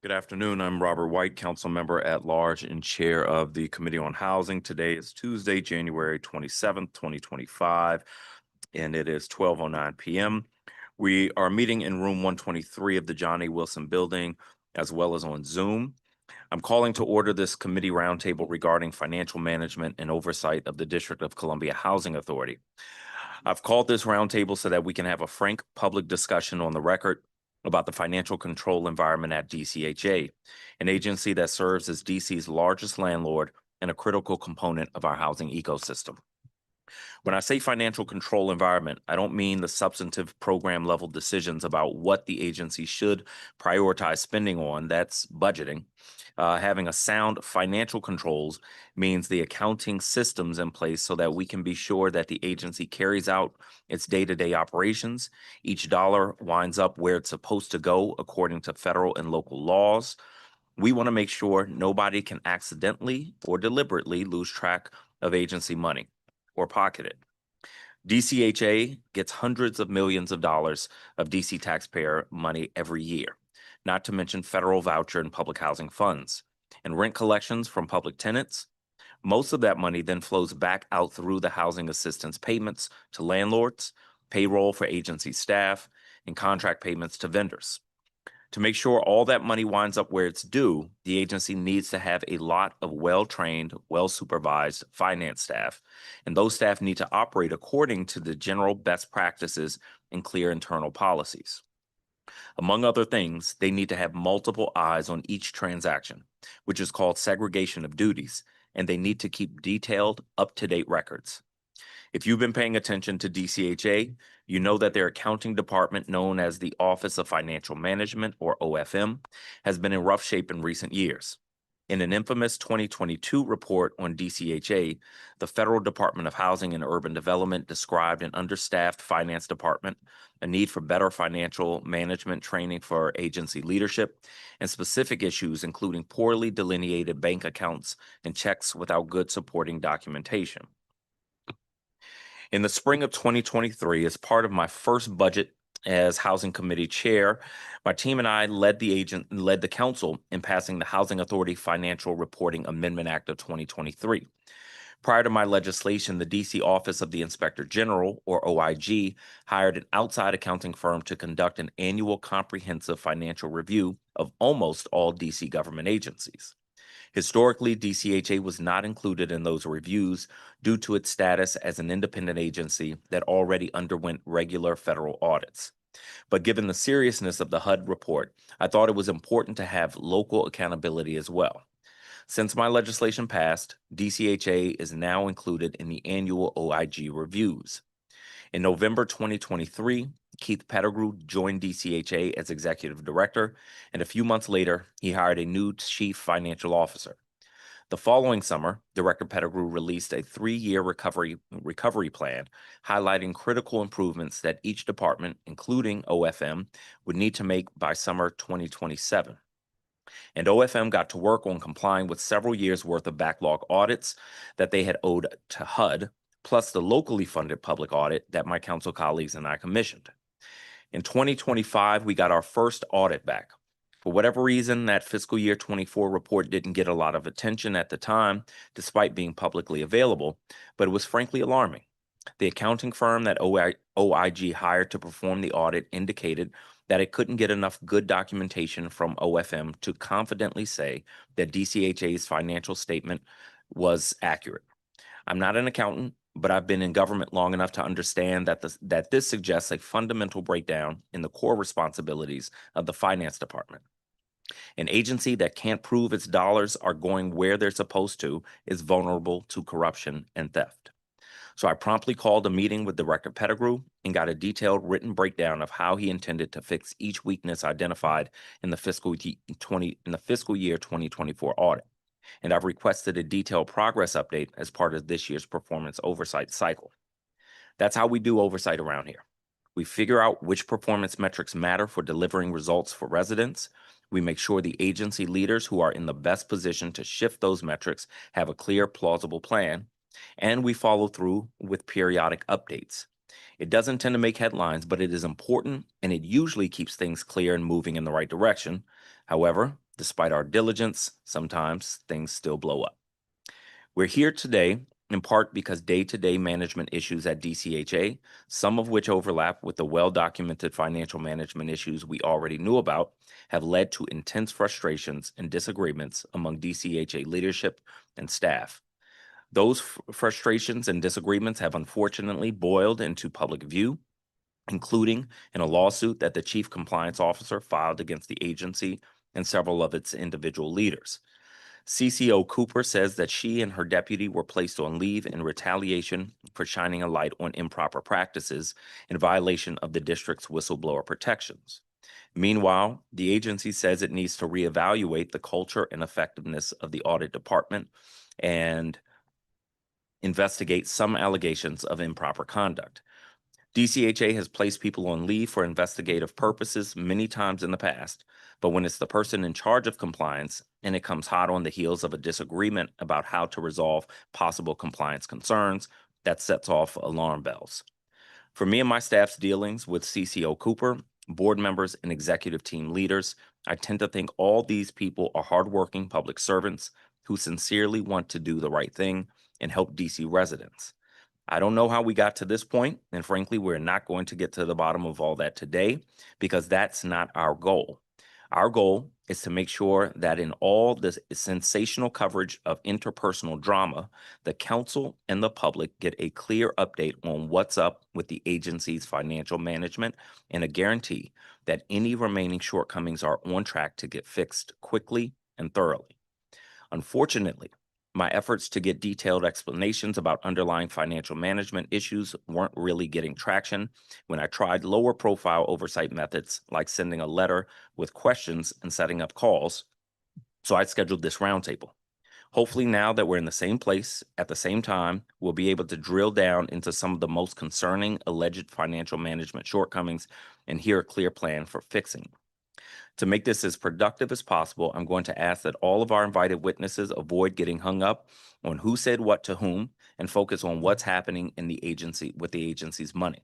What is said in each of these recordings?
Good afternoon. I'm Robert White, council member at large and chair of the Committee on Housing. Today is Tuesday, January 27th, 2025, and it is 12:09 p.m. We are meeting in room 123 of the John A. Wilson Building, as well as on Zoom. I'm calling to order this committee roundtable regarding financial management and oversight of the District of Columbia Housing Authority. I've called this roundtable so that we can have a frank public discussion on the record about the financial control environment at DCHA, an agency that serves as DC's largest landlord and a critical component of our housing ecosystem. When I say financial control environment, I don't mean the substantive program level decisions about what the agency should prioritize spending on. That's budgeting. Having a sound financial controls means the accounting systems in place so that we can be sure that the agency carries out its day-to-day operations. Each dollar winds up where it's supposed to go according to federal and local laws. We want to make sure nobody can accidentally or deliberately lose track of agency money or pocket it. DCHA gets hundreds of millions of dollars of DC taxpayer money every year, not to mention federal voucher and public housing funds, and rent collections from public tenants. Most of that money then flows back out through the housing assistance payments to landlords, payroll for agency staff, and contract payments to vendors. To make sure all that money winds up where it's due, the agency needs to have a lot of well-trained, well-supervised finance staff, and those staff need to operate according to the general best practices and clear internal policies. Among other things, they need to have multiple eyes on each transaction, which is called segregation of duties, and they need to keep detailed, up-to-date records. If you've been paying attention to DCHA, you know that their accounting department, known as the Office of Financial Management, or OFM, has been in rough shape in recent years. In an infamous 2022 report on DCHA, the Federal Department of Housing and Urban Development described an understaffed finance department, a need for better financial management training for agency leadership, and specific issues including poorly delineated bank accounts and checks without good supporting documentation. In the spring of 2023, as part of my first budget as Housing Committee Chair, my team and I led the council in passing the Housing Authority Financial Reporting Amendment Act of 2023. Prior to my legislation, the DC Office of the Inspector General, or OIG, hired an outside accounting firm to conduct an annual comprehensive financial review of almost all DC government agencies. Historically, DCHA was not included in those reviews due to its status as an independent agency that already underwent regular federal audits. But given the seriousness of the HUD report, I thought it was important to have local accountability as well. Since my legislation passed, DCHA is now included in the annual OIG reviews. In November 2023, Keith Pettigrew joined DCHA as executive director, and a few months later, he hired a new chief financial officer. The following summer, Director Pettigrew released a 3-year recovery plan, highlighting critical improvements that each department, including OFM, would need to make by summer 2027. And OFM got to work on complying with several years' worth of backlog audits that they had owed to HUD, plus the locally funded public audit that my council colleagues and I commissioned. In 2025, we got our first audit back. For whatever reason, that fiscal year 24 report didn't get a lot of attention at the time, despite being publicly available, but it was frankly alarming. The accounting firm that OIG hired to perform the audit indicated that it couldn't get enough good documentation from OFM to confidently say that DCHA's financial statement was accurate. I'm not an accountant, but I've been in government long enough to understand that this suggests a fundamental breakdown in the core responsibilities of the finance department. An agency that can't prove its dollars are going where they're supposed to is vulnerable to corruption and theft. So I promptly called a meeting with Director Pettigrew and got a detailed written breakdown of how he intended to fix each weakness identified in the fiscal year 2024 audit. And I've requested a detailed progress update as part of this year's performance oversight cycle. That's how we do oversight around here. We figure out which performance metrics matter for delivering results for residents. We make sure the agency leaders who are in the best position to shift those metrics have a clear, plausible plan, and we follow through with periodic updates. It doesn't tend to make headlines, but it is important, and it usually keeps things clear and moving in the right direction. However, Despite our diligence, sometimes things still blow up. We're here today in part because day-to-day management issues at DCHA, some of which overlap with the well-documented financial management issues we already knew about, have led to intense frustrations and disagreements among DCHA leadership and staff. Those frustrations and disagreements have unfortunately boiled into public view, including in a lawsuit that the chief compliance officer filed against the agency and several of its individual leaders. CCO Cooper says that she and her deputy were placed on leave in retaliation for shining a light on improper practices in violation of the district's whistleblower protections. Meanwhile, the agency says it needs to reevaluate the culture and effectiveness of the audit department and investigate some allegations of improper conduct. DCHA has placed people on leave for investigative purposes many times in the past, but when it's the person in charge of compliance and it comes hot on the heels of a disagreement about how to resolve possible compliance concerns, that sets off alarm bells. For me and my staff's dealings with CCO Cooper, board members, and executive team leaders, I tend to think all these people are hardworking public servants who sincerely want to do the right thing and help DC residents. I don't know how we got to this point, and frankly, we're not going to get to the bottom of all that today because that's not our goal. Our goal is to make sure that in all this sensational coverage of interpersonal drama, the council and the public get a clear update on what's up with the agency's financial management and a guarantee that any remaining shortcomings are on track to get fixed quickly and thoroughly. Unfortunately, my efforts to get detailed explanations about underlying financial management issues weren't really getting traction when I tried lower profile oversight methods like sending a letter with questions and setting up calls. So I scheduled this roundtable. Hopefully, now that we're in the same place at the same time, we'll be able to drill down into some of the most concerning alleged financial management shortcomings and hear a clear plan for fixing. To make this as productive as possible, I'm going to ask that all of our invited witnesses avoid getting hung up on who said what to whom and focus on what's happening in the agency with the agency's money.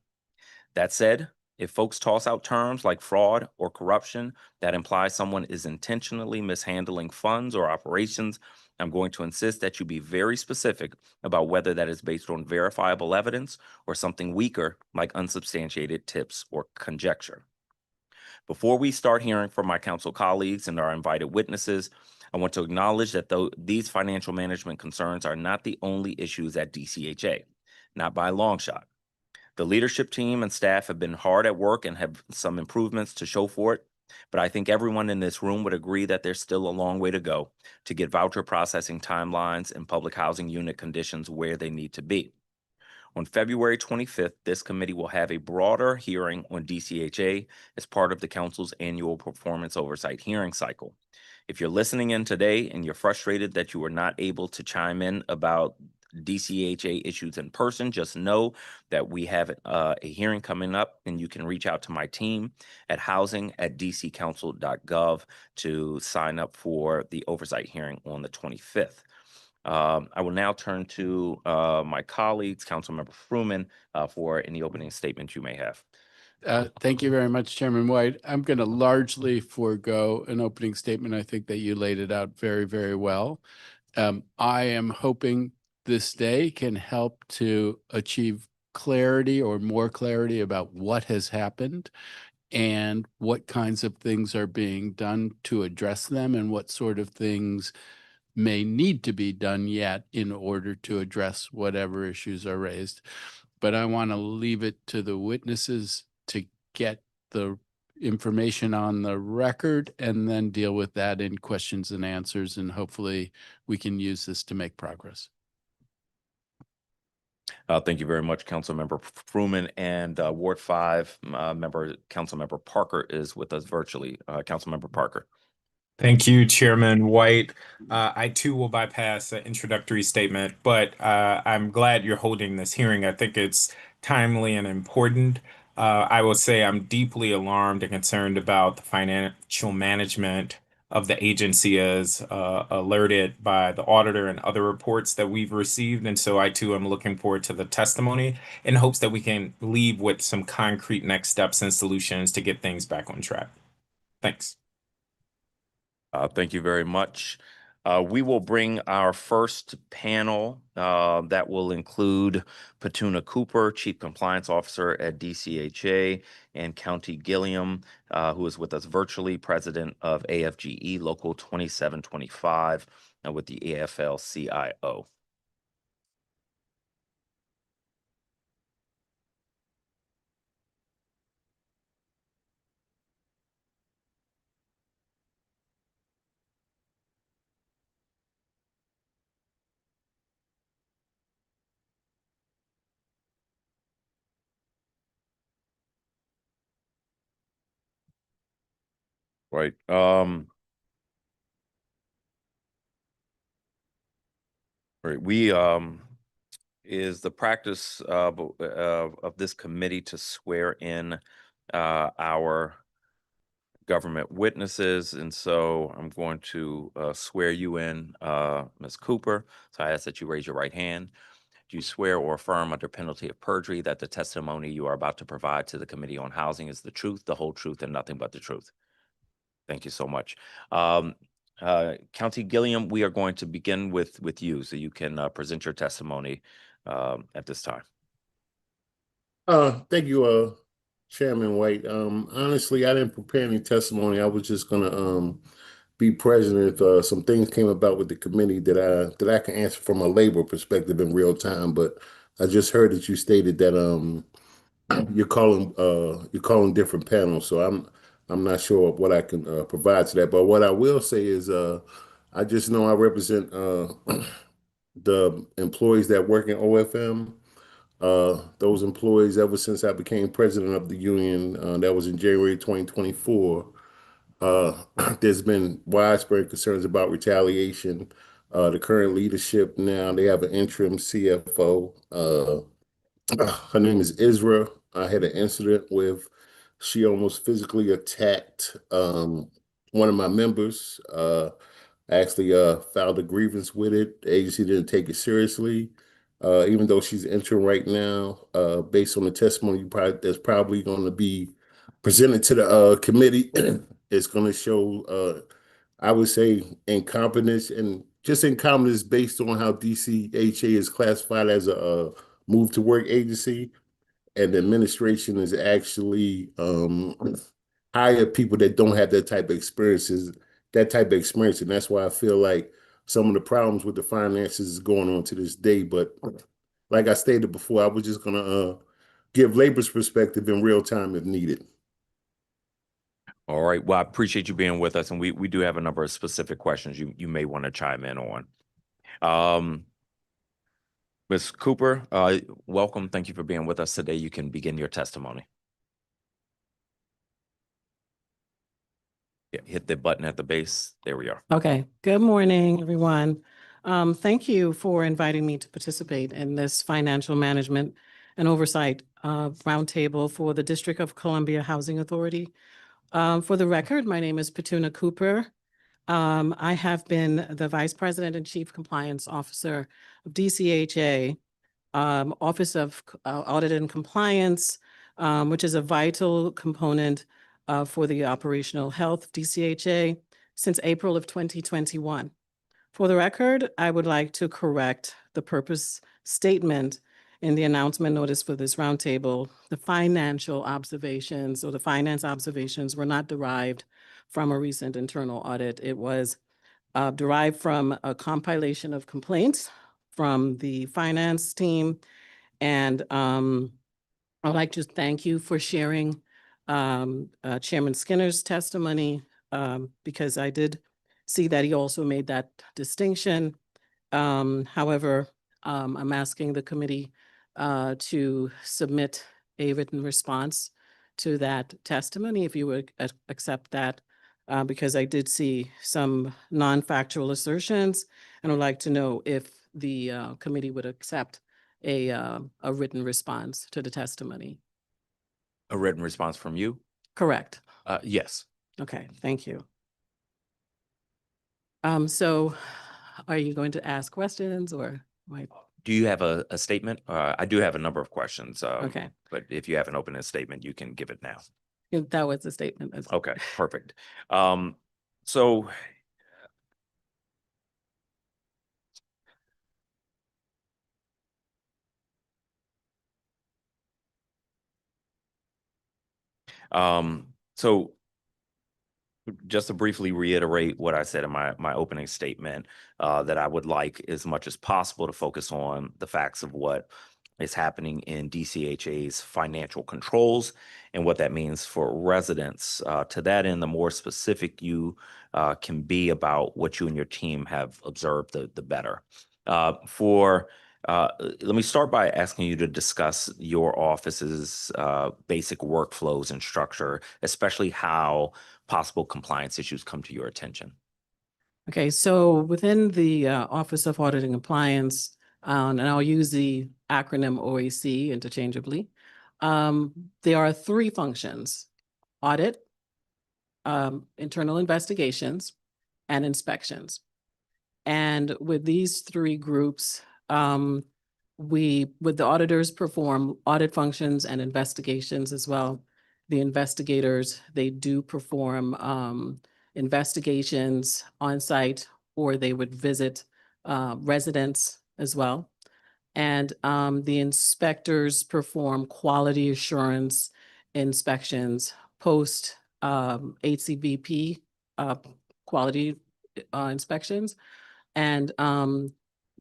That said, if folks toss out terms like fraud or corruption that imply someone is intentionally mishandling funds or operations, I'm going to insist that you be very specific about whether that is based on verifiable evidence or something weaker like unsubstantiated tips or conjecture. Before we start hearing from my council colleagues and our invited witnesses, I want to acknowledge that these financial management concerns are not the only issues at DCHA, not by a long shot. The leadership team and staff have been hard at work and have some improvements to show for it, but I think everyone in this room would agree that there's still a long way to go to get voucher processing timelines and public housing unit conditions where they need to be. On February 25th, this committee will have a broader hearing on DCHA as part of the council's annual performance oversight hearing cycle. If you're listening in today and you're frustrated that you were not able to chime in about DCHA issues in person, just know that we have a hearing coming up and you can reach out to my team at housing@dccouncil.gov to sign up for the oversight hearing on the 25th. I will now turn to my colleagues, Councilmember Fruman, for any opening statements you may have. Thank you very much, Chairman White. I'm going to largely forego an opening statement. I think that you laid it out very, very well. I am hoping this day can help to achieve clarity or more clarity about what has happened and what kinds of things are being done to address them and what sort of things may need to be done yet in order to address whatever issues are raised. But I want to leave it to the witnesses to get the information on the record and then deal with that in questions and answers. And hopefully we can use this to make progress. Thank you very much, Councilmember Fruman, and Ward 5 member Councilmember Parker is with us virtually. Councilmember Parker. Thank you, Chairman White. I too will bypass the introductory statement, but I'm glad you're holding this hearing. I think it's timely and important. I will say I'm deeply alarmed and concerned about the financial management of the agency as alerted by the auditor and other reports that we've received. And so I too am looking forward to the testimony in hopes that we can leave with some concrete next steps and solutions to get things back on track. Thanks. Thank you very much. We will bring our first panel that will include Petuna Cooper, Chief Compliance Officer at DCHA, and County Gilliam, who is with us virtually, President of AFGE Local 2725 with the AFL-CIO. Right. Right. We is the practice of this committee to swear in our government witnesses, and so I'm going to swear you in, Ms. Cooper. So I ask that you raise your right hand. Do you swear or affirm under penalty of perjury that the testimony you are about to provide to the Committee on Housing is the truth, the whole truth, and nothing but the truth? Thank you so much. County Gilliam, we are going to begin with you, so you can present your testimony at this time. Thank you, Chairman White. Honestly, I didn't prepare any testimony. I was just gonna be present if some things came about with the committee that I can answer from a labor perspective in real time. But I just heard that you stated that you're calling different panels, so I'm not sure what I can provide to that. But what I will say is I just know I represent the employees that work in OFM. Those employees, ever since I became president of the union, that was in January 2024, there's been widespread concerns about retaliation. The current leadership now, they have an interim CFO. Her name is Isra. I had an incident with, she almost physically attacked one of my members. Actually filed a grievance with it. The agency didn't take it seriously. Even though she's interim right now, based on the testimony that's probably going to be presented to the committee, it's going to show, I would say, incompetence, and just incompetence based on how DCHA is classified as a move to work agency, and the administration is actually hire people that don't have that type of experience, and that's why I feel like some of the problems with the finances is going on to this day. But like I stated before, I was just gonna give labor's perspective in real time if needed. All right. Well, I appreciate you being with us, and we do have a number of specific questions you may want to chime in on. Ms. Cooper, welcome. Thank you for being with us today. You can begin your testimony. Yeah, hit the button at the base. There we are. Okay. Good morning, everyone. Thank you for inviting me to participate in this financial management and oversight roundtable for the District of Columbia Housing Authority. For the record, my name is Petuna Cooper. I have been the Vice President and Chief Compliance Officer of DCHA, Office of Audit and Compliance, which is a vital component for the operational health of DCHA since April of 2021. For the record, I would like to correct the purpose statement in the announcement notice for this roundtable. The financial observations or the finance observations were not derived from a recent internal audit. It was derived from a compilation of complaints from the finance team. And I'd like to thank you for sharing Chairman Skinner's testimony, because I did see that he also made that distinction. However, I'm asking the committee to submit a written response to that testimony, if you would accept that, because I did see some non-factual assertions, and I'd like to know if the committee would accept a written response to the testimony. A written response from you? Correct. Yes. Okay, thank you. So are you going to ask questions or? Do you have a statement? I do have a number of questions. Okay. But if you have an opening statement, you can give it now. That was the statement. Okay, perfect. So So just to briefly reiterate what I said in my opening statement, that I would like as much as possible to focus on the facts of what is happening in DCHA's financial controls and what that means for residents. To that end, the more specific you can be about what you and your team have observed, the better. Let me start by asking you to discuss your office's basic workflows and structure, especially how possible compliance issues come to your attention. Okay, so within the Office of Audit and Compliance, and I'll use the acronym OAC interchangeably, there are three functions: audit, internal investigations, and inspections. And with these three groups, with the auditors perform audit functions and investigations as well. The investigators, they do perform investigations on site, or they would visit residents as well. And the inspectors perform quality assurance inspections post HCBP quality inspections. And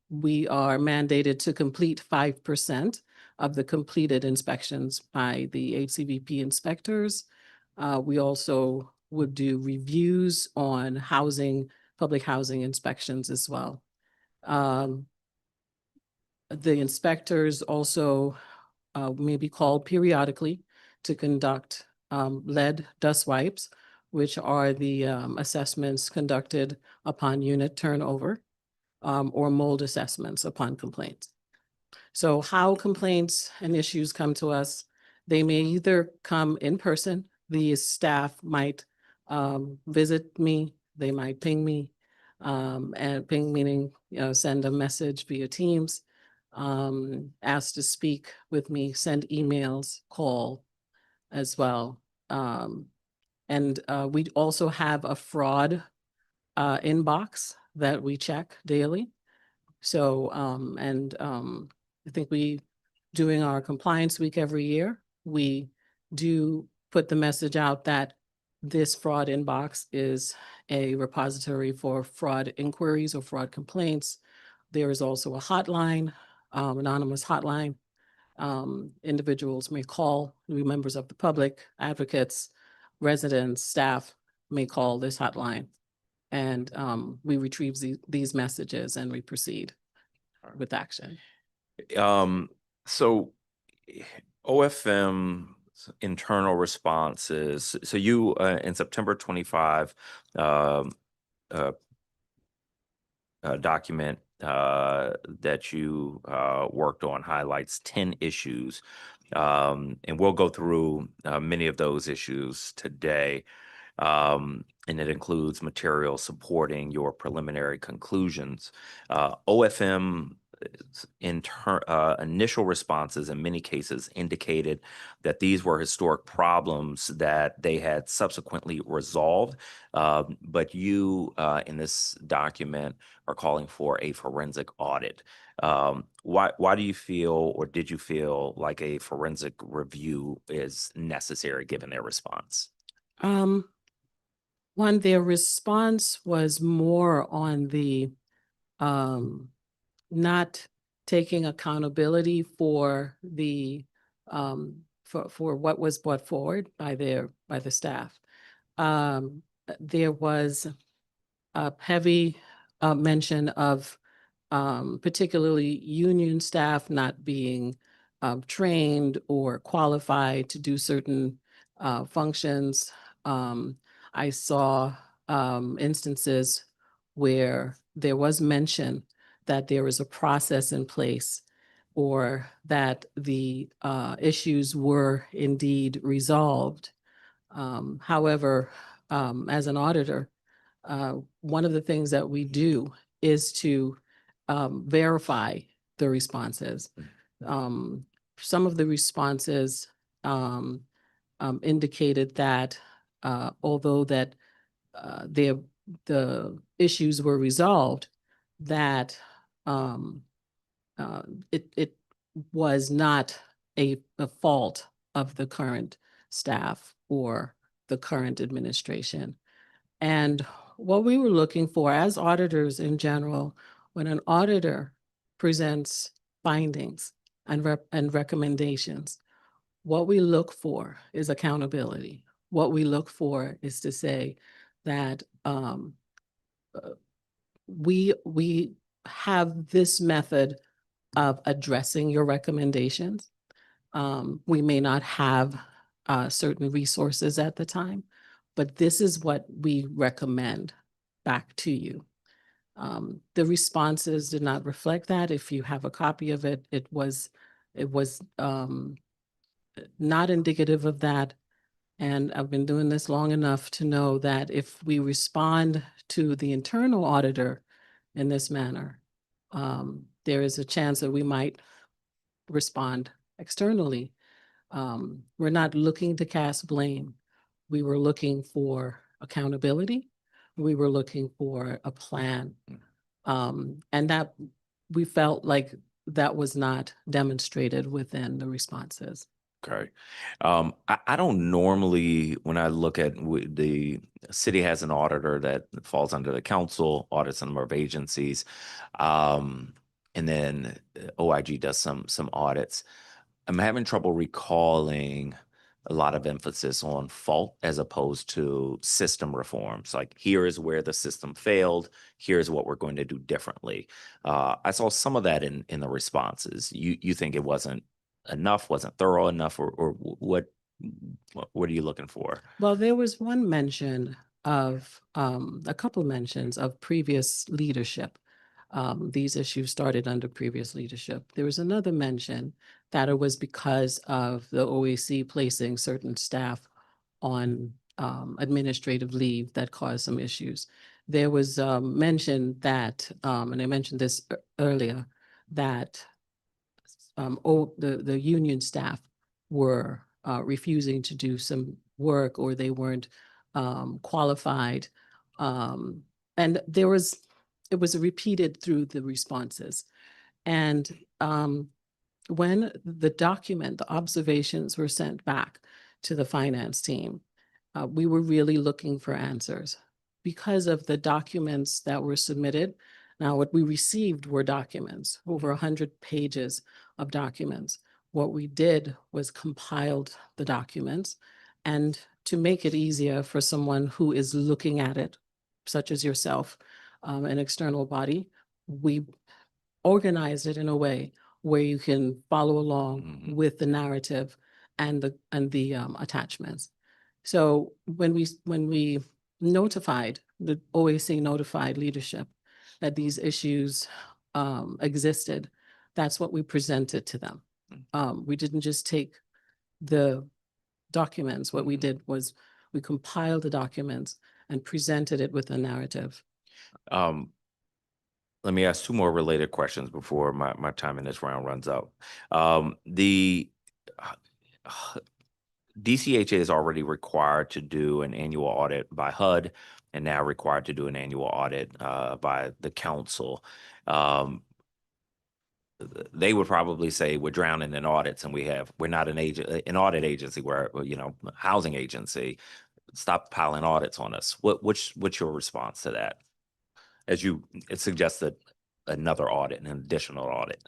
we are mandated to complete 5% of the completed inspections by the HCBP inspectors. We also would do reviews on public housing inspections as well. The inspectors also may be called periodically to conduct lead dust wipes, which are the assessments conducted upon unit turnover, or mold assessments upon complaints. So how complaints and issues come to us, they may either come in person, the staff might visit me, they might ping me, and ping meaning, send a message via Teams, ask to speak with me, send emails, call as well. And we also have a fraud inbox that we check daily. So, I think doing our compliance week every year, we do put the message out that this fraud inbox is a repository for fraud inquiries or fraud complaints. There is also a hotline, anonymous hotline. Individuals may call, members of the public, advocates, residents, staff may call this hotline. And we retrieve these messages and we proceed with action. So OFM internal responses. So you in September 25 document that you worked on highlights 10 issues, and we'll go through many of those issues today. And it includes material supporting your preliminary conclusions. OFM initial responses in many cases indicated that these were historic problems that they had subsequently resolved. But you in this document are calling for a forensic audit. Why do you feel, or did you feel like a forensic review is necessary given their response? One, their response was more on the not taking accountability for the for what was brought forward by the staff. There was a heavy mention of particularly union staff not being trained or qualified to do certain functions. I saw instances where there was mention that there is a process in place, or that the issues were indeed resolved. However, as an auditor, one of the things that we do is to verify the responses. Some of the responses indicated that although that the issues were resolved, that it was not a fault of the current staff or the current administration. And what we were looking for as auditors in general, when an auditor presents findings and recommendations, what we look for is accountability. What we look for is to say that we have this method of addressing your recommendations. We may not have certain resources at the time, but this is what we recommend back to you. The responses did not reflect that. If you have a copy of it, it was not indicative of that. And I've been doing this long enough to know that if we respond to the internal auditor in this manner, there is a chance that we might respond externally. We're not looking to cast blame. We were looking for accountability. We were looking for a plan. And that we felt like that was not demonstrated within the responses. Okay. I don't normally, when I look at the city has an auditor that falls under the council, audits a number of agencies. And then OIG does some audits. I'm having trouble recalling a lot of emphasis on fault as opposed to system reforms. Like, here is where the system failed. Here's what we're going to do differently. I saw some of that in the responses. You think it wasn't enough, wasn't thorough enough, or what are you looking for? Well, there was one mention of a couple mentions of previous leadership. These issues started under previous leadership. There was another mention that it was because of the OAC placing certain staff on administrative leave that caused some issues. There was mention that, and I mentioned this earlier, that the union staff were refusing to do some work, or they weren't qualified. And it was repeated through the responses. And when the observations were sent back to the finance team, we were really looking for answers because of the documents that were submitted. Now, what we received were documents, over 100 pages of documents. What we did was compiled the documents, and to make it easier for someone who is looking at it, such as yourself, an external body, we organized it in a way where you can follow along with the narrative and the attachments. So when we notified, the OAC notified leadership that these issues existed, that's what we presented to them. We didn't just take the documents. What we did was we compiled the documents and presented it with a narrative. Let me ask two more related questions before my time in this round runs out. The DCHA is already required to do an annual audit by HUD, and now required to do an annual audit by the council. They would probably say we're drowning in audits, and we're not an audit agency, we're housing agency. Stop piling audits on us. What's your response to that? As it suggested another audit, an additional audit.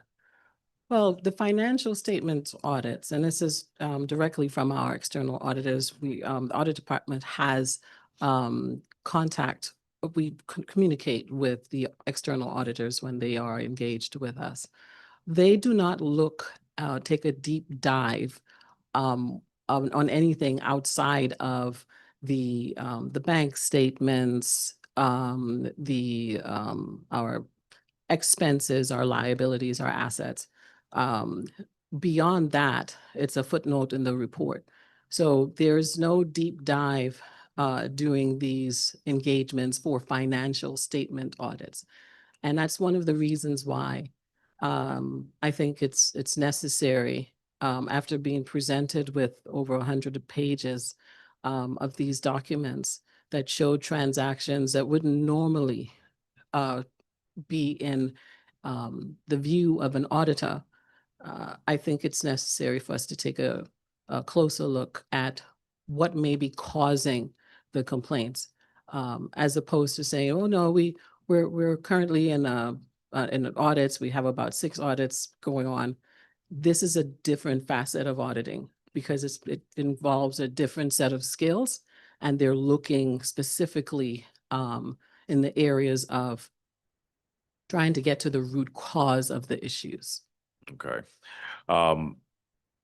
Well, the financial statements audits, and this is directly from our external auditors. The audit department has contact. We communicate with the external auditors when they are engaged with us. They do not take a deep dive on anything outside of the bank statements, our expenses, our liabilities, our assets. Beyond that, it's a footnote in the report. So there's no deep dive doing these engagements for financial statement audits. And that's one of the reasons why I think it's necessary, after being presented with over 100 pages of these documents that show transactions that wouldn't normally be in the view of an auditor. I think it's necessary for us to take a closer look at what may be causing the complaints, as opposed to saying, oh, no, we're currently in audits. We have about 6 audits going on. This is a different facet of auditing because it involves a different set of skills, and they're looking specifically in the areas of trying to get to the root cause of the issues. Okay.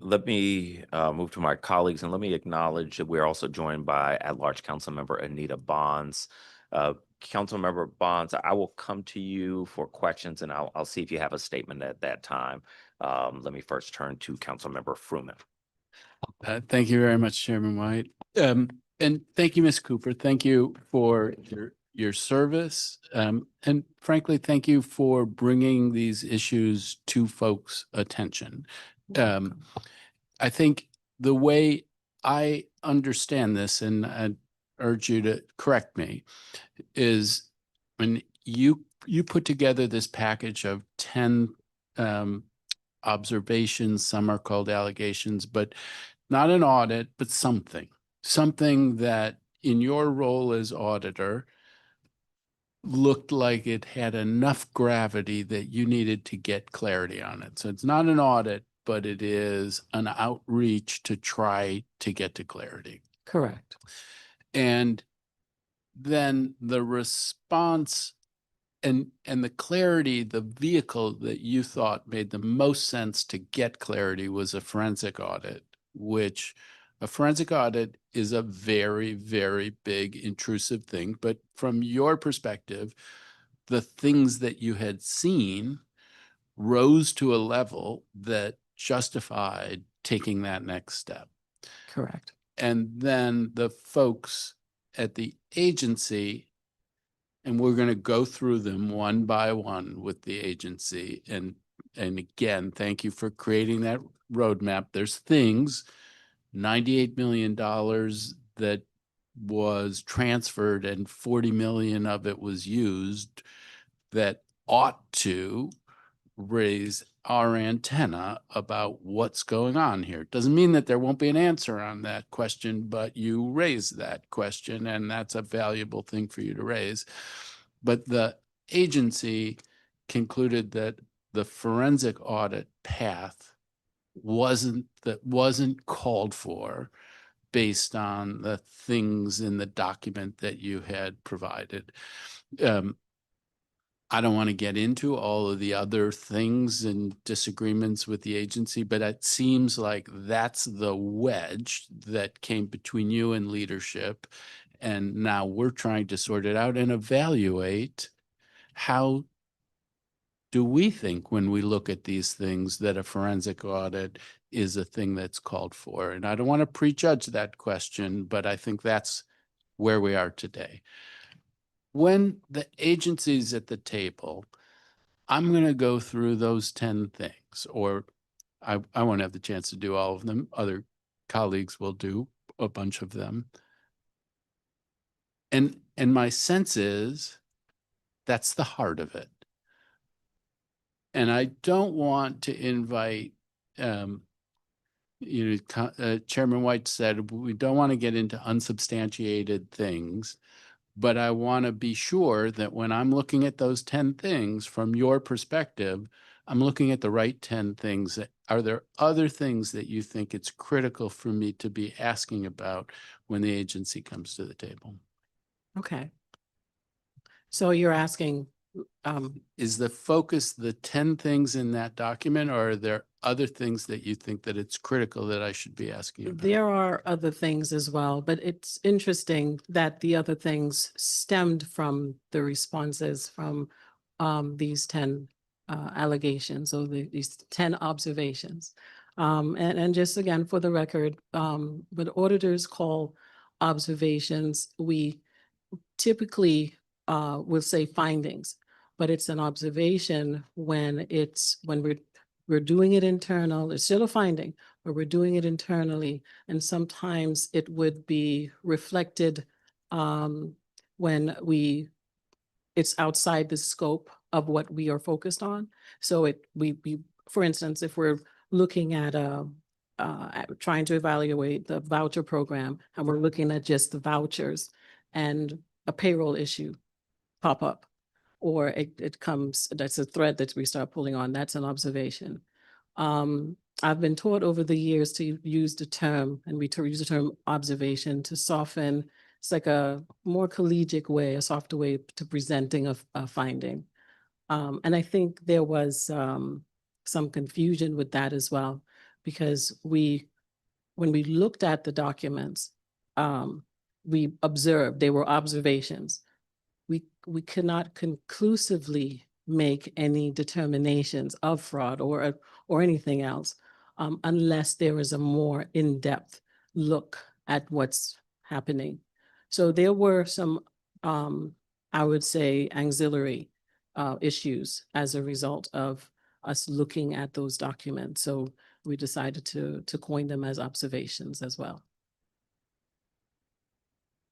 Let me move to my colleagues, and let me acknowledge that we're also joined by at-large Councilmember Anita Bonds. Councilmember Bonds, I will come to you for questions, and I'll see if you have a statement at that time. Let me first turn to Councilmember Fruman. Thank you very much, Chairman White. And thank you, Ms. Cooper. Thank you for your service. And frankly, thank you for bringing these issues to folks' attention. I think the way I understand this, and I urge you to correct me, is when you put together this package of 10 observations, some are called allegations, but not an audit, but something that in your role as auditor looked like it had enough gravity that you needed to get clarity on it. So it's not an audit, but it is an outreach to try to get to clarity. Correct. And then the response and the clarity, the vehicle that you thought made the most sense to get clarity was a forensic audit, which a forensic audit is a very, very big intrusive thing. But from your perspective, the things that you had seen rose to a level that justified taking that next step. Correct. And then the folks at the agency, and we're going to go through them one by one with the agency. And again, thank you for creating that roadmap. There's things, $98 million that was transferred and 40 million of it was used, that ought to raise our antenna about what's going on here. Doesn't mean that there won't be an answer on that question, but you raise that question, and that's a valuable thing for you to raise. But the agency concluded that the forensic audit path wasn't called for based on the things in the document that you had provided. I don't want to get into all of the other things and disagreements with the agency, but it seems like that's the wedge that came between you and leadership. And now we're trying to sort it out and evaluate how do we think when we look at these things that a forensic audit is a thing that's called for. And I don't want to prejudge that question, but I think that's where we are today. When the agency's at the table, I'm going to go through those 10 things, or I won't have the chance to do all of them. Other colleagues will do a bunch of them. And my sense is that's the heart of it. And I don't want to invite, Chairman White said, we don't want to get into unsubstantiated things. But I want to be sure that when I'm looking at those 10 things from your perspective, I'm looking at the right 10 things. Are there other things that you think it's critical for me to be asking about when the agency comes to the table? Okay. So you're asking, is the focus the 10 things in that document, or are there other things that you think that it's critical that I should be asking about? there are other things as well, but it's interesting that the other things stemmed from the responses from these 10 allegations, or these 10 observations. And just again, for the record, what auditors call observations, we typically will say findings, but it's an observation when we're doing it internal. It's still a finding, but we're doing it internally. And sometimes it would be reflected when it's outside the scope of what we are focused on. So we for instance, if we're looking at trying to evaluate the voucher program, and we're looking at just the vouchers, and a payroll issue pop up, or it comes, that's a thread that we start pulling on, that's an observation. I've been taught over the years to use the term, and we use the term observation to soften. It's like a more collegiate way, a softer way to presenting a finding. And I think there was some confusion with that as well, because when we looked at the documents, we observed, they were observations. We cannot conclusively make any determinations of fraud or anything else unless there is a more in-depth look at what's happening. So there were some, I would say, auxiliary issues as a result of us looking at those documents. So we decided to coin them as observations as well.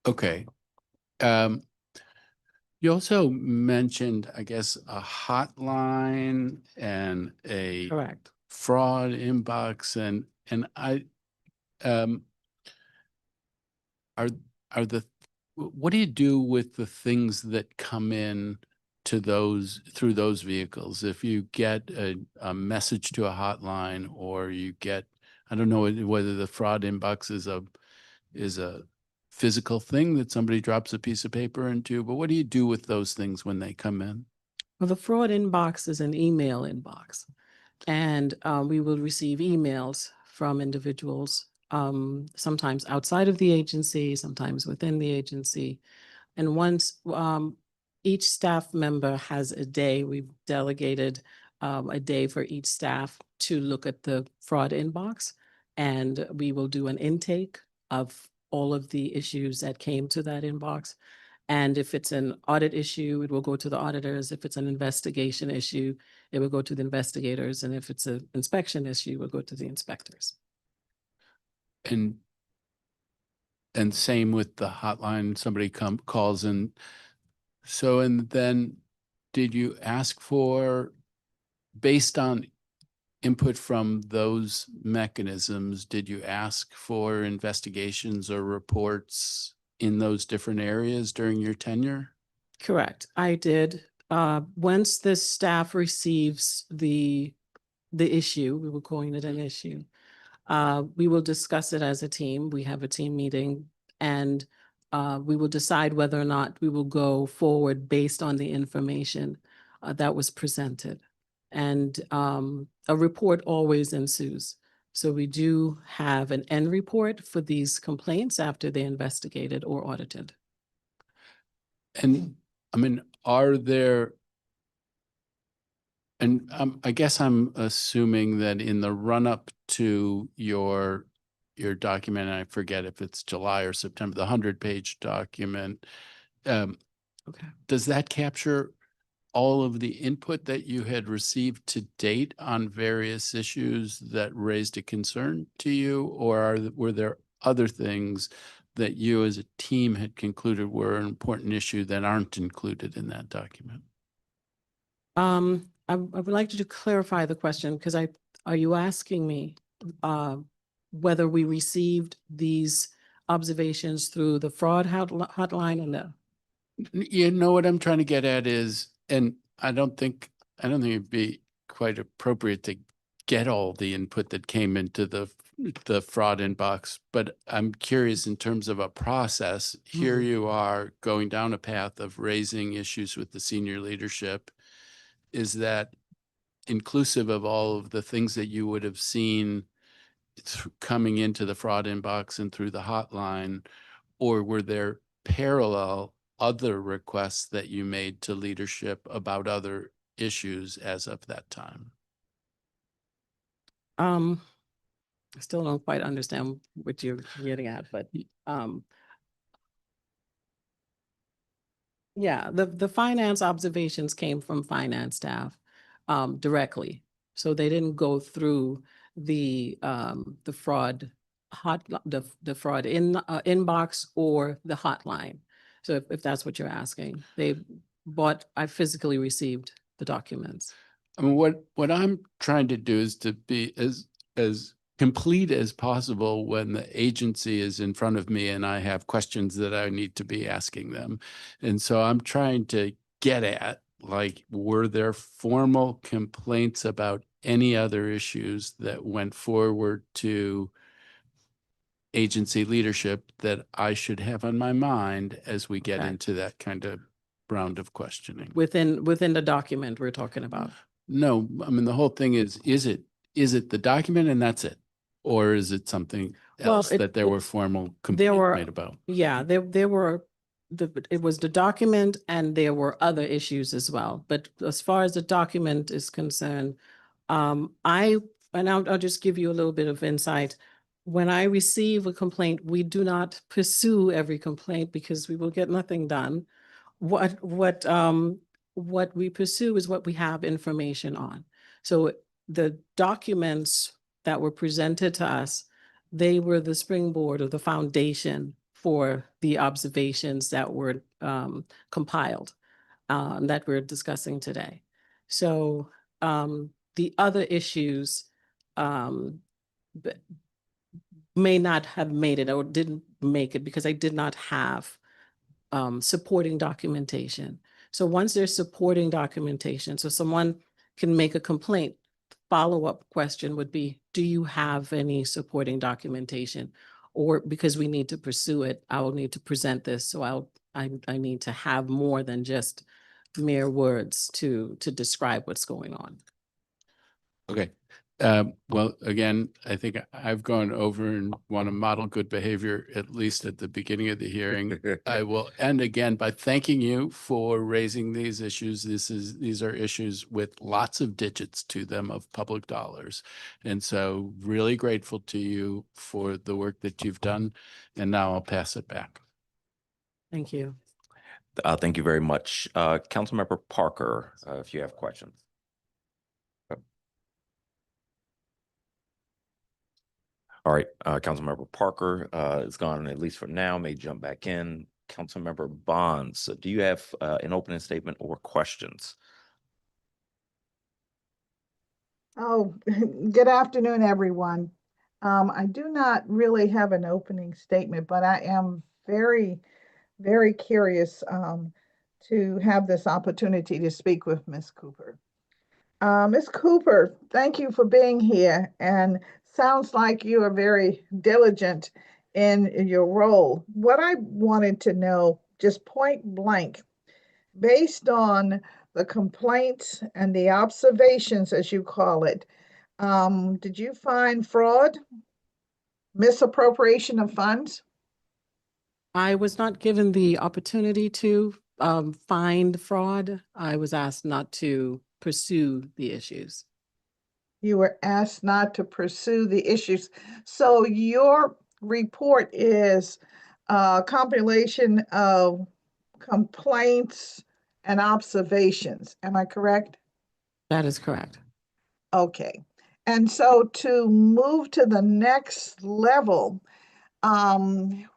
Okay. You also mentioned, I guess, a hotline and a Correct. fraud inbox, and I are what do you do with the things that come in to those through those vehicles? If you get a message to a hotline, or you get, I don't know whether the fraud inbox is a physical thing that somebody drops a piece of paper into, but what do you do with those things when they come in? Well, the fraud inbox is an email inbox, and we will receive emails from individuals, sometimes outside of the agency, sometimes within the agency. And once each staff member has a day, we've delegated a day for each staff to look at the fraud inbox, and we will do an intake of all of the issues that came to that inbox. And if it's an audit issue, it will go to the auditors. If it's an investigation issue, it will go to the investigators. And if it's an inspection issue, it will go to the inspectors. And same with the hotline, somebody calls in. So, and then did you ask for, based on input from those mechanisms, did you ask for investigations or reports in those different areas during your tenure? Correct. I did. Once the staff receives the issue, we were calling it an issue, we will discuss it as a team. We have a team meeting, and we will decide whether or not we will go forward based on the information that was presented. And a report always ensues. So we do have an end report for these complaints after they're investigated or audited. And I mean, are there, and I guess I'm assuming that in the run-up to your document, and I forget if it's July or September, the 100-page document, Okay. does that capture all of the input that you had received to date on various issues that raised a concern to you, or were there other things that you as a team had concluded were an important issue that aren't included in that document? I would like you to clarify the question, because are you asking me whether we received these observations through the fraud hotline or no? You know, what I'm trying to get at is, and I don't think it'd be quite appropriate to get all the input that came into the fraud inbox, but I'm curious in terms of a process. Here you are going down a path of raising issues with the senior leadership. Is that inclusive of all of the things that you would have seen coming into the fraud inbox and through the hotline, or were there parallel other requests that you made to leadership about other issues as of that time? I still don't quite understand what you're getting at, but yeah, the finance observations came from finance staff directly. So they didn't go through the fraud the fraud inbox or the hotline. So if that's what you're asking, I physically received the documents. I mean, what I'm trying to do is to be as complete as possible when the agency is in front of me and I have questions that I need to be asking them. And so I'm trying to get at, like, were there formal complaints about any other issues that went forward to agency leadership that I should have on my mind as we get Okay. into that kind of round of questioning? Within the document we're talking about. No, I mean, the whole thing is it the document and that's it? Or is it something Well, else that there were formal complaints were- made about? Yeah, there were, it was the document and there were other issues as well. But as far as the document is concerned, I'll just give you a little bit of insight. When I receive a complaint, we do not pursue every complaint because we will get nothing done. What we pursue is what we have information on. So the documents that were presented to us, they were the springboard or the foundation for the observations that were compiled that we're discussing today. So the other issues may not have made it or didn't make it because I did not have supporting documentation. So once there's supporting documentation, so someone can make a complaint, follow-up question would be, do you have any supporting documentation? Or because we need to pursue it, I will need to present this. So I need to have more than just mere words to describe what's going on. Okay. Well, again, I think I've gone over and want to model good behavior, at least at the beginning of the hearing. I will end again by thanking you for raising these issues. These are issues with lots of digits to them of public dollars. And so really grateful to you for the work that you've done. And now I'll pass it back. Thank you. Thank you very much. Councilmember Parker, if you have questions. All right, Councilmember Parker is gone, at least for now, may jump back in. Councilmember Bonds, do you have an opening statement or questions? Oh, good afternoon, everyone. I do not really have an opening statement, but I am very, very curious to have this opportunity to speak with Ms. Cooper. Ms. Cooper, thank you for being here, and sounds like you are very diligent in your role. What I wanted to know, just point blank, based on the complaints and the observations, as you call it, did you find fraud, misappropriation of funds? I was not given the opportunity to find fraud. I was asked not to pursue the issues. You were asked not to pursue the issues. So your report is a compilation of complaints and observations. Am I correct? That is correct. Okay. And so to move to the next level,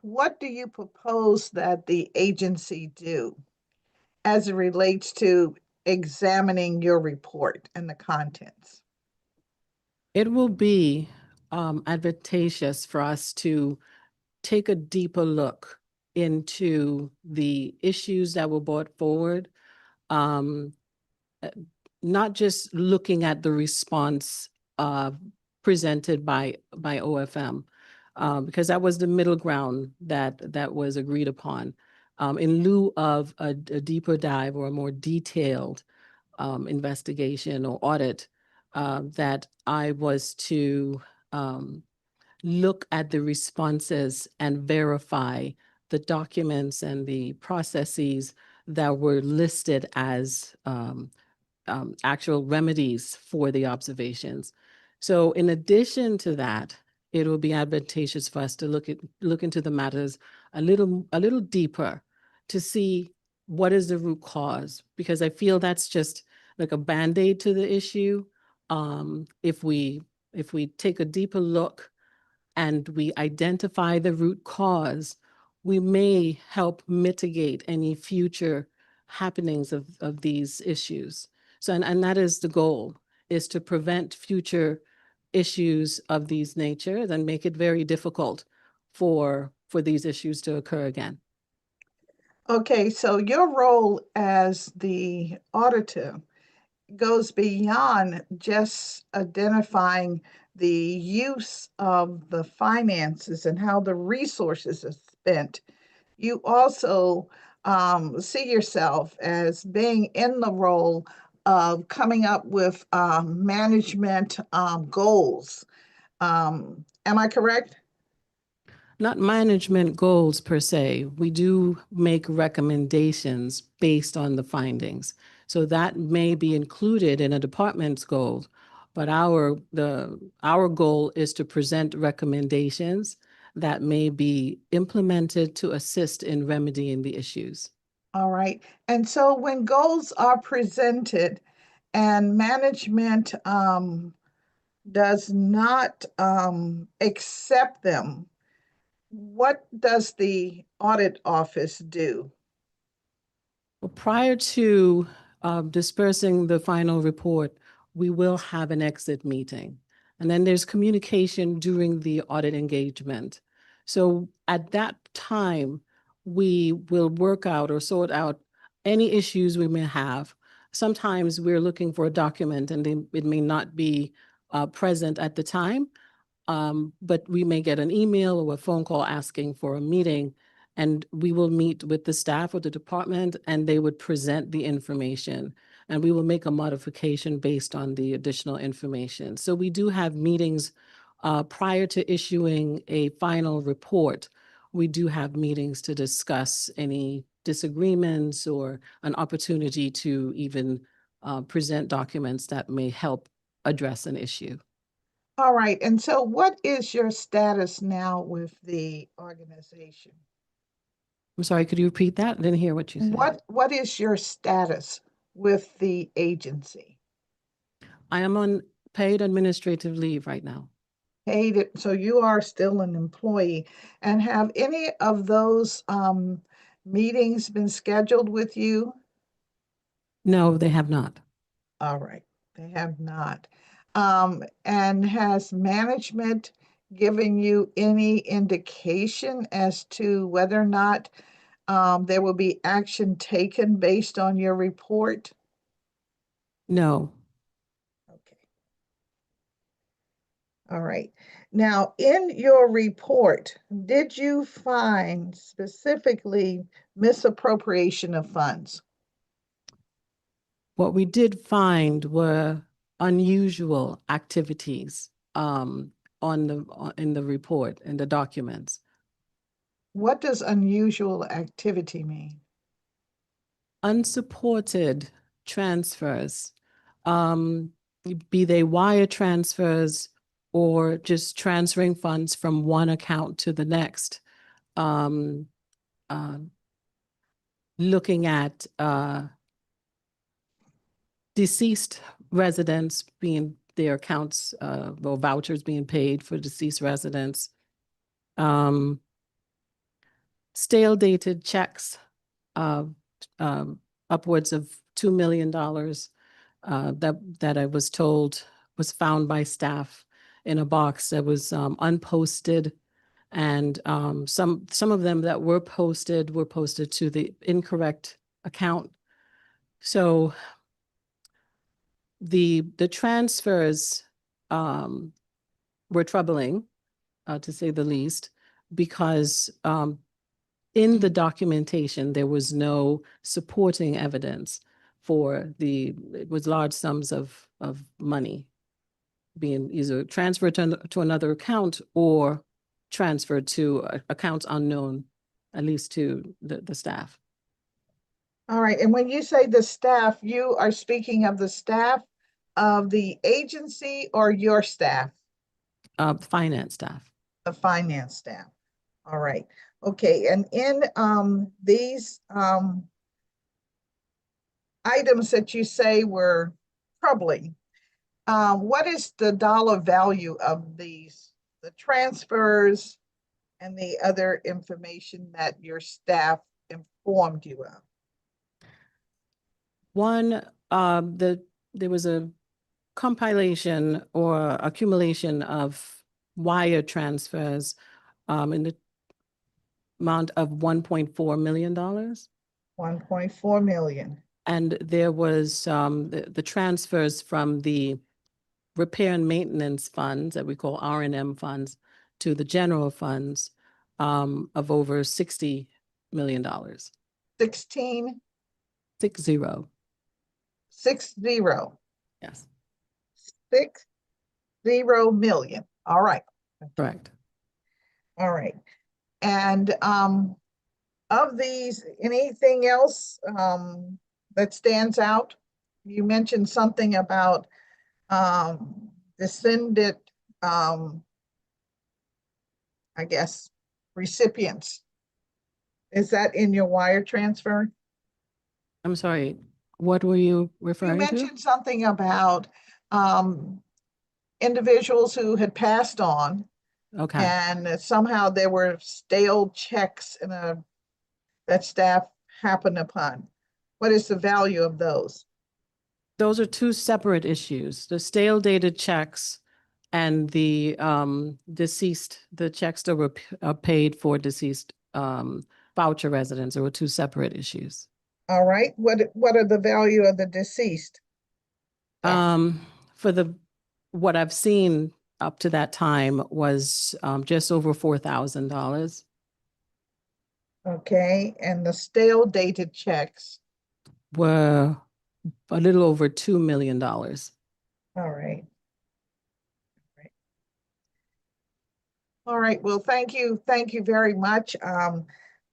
what do you propose that the agency do as it relates to examining your report and the contents? It will be advantageous for us to take a deeper look into the issues that were brought forward, not just looking at the response presented by OFM, because that was the middle ground that was agreed upon. In lieu of a deeper dive or a more detailed investigation or audit, that I was to look at the responses and verify the documents and the processes that were listed as actual remedies for the observations. So in addition to that, it will be advantageous for us to look into the matters a little deeper to see what is the root cause, because I feel that's just like a Band-Aid to the issue. If we take a deeper look and we identify the root cause, we may help mitigate any future happenings of these issues. So, and that is the goal, is to prevent future issues of these nature, then make it very difficult for these issues to occur again. Okay, so your role as the auditor goes beyond just identifying the use of the finances and how the resources are spent. You also see yourself as being in the role of coming up with management goals. Am I correct? Not management goals per se. We do make recommendations based on the findings. So that may be included in a department's goals, but our goal is to present recommendations that may be implemented to assist in remedying the issues. All right. And so when goals are presented and management does not accept them, what does the audit office do? Well, prior to dispersing the final report, we will have an exit meeting. And then there's communication during the audit engagement. So at that time, we will work out or sort out any issues we may have. Sometimes we're looking for a document and it may not be present at the time, but we may get an email or a phone call asking for a meeting, and we will meet with the staff of the department and they would present the information. And we will make a modification based on the additional information. So we do have meetings prior to issuing a final report. We do have meetings to discuss any disagreements or an opportunity to even present documents that may help address an issue. All right. And so what is your status now with the organization? I'm sorry, could you repeat that? I didn't hear what you said. What is your status with the agency? I am on paid administrative leave right now. Paid, so you are still an employee. And have any of those meetings been scheduled with you? No, they have not. All right, they have not. And has management given you any indication as to whether or not there will be action taken based on your report? No. Okay. All right. Now, in your report, did you find specifically misappropriation of funds? What we did find were unusual activities in the report, in the documents. What does unusual activity mean? Unsupported transfers, be they wire transfers or just transferring funds from one account to the next. Looking at deceased residents being their accounts or vouchers being paid for deceased residents. Stale dated checks upwards of $2 million that I was told was found by staff in a box that was unposted. And some of them that were posted to the incorrect account. So the transfers were troubling, to say the least, because in the documentation, there was no supporting evidence for it was large sums of money being either transferred to another account or transferred to accounts unknown, at least to the staff. All right. And when you say the staff, you are speaking of the staff of the agency or your staff? Finance staff. The finance staff. All right. Okay. And in these items that you say were troubling, what is the dollar value of these, the transfers and the other information that your staff informed you of? One, there was a compilation or accumulation of wire transfers in the amount of $1.4 million. 1.4 million. And there was the transfers from the repair and maintenance funds that we call R&M funds to the general funds of over $60 million. 16, 60, 60, yes, 60 million. All right. correct. All right. And of these, anything else that stands out? You mentioned something about descendant, I guess, recipients. Is that in your wire transfer? I'm sorry, what were you You referring to? mentioned something about individuals who had passed on, Okay, and somehow there were stale checks that staff happened upon. What is the value of those? those are two separate issues, the stale dated checks and the deceased, the checks that were paid for deceased voucher residents. There were two separate issues. All right. What are the value of the deceased? For what I've seen up to that time was just over $4,000. Okay, and the stale dated checks. Were a little over $2 million. All right. All right, well, thank you very much.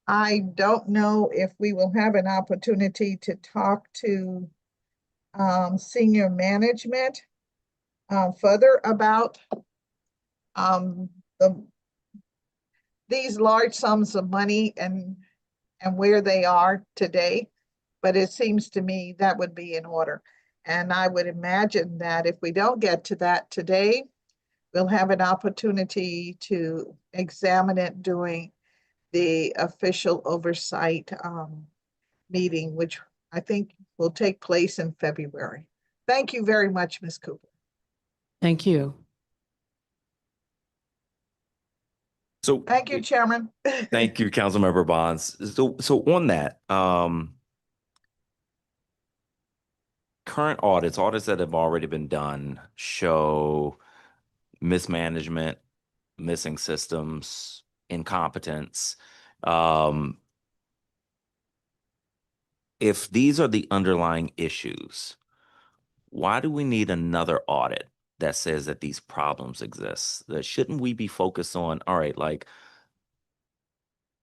I don't know if we will have an opportunity to talk to senior management further about these large sums of money and where they are today. But it seems to me that would be in order. And I would imagine that if we don't get to that today, we'll have an opportunity to examine it during the official oversight meeting, which I think will take place in February. Thank you very much, Ms. Cooper. Thank you. So Thank you, Chairman. thank you, Councilmember Bonds. So on that, current audits that have already been done show mismanagement, missing systems, incompetence. If these are the underlying issues, why do we need another audit that says that these problems exist? Shouldn't we be focused on, all right, like,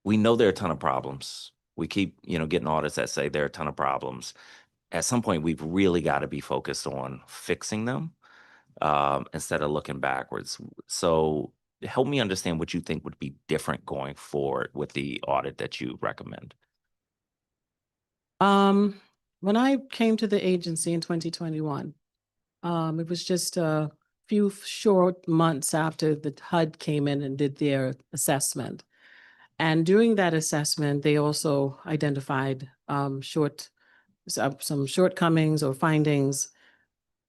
we know there are a ton of problems. We keep, getting audits that say there are a ton of problems. At some point, we've really got to be focused on fixing them instead of looking backwards. So help me understand what you think would be different going forward with the audit that you recommend. When I came to the agency in 2021, it was just a few short months after the HUD came in and did their assessment. And during that assessment, they also identified some shortcomings or findings.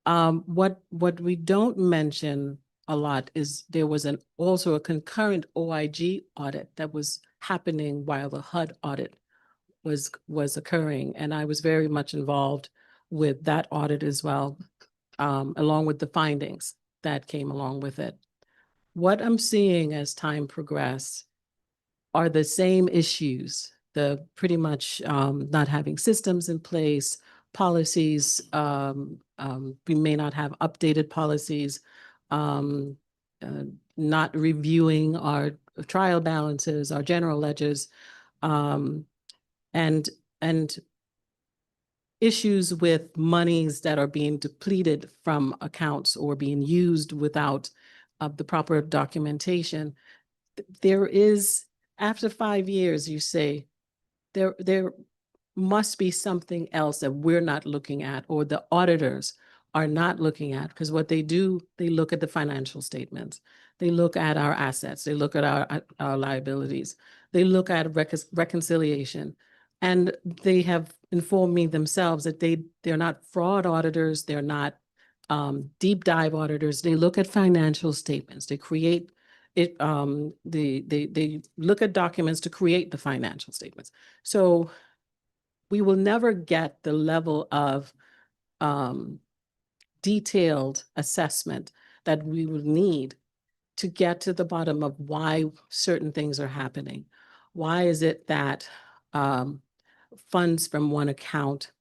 What we don't mention a lot is there was also a concurrent OIG audit that was happening while the HUD audit was occurring, and I was very much involved with that audit as well, along with the findings that came along with it. What I'm seeing as time progresses are the same issues, the pretty much not having systems in place, policies, we may not have updated policies, not reviewing our trial balances, our general ledgers, and issues with monies that are being depleted from accounts or being used without the proper documentation. There is, after 5 years, you say, there must be something else that we're not looking at or the auditors are not looking at, because what they do, they look at the financial statements. They look at our assets. They look at our liabilities. They look at reconciliation. And they have informed me themselves that they're not fraud auditors. They're not deep dive auditors, they look at financial statements, they create it, they look at documents to create the financial statements. So we will never get the level of detailed assessment that we would need to get to the bottom of why certain things are happening. Why is it that funds from one account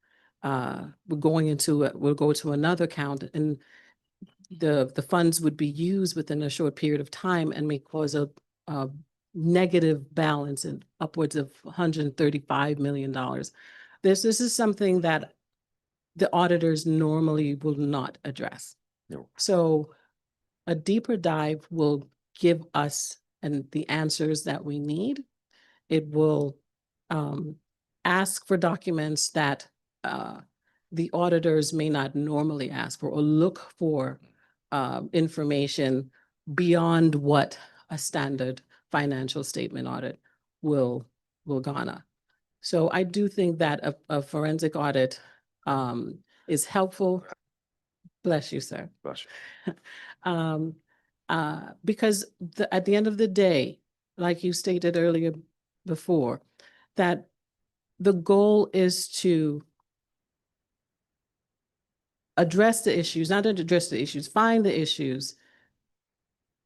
will go to another account, and the funds would be used within a short period of time and may cause a negative balance in upwards of $135 million. This is something that the auditors normally will not address. No. So a deeper dive will give us the answers that we need. It will ask for documents that the auditors may not normally ask for, or look for information beyond what a standard financial statement audit will garner. So I do think that a forensic audit is helpful. Bless you, sir. Bless Because at the end of the day, like you stated earlier before, that the goal is to address the issues, not to address the issues, find the issues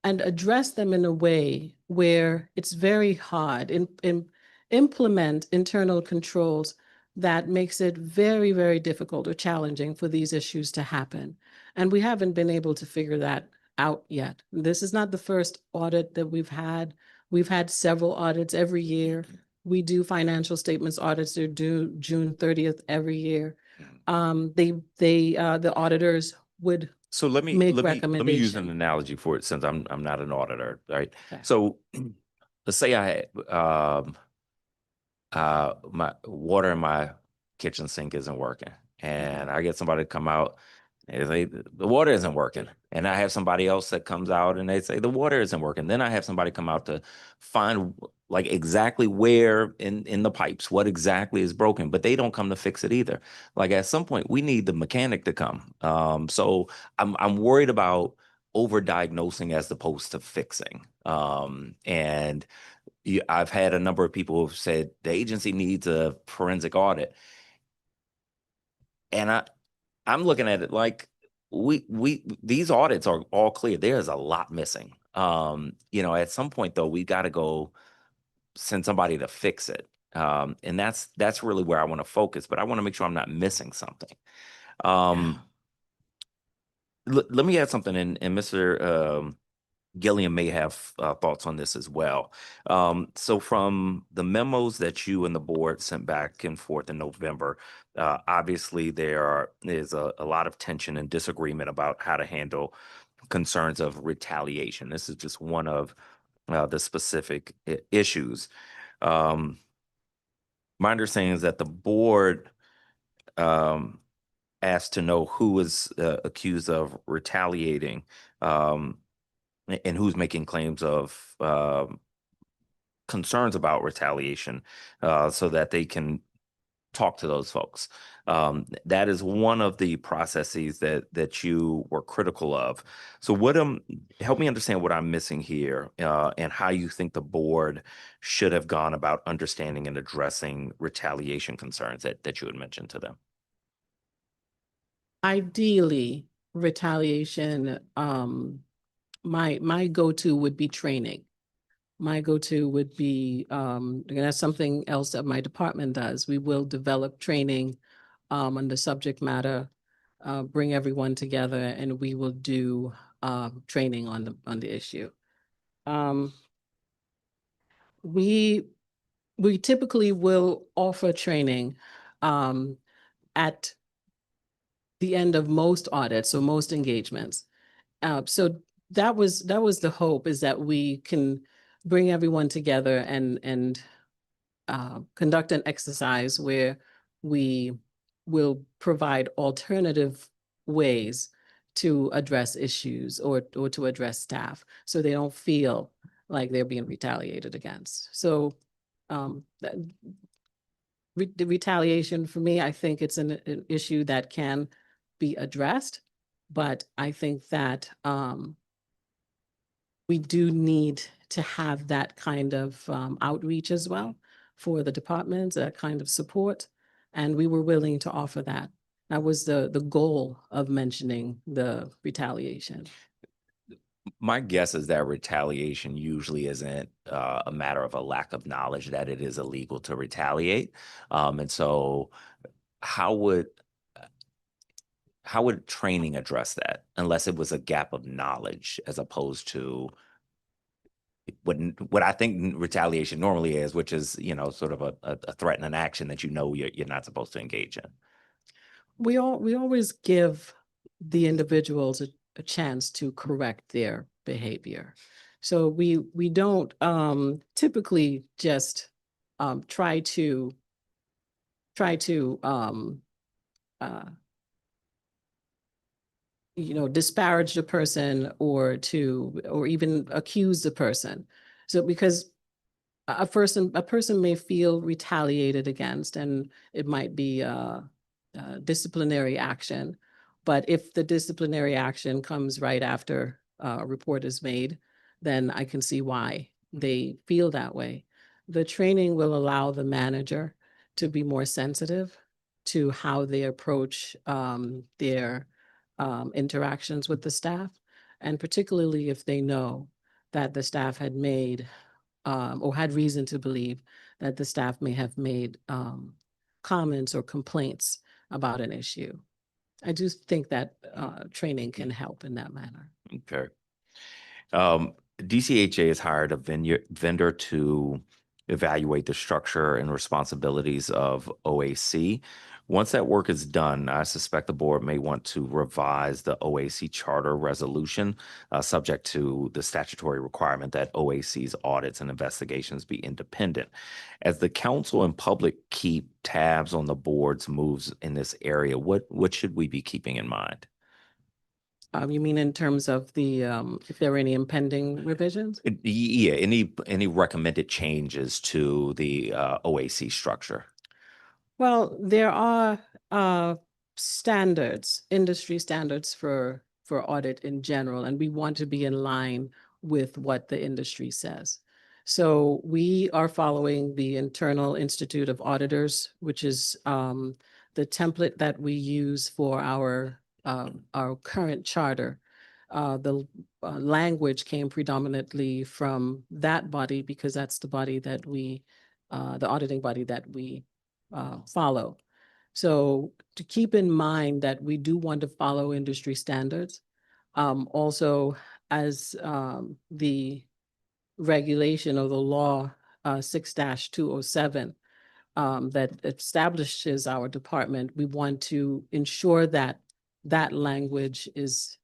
and address them in a way where it's very hard and implement internal controls that makes it very, very difficult or challenging for these issues to happen. And we haven't been able to figure that out yet. This is not the first audit that we've had. We've had several audits every year. We do financial statements audits. They're due June 30th every year. The auditors would So let me make use an recommendation. analogy for it, since I'm not an auditor, right? Okay. So let's say I my water in my kitchen sink isn't working, and I get somebody to come out and they say the water isn't working, and I have somebody else that comes out and they say the water isn't working. Then I have somebody come out to find like exactly where in the pipes, what exactly is broken, but they don't come to fix it either. Like at some point we need the mechanic to come. So I'm worried about overdiagnosing as opposed to fixing. And I've had a number of people who've said the agency needs a forensic audit. And I'm looking at it like these audits are all clear. There's a lot missing. At some point though, we got to go send somebody to fix it. And that's really where I want to focus, but I want to make sure I'm not missing something. Let me add something, and Mr. Gilliam may have thoughts on this as well. So from the memos that you and the board sent back and forth in November, obviously there is a lot of tension and disagreement about how to handle concerns of retaliation. This is just one of the specific issues. My understanding is that the board asked to know who is accused of retaliating, and who's making claims of concerns about retaliation, so that they can talk to those folks. That is one of the processes that you were critical of. So help me understand what I'm missing here, and how you think the board should have gone about understanding and addressing retaliation concerns that you had mentioned to them. Ideally, retaliation, my go-to would be training. My go-to would be, and that's something else that my department does. We will develop training on the subject matter, bring everyone together, and we will do training on the issue. We typically will offer training at the end of most audits or most engagements. So that was the hope, is that we can bring everyone together and conduct an exercise where we will provide alternative ways to address issues or to address staff, so they don't feel like they're being retaliated against. So the retaliation, for me, I think it's an issue that can be addressed. But I think that we do need to have that kind of outreach as well for the departments, that kind of support. And we were willing to offer that. That was the goal of mentioning the retaliation. My guess is that retaliation usually isn't a matter of a lack of knowledge that it is illegal to retaliate. And so how would training address that unless it was a gap of knowledge as opposed to what I think retaliation normally is, which is, you know, sort of a threat and an action that you know you're not supposed to engage in. We always give the individuals a chance to correct their behavior. So we don't typically just try to disparage the person or even accuse the person. So because a person may feel retaliated against, and it might be disciplinary action. But if the disciplinary action comes right after a report is made, then I can see why they feel that way. The training will allow the manager to be more sensitive to how they approach their interactions with the staff, and particularly if they know that the staff had made or had reason to believe that the staff may have made comments or complaints about an issue. I do think that training can help in that manner. Okay. DCHA has hired a vendor to evaluate the structure and responsibilities of OAC. Once that work is done, I suspect the board may want to revise the OAC charter resolution, subject to the statutory requirement that OAC's audits and investigations be independent. As the council and public keep tabs on the board's moves in this area, what should we be keeping in mind? You mean in terms of the if there were any impending revisions? Yeah, any recommended changes to the OAC structure? Well, there are standards, industry standards for audit in general, and we want to be in line with what the industry says. So we are following the Internal Institute of Auditors, which is the template that we use for our current charter. The language came predominantly from that body because that's the body that we, the auditing body that we follow. So to keep in mind that we do want to follow industry standards. Also, as the regulation or the law 6-207 that establishes our department, we want to ensure that that language is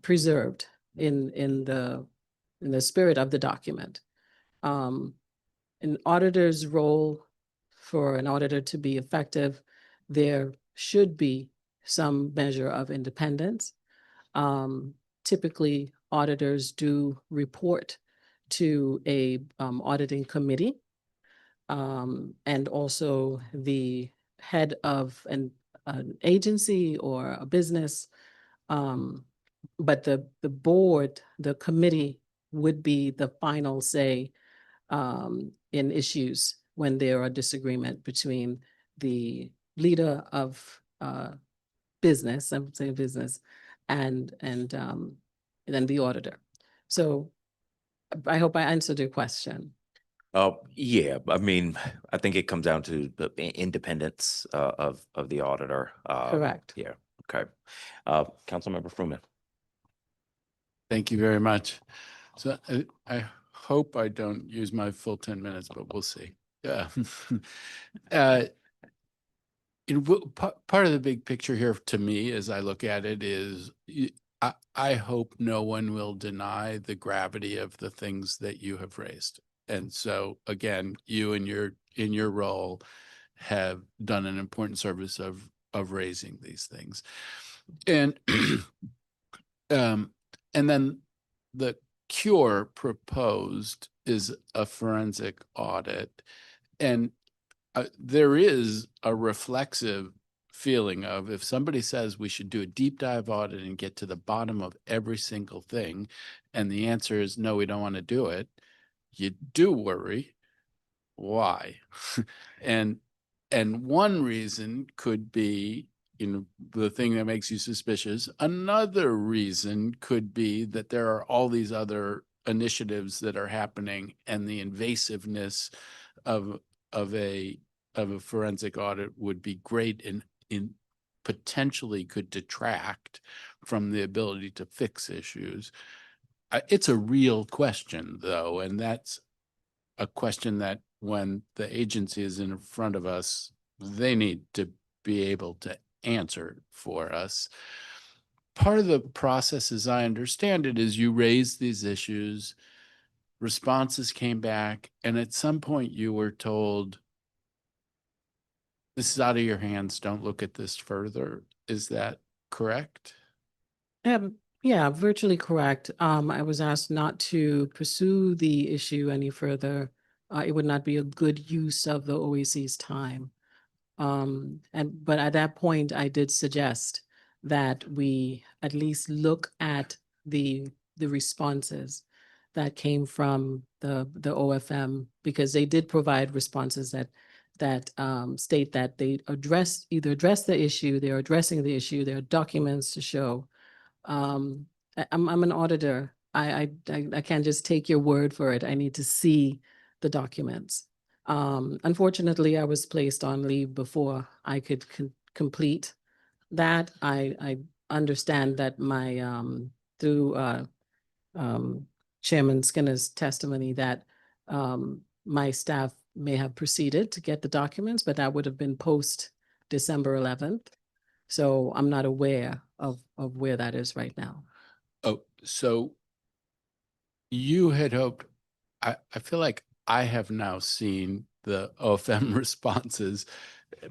preserved in the spirit of the document. An auditor's role, for an auditor to be effective, there should be some measure of independence. Typically, auditors do report to a auditing committee, and also the head of an agency or a business. But the board, the committee would be the final say in issues when there are disagreement between the leader of business, I would say business, and then the auditor. So I hope I answered your question. Yeah, I mean, I think it comes down to the independence of the auditor. Correct. Yeah. Okay. Councilmember Fruman. Thank you very much. So I hope I don't use my full 10 minutes, but we'll see. Yeah. Part of the big picture here to me, as I look at it, is I hope no one will deny the gravity of the things that you have raised. And so again, you in your role have done an important service of raising these things. And and then the cure proposed is a forensic audit. And there is a reflexive feeling of if somebody says we should do a deep dive audit and get to the bottom of every single thing, and the answer is no, we don't want to do it, you do worry. Why? and one reason could be, the thing that makes you suspicious. Another reason could be that there are all these other initiatives that are happening, and the invasiveness of a forensic audit would be great in potentially could detract from the ability to fix issues. It's a real question, though, and that's a question that when the agency is in front of us, they need to be able to answer for us. Part of the process, as I understand it, is you raise these issues, responses came back, and at some point you were told, this is out of your hands, don't look at this further. Is that correct? Yeah, virtually correct. I was asked not to pursue the issue any further. It would not be a good use of the OAC's time. But at that point, I did suggest that we at least look at the responses that came from the OFM, because they did provide responses that state that they either address the issue, they're addressing the issue, there are documents to show. I'm an auditor. I can't just take your word for it. I need to see the documents. Unfortunately, I was placed on leave before I could complete that. I understand that my through Chairman Skinner's testimony that my staff may have proceeded to get the documents, but that would have been post December 11th. So I'm not aware of where that is right now. Oh, so you had hoped, I feel like I have now seen the OFM responses,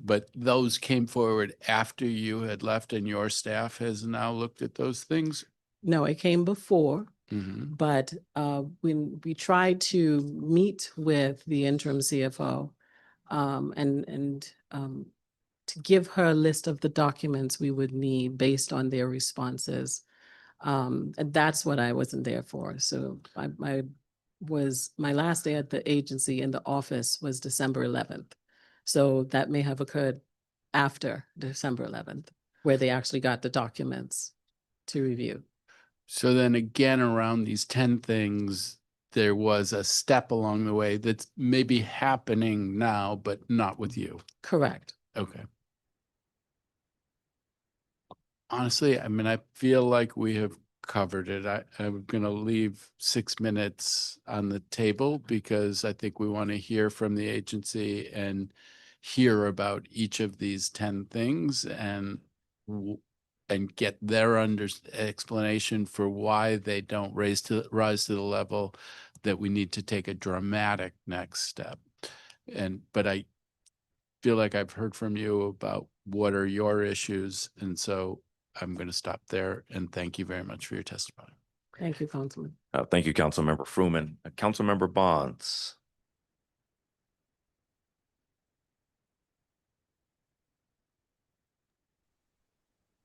but those came forward after you had left and your staff has now looked at those things? No, it came before, Mm-hmm. but when we tried to meet with the interim CFO and to give her a list of the documents we would need based on their responses. And that's what I wasn't there for. So my last day at the agency in the office was December 11th. So that may have occurred after December 11th, where they actually got the documents to review. So then again, around these 10 things, there was a step along the way that's maybe happening now, but not with you. Correct. Okay. Honestly, I mean, I feel like we have covered it. I'm going to leave 6 minutes on the table because I think we want to hear from the agency and hear about each of these 10 things and get their explanation for why they don't rise to the level that we need to take a dramatic next step. But I feel like I've heard from you about what are your issues, and so I'm going to stop there and thank you very much for your testimony. Thank you, Councilman. Thank you, Councilmember Fruman. Councilmember Bonds.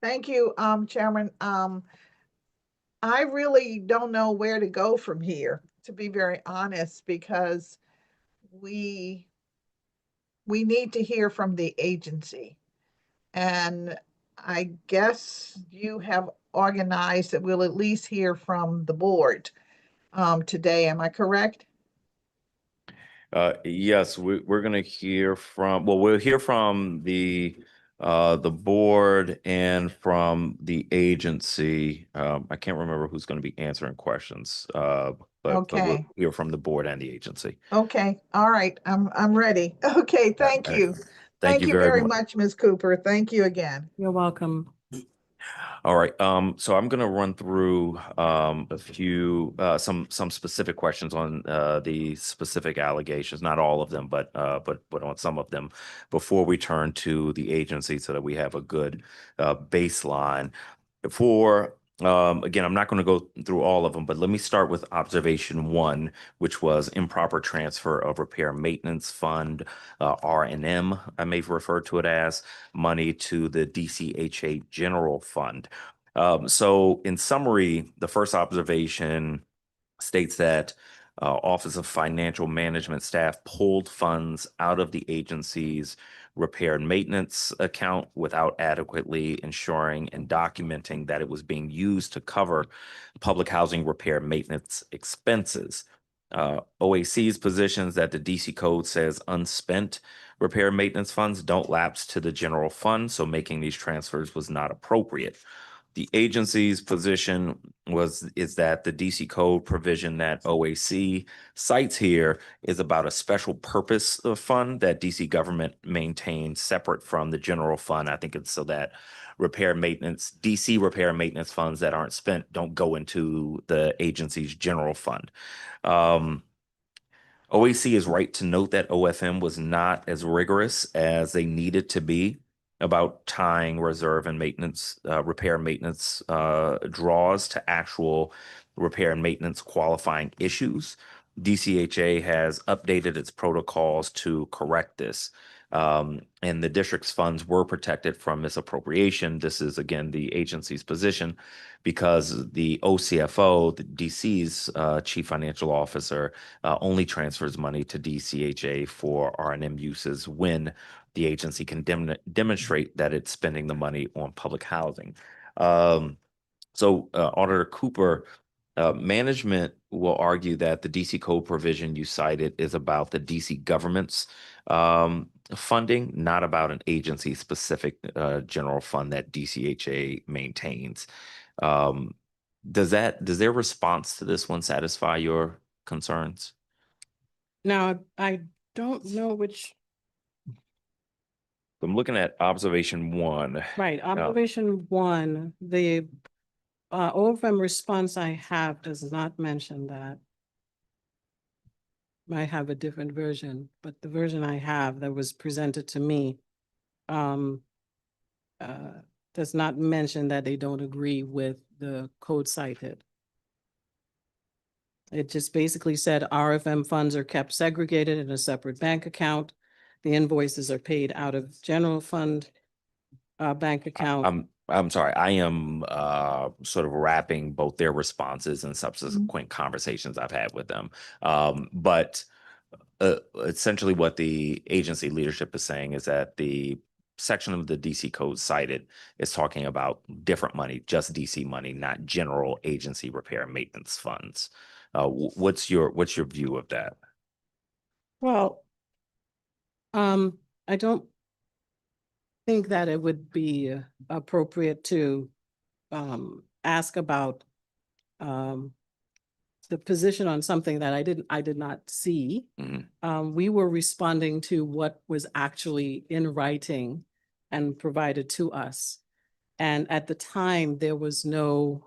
Thank you, Chairman. I really don't know where to go from here, to be very honest, because we need to hear from the agency. And I guess you have organized that we'll at least hear from the board today. Am I correct? Yes, we're going to hear from, well, we'll hear from the board and from the agency. I can't remember who's going to be answering questions, but we'll Okay. hear from the board and the agency. Okay. All right. I'm ready. Okay. Thank you. Thank you very much, Ms. Cooper. Thank you again. You're welcome. All right. So I'm going to run through a few some specific questions on the specific allegations, not all of them, but on some of them before we turn to the agency so that we have a good baseline. For Again, I'm not going to go through all of them, but let me start with observation 1, which was improper transfer of repair and maintenance fund, R&M, I may refer to it as, money to the DCHA general fund. So in summary, the first observation states that Office of Financial Management staff pulled funds out of the agency's repair and maintenance account without adequately ensuring and documenting that it was being used to cover public housing repair and maintenance expenses. OAC's positions that the DC code says unspent repair and maintenance funds don't lapse to the general fund, so making these transfers was not appropriate. The agency's position is that the DC code provision that OAC cites here is about a special purpose of fund that DC government maintains separate from the general fund. I think it's so that DC repair and maintenance funds that aren't spent don't go into the agency's general fund. OAC is right to note that OFM was not as rigorous as they needed to be about tying reserve and maintenance, repair and maintenance draws to actual repair and maintenance qualifying issues. DCHA has updated its protocols to correct this. And the district's funds were protected from misappropriation. This is, again, the agency's position because the OCFO, the DC's chief financial officer, only transfers money to DCHA for R&M uses when the agency can demonstrate that it's spending the money on public housing. So Auditor Cooper, management will argue that the DC code provision you cited is about the DC government's funding, not about an agency specific general fund that DCHA maintains. Does their response to this one satisfy your concerns? Now, I don't know which, I'm looking at observation 1. right, observation 1, the OFM response I have does not mention that. I have a different version, but the version I have that was presented to me does not mention that they don't agree with the code cited. It just basically said RFM funds are kept segregated in a separate bank account. The invoices are paid out of general fund bank account. I'm sorry. I am sort of wrapping both their responses and subsequent conversations I've had with them. But essentially what the agency leadership is saying is that the section of the DC code cited is talking about different money, just DC money, not general agency repair and maintenance funds. What's your view of that? Well, I don't think that it would be appropriate to ask about the position on something that I did not see. We were responding to what was actually in writing and provided to us. And at the time, there was no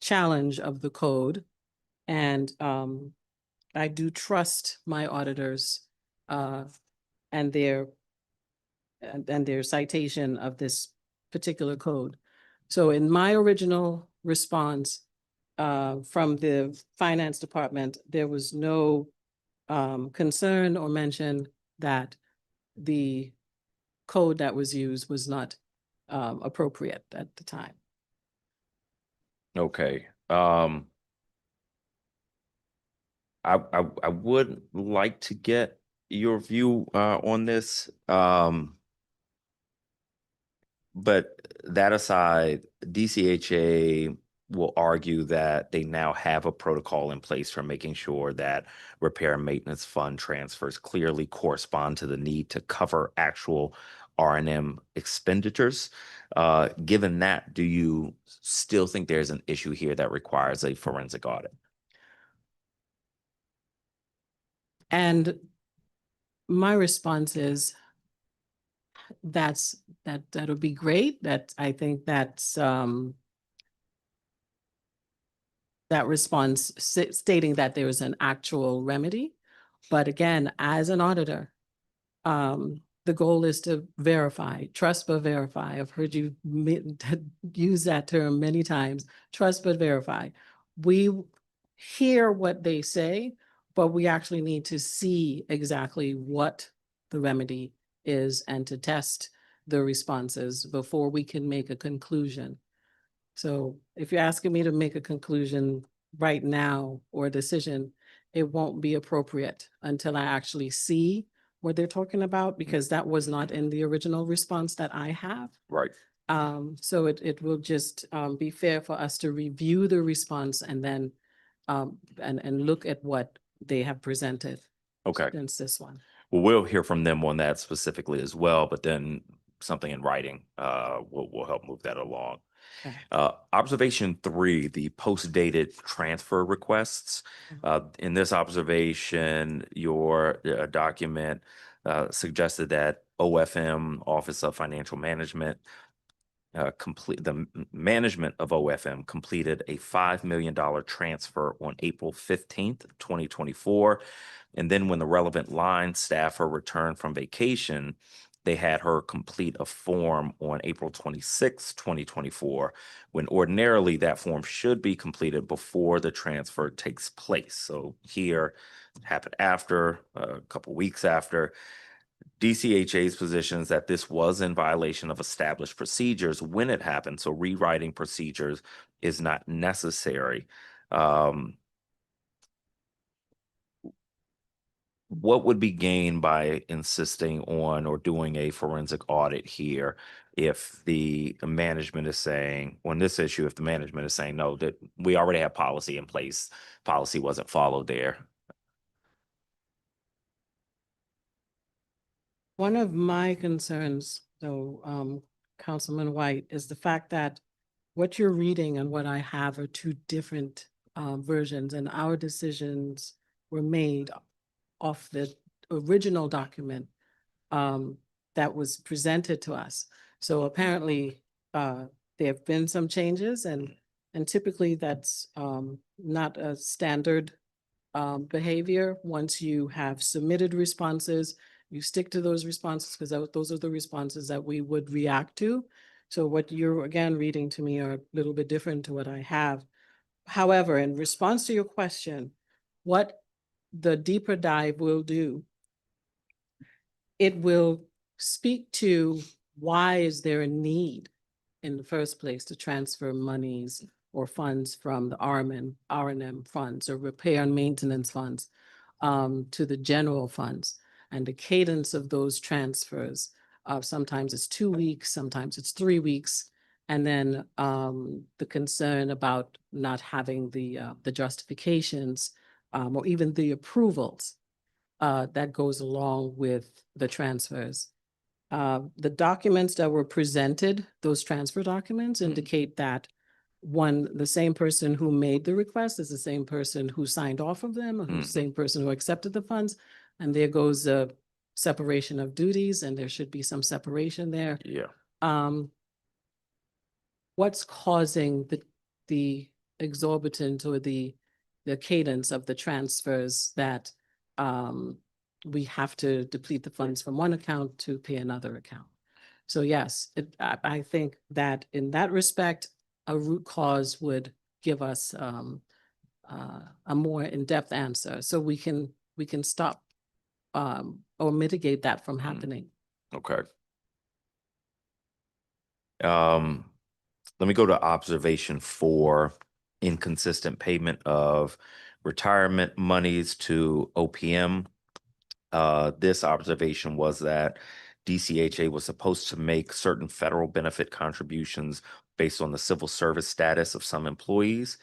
challenge of the code. And I do trust my auditors and their citation of this particular code. So in my original response from the finance department, there was no concern or mention that the code that was used was not appropriate at the time. Okay. I would like to get your view on this. But that aside, DCHA will argue that they now have a protocol in place for making sure that repair and maintenance fund transfers clearly correspond to the need to cover actual R&M expenditures. Given that, do you still think there's an issue here that requires a forensic audit? And my response is that'll be great. That I think that's that response stating that there is an actual remedy. But again, as an auditor, the goal is to verify, trust but verify. I've heard you use that term many times, trust but verify. We hear what they say, but we actually need to see exactly what the remedy is and to test the responses before we can make a conclusion. So if you're asking me to make a conclusion right now or a decision, it won't be appropriate until I actually see what they're talking about, because that was not in the original response that I have. Right. So it will just be fair for us to review the response and then and look at what they have presented Okay. since this one. Well, we'll hear from them on that specifically as well, but then something in writing will help move that along. Okay. Observation 3, the post-dated transfer requests. In this observation, your document suggested that OFM, Office of Financial Management, management of OFM completed a $5 million transfer on April 15th, 2024. And then when the relevant line staffer returned from vacation, they had her complete a form on April 26, 2024, when ordinarily that form should be completed before the transfer takes place. So here it happened after, a couple weeks after. DCHA's position is that this was in violation of established procedures when it happened. So rewriting procedures is not necessary. What would be gained by insisting on or doing a forensic audit here if the management is saying, on this issue, if the management is saying, no, that we already have policy in place, policy wasn't followed there? One of my concerns, though, Councilman White, is the fact that what you're reading and what I have are two different versions, and our decisions were made off the original document that was presented to us. So apparently, there have been some changes, and typically that's not a standard behavior. Once you have submitted responses, you stick to those responses, because those are the responses that we would react to. So what you're again reading to me are a little bit different to what I have. However, in response to your question, what the deeper dive will do, it will speak to why is there a need in the first place to transfer monies or funds from the R&M funds or repair and maintenance funds to the general funds, and the cadence of those transfers. Sometimes it's 2 weeks, sometimes it's 3 weeks. And then the concern about not having the justifications or even the approvals that goes along with the transfers. The documents that were presented, those transfer documents, indicate that the same person who made the request is the same person who signed off of them, or the same person who accepted the funds. And there goes a separation of duties, and there should be some separation there. Yeah. What's causing the exorbitant or the cadence of the transfers that we have to deplete the funds from one account to pay another account? So yes, I think that in that respect, a root cause would give us a more in-depth answer, so we can stop or mitigate that from happening. Okay. Let me go to observation 4, inconsistent payment of retirement monies to OPM. This observation was that DCHA was supposed to make certain federal benefit contributions based on the civil service status of some employees.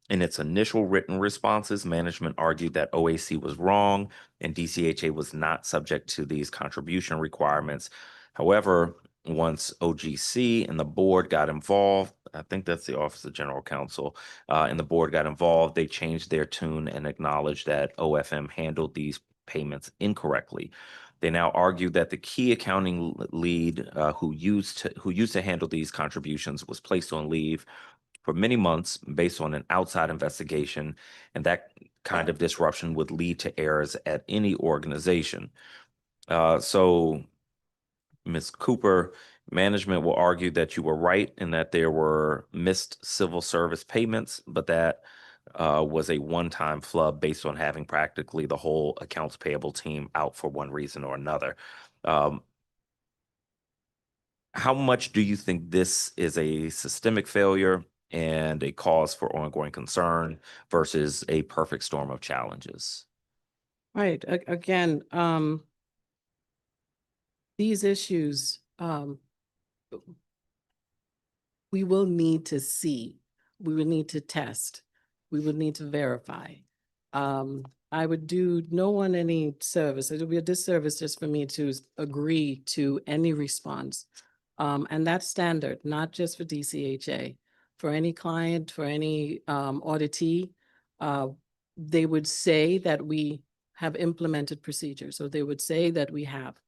In its initial written responses, management argued that OAC was wrong and DCHA was not subject to these contribution requirements. However, once OGC and the board got involved, I think that's the Office of General Counsel, and the board got involved, they changed their tune and acknowledged that OFM handled these payments incorrectly. They now argue that the key accounting lead who used to handle these contributions was placed on leave for many months based on an outside investigation, and that kind of disruption would lead to errors at any organization. So Ms. Cooper, management will argue that you were right and that there were missed civil service payments, but that was a one-time flub based on having practically the whole accounts payable team out for one reason or another. How much do you think this is a systemic failure and a cause for ongoing concern versus a perfect storm of challenges? Right. Again, these issues, we will need to see, we will need to test, we will need to verify. I would do no one any service. It would be a disservice just for me to agree to any response. And that's standard, not just for DCHA. For any client, for any auditee, they would say that we have implemented procedures. So they would say that we have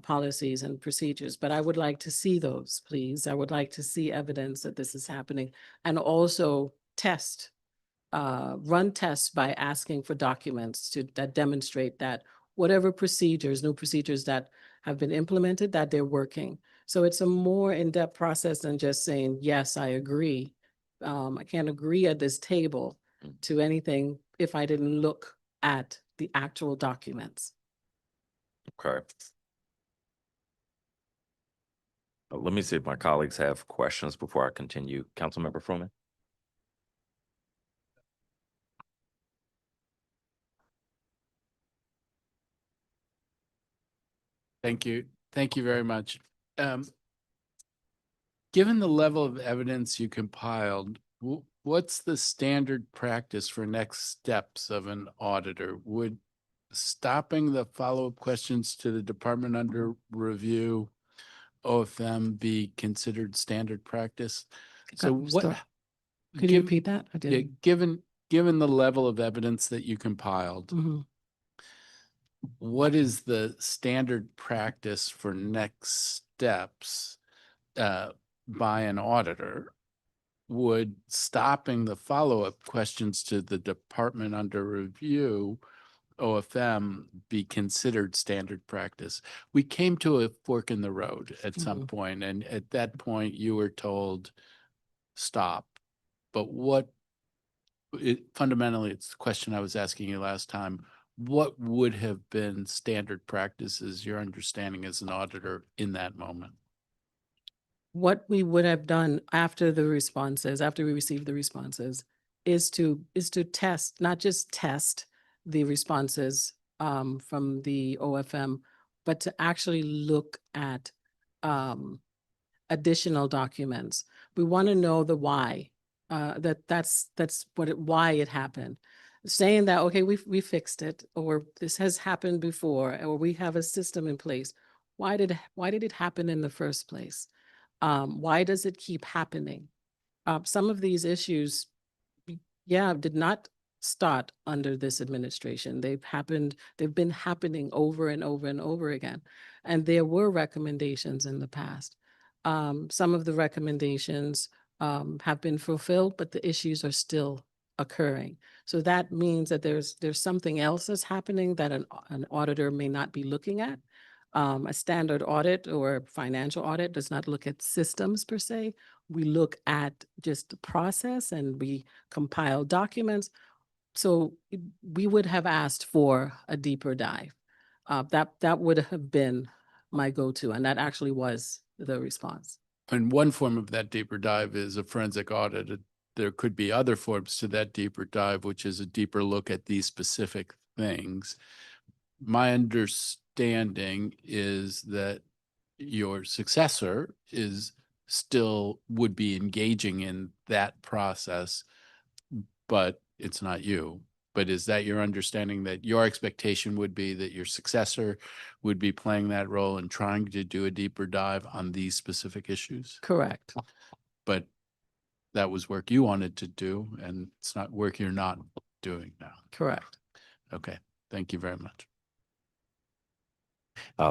policies and procedures, but I would like to see those, please. I would like to see evidence that this is happening, and also run tests by asking for documents that demonstrate that whatever procedures, new procedures that have been implemented, that they're working. So it's a more in-depth process than just saying, yes, I agree. I can't agree at this table to anything if I didn't look at the actual documents. Okay. Let me see if my colleagues have questions before I continue. Councilmember Froman. Thank you. Thank you very much. Given the level of evidence you compiled, what's the standard practice for next steps of an auditor? Would stopping the follow-up questions to the department under review, OFM, be considered standard practice? So what? Could you repeat that? I Yeah, didn't. given the level of evidence that you compiled, Mhm. what is the standard practice for next steps by an auditor? Would stopping the follow-up questions to the department under review, OFM, be considered standard practice? We came to a fork in the road at some point, and at that point you were told stop. But fundamentally, it's the question I was asking you last time. What would have been standard practices, your understanding as an auditor in that moment? What we would have done after the responses, after we received the responses, is to test, not just test the responses from the OFM, but to actually look at additional documents. We want to know the why. That's why it happened. Saying that, okay, we fixed it, or this has happened before, or we have a system in place. Why did it happen in the first place? Why does it keep happening? Some of these issues, did not start under this administration. They've been happening over and over and over again. And there were recommendations in the past. Some of the recommendations have been fulfilled, but the issues are still occurring. So that means that there's something else that's happening that an auditor may not be looking at. A standard audit or financial audit does not look at systems per se. We look at just the process and we compile documents. So we would have asked for a deeper dive. That would have been my go-to, and that actually was the response. And one form of that deeper dive is a forensic audit. There could be other forms to that deeper dive, which is a deeper look at these specific things. My understanding is that your successor would be engaging in that process, but it's not you. But is that your understanding, that your expectation would be that your successor would be playing that role and trying to do a deeper dive on these specific issues? Correct. But that was work you wanted to do, and it's not work you're not doing now. Correct. Okay, thank you very much.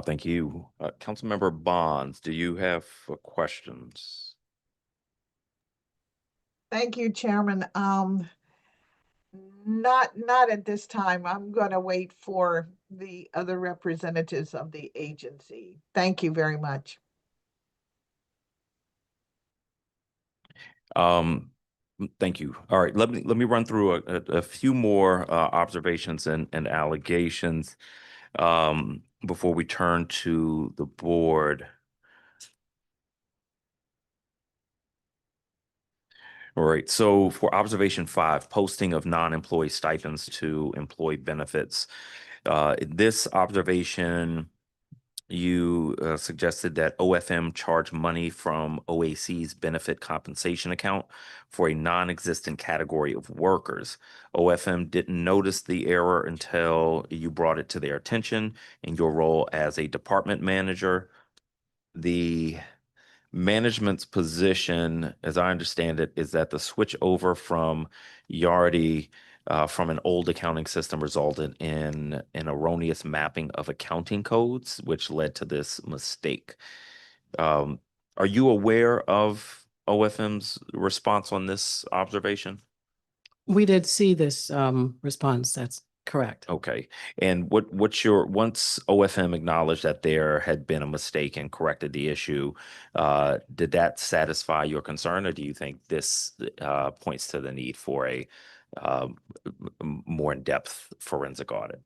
Thank you. Councilmember Bonds, do you have questions? Thank you, Chairman. Not at this time. I'm going to wait for the other representatives of the agency. Thank you very much. Thank you. All right, let me run through a few more observations and allegations before we turn to the board. All right, so for observation 5, posting of non-employee stipends to employee benefits. This observation, you suggested that OFM charge money from OAC's benefit compensation account for a non-existent category of workers. OFM didn't notice the error until you brought it to their attention in your role as a department manager. The management's position, as I understand it, is that the switch over from Yardi from an old accounting system resulted in an erroneous mapping of accounting codes, which led to this mistake. Are you aware of OFM's response on this observation? We did see this response. That's correct. Okay. And what's your, once OFM acknowledged that there had been a mistake and corrected the issue, did that satisfy your concern, or do you think this points to the need for a more in-depth forensic audit?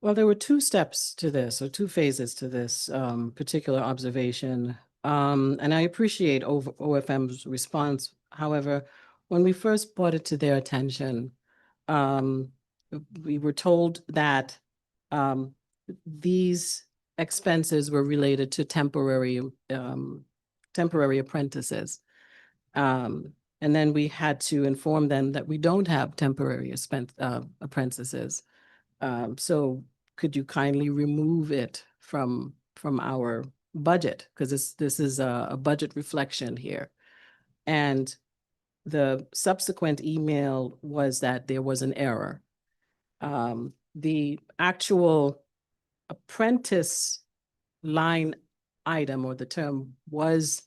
Well, there were two steps to this, or two phases to this particular observation. And I appreciate OFM's response. However, when we first brought it to their attention, we were told that these expenses were related to temporary apprentices. And then we had to inform them that we don't have temporary apprentices. So could you kindly remove it from our budget? Because this is a budget reflection here. And the subsequent email was that there was an error. The actual apprentice line item, or the term, was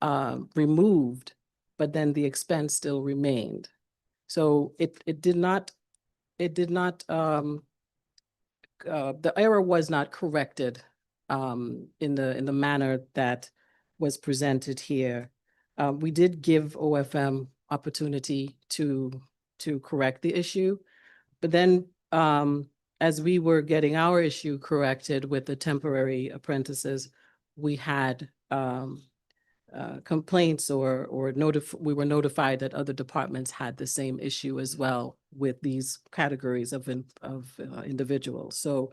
removed, but then the expense still remained. So it did not the error was not corrected in the manner that was presented here. We did give OFM opportunity to correct the issue, but then as we were getting our issue corrected with the temporary apprentices, we had complaints or we were notified that other departments had the same issue as well with these categories of individuals. So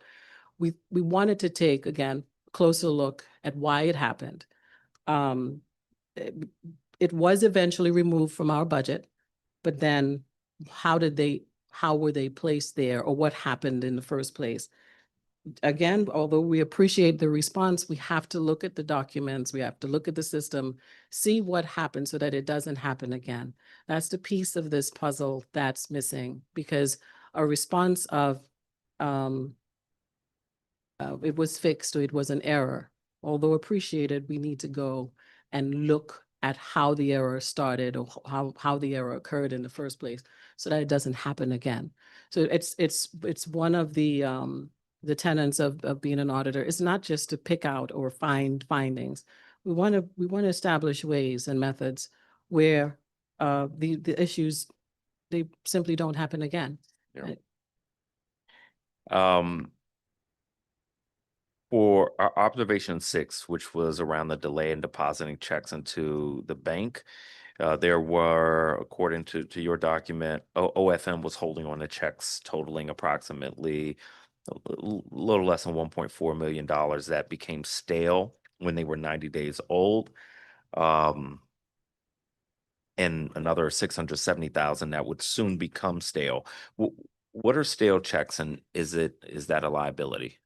we wanted to take, again, a closer look at why it happened. It was eventually removed from our budget, but then how were they placed there, or what happened in the first place? Again, although we appreciate the response, we have to look at the documents, we have to look at the system, see what happened so that it doesn't happen again. That's the piece of this puzzle that's missing, because a response of it was fixed or it was an error, although appreciated, we need to go and look at how the error started, or how the error occurred in the first place, so that it doesn't happen again. So it's one of the tenets of being an auditor. It's not just to pick out or find findings. We want to establish ways and methods where the issues, they simply don't happen again. Yeah. For our observation 6, which was around the delay in depositing checks into the bank, there were, according to your document, OFM was holding on to checks totaling approximately a little less than $1.4 million that became stale when they were 90 days old. And another 670,000 that would soon become stale. What are stale checks, and is that a liability?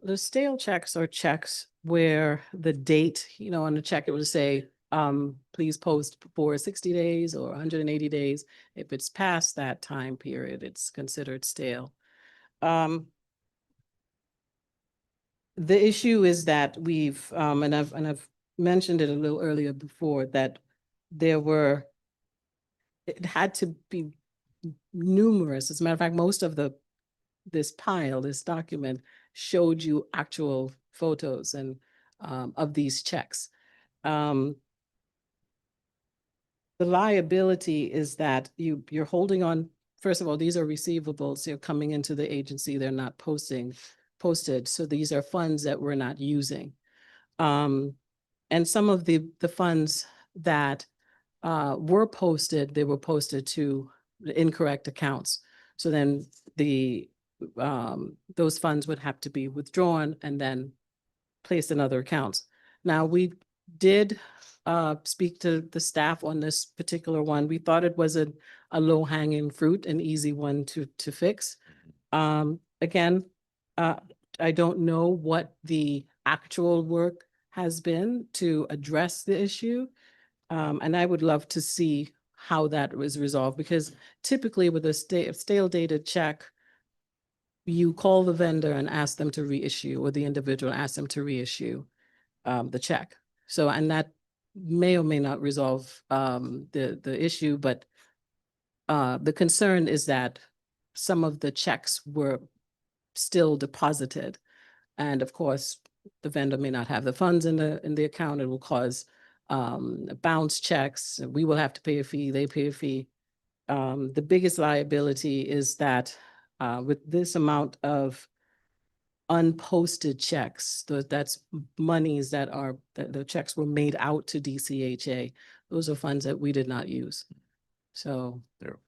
The stale checks are checks where the date, on the check, it would say, please post for 60 days or 180 days. If it's past that time period, it's considered stale. The issue is that we've, and I've mentioned it a little earlier before, that it had to be numerous, as a matter of fact, most of this pile, this document showed you actual photos and of these checks. The liability is that you're holding on. First of all, these are receivables. They're coming into the agency. They're not posted. So these are funds that we're not using. And some of the funds that were posted, they were posted to the incorrect accounts. So then those funds would have to be withdrawn and then placed in other accounts. Now, we did speak to the staff on this particular one. We thought it was a low-hanging fruit, an easy one to fix. Again, I don't know what the actual work has been to address the issue. And I would love to see how that was resolved, because typically with a stale dated check, you call the vendor and ask them to reissue, or the individual asks them to reissue the check. So, and that may or may not resolve the issue, but the concern is that some of the checks were still deposited. And of course, the vendor may not have the funds in the account. It will cause bounce checks. We will have to pay a fee, they pay a fee. The biggest liability is that with this amount of unposted checks, that's monies that the checks were made out to DCHA. Those are funds that we did not use. So There.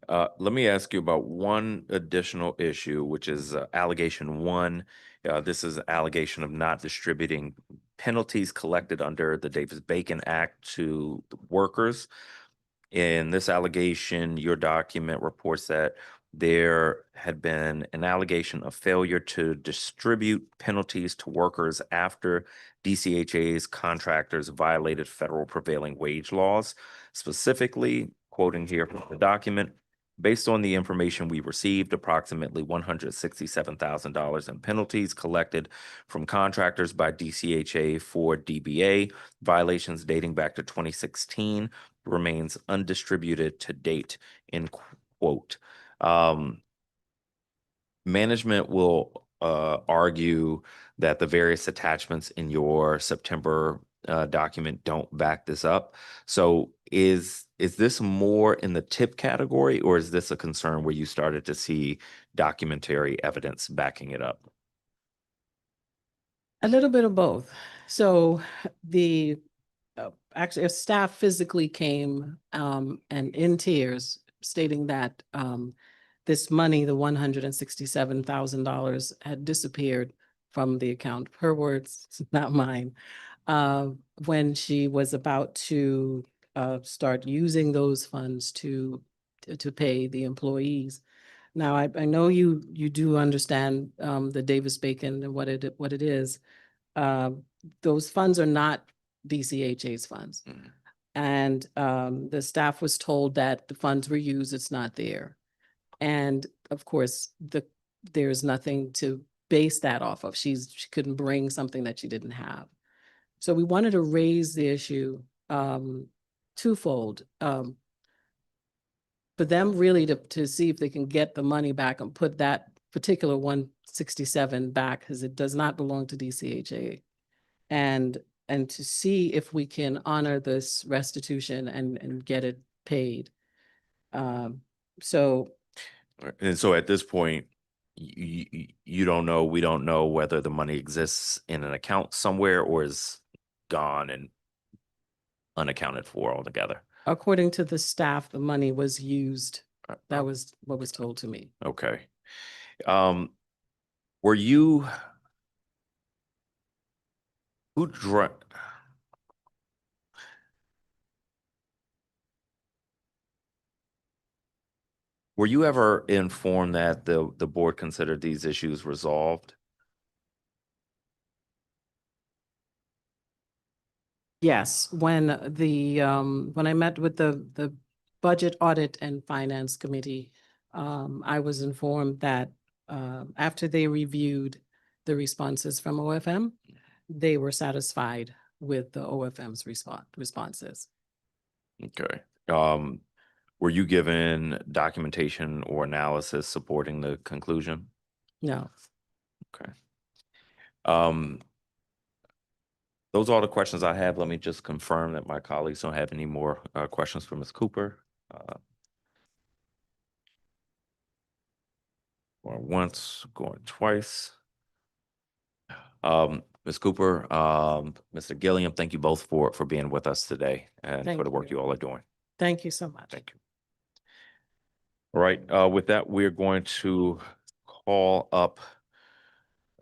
Let me ask you about one additional issue, which is allegation 1. This is allegation of not distributing penalties collected under the Davis-Bacon Act to the workers. In this allegation, your document reports that there had been an allegation of failure to distribute penalties to workers after DCHA's contractors violated federal prevailing wage laws. Specifically, quoting here from the document, based on the information we received, approximately $167,000 in penalties collected from contractors by DCHA for DBA violations dating back to 2016 remains undistributed to date, end quote. Management will argue that the various attachments in your September document don't back this up. So is this more in the tip category, or is this a concern where you started to see documentary evidence backing it up? a little bit of both. So the actually, a staff physically came and in tears, stating that this money, the $167,000, had disappeared from the account. Her words, not mine. When she was about to start using those funds to pay the employees. Now, I know you do understand the Davis-Bacon and what it is. Those funds are not DCHA's funds. Mhm. And the staff was told that the funds were used, it's not there. And of course, there's nothing to base that off of. She couldn't bring something that she didn't have. So we wanted to raise the issue twofold. For them really to see if they can get the money back and put that particular 167 back, because it does not belong to DCHA. And to see if we can honor this restitution and get it paid. So And so at this point, you don't know, we don't know whether the money exists in an account somewhere or is gone and unaccounted for altogether. according to the staff, the money was used. Uh, That was what was told to me. Okay. Were you who dra- Were you ever informed that the board considered these issues resolved? Yes, when I met with the Budget Audit and Finance Committee, I was informed that after they reviewed the responses from OFM, they were satisfied with the OFM's responses. Okay. Were you given documentation or analysis supporting the conclusion? No. Okay. Those are all the questions I have. Let me just confirm that my colleagues don't have any more questions for Ms. Cooper. Going once, going twice. Ms. Cooper, Mr. Gilliam, thank you both for being with us today and Thank for the work you. you all are doing. Thank you so much. Thank you. All right, with that, we're going to call up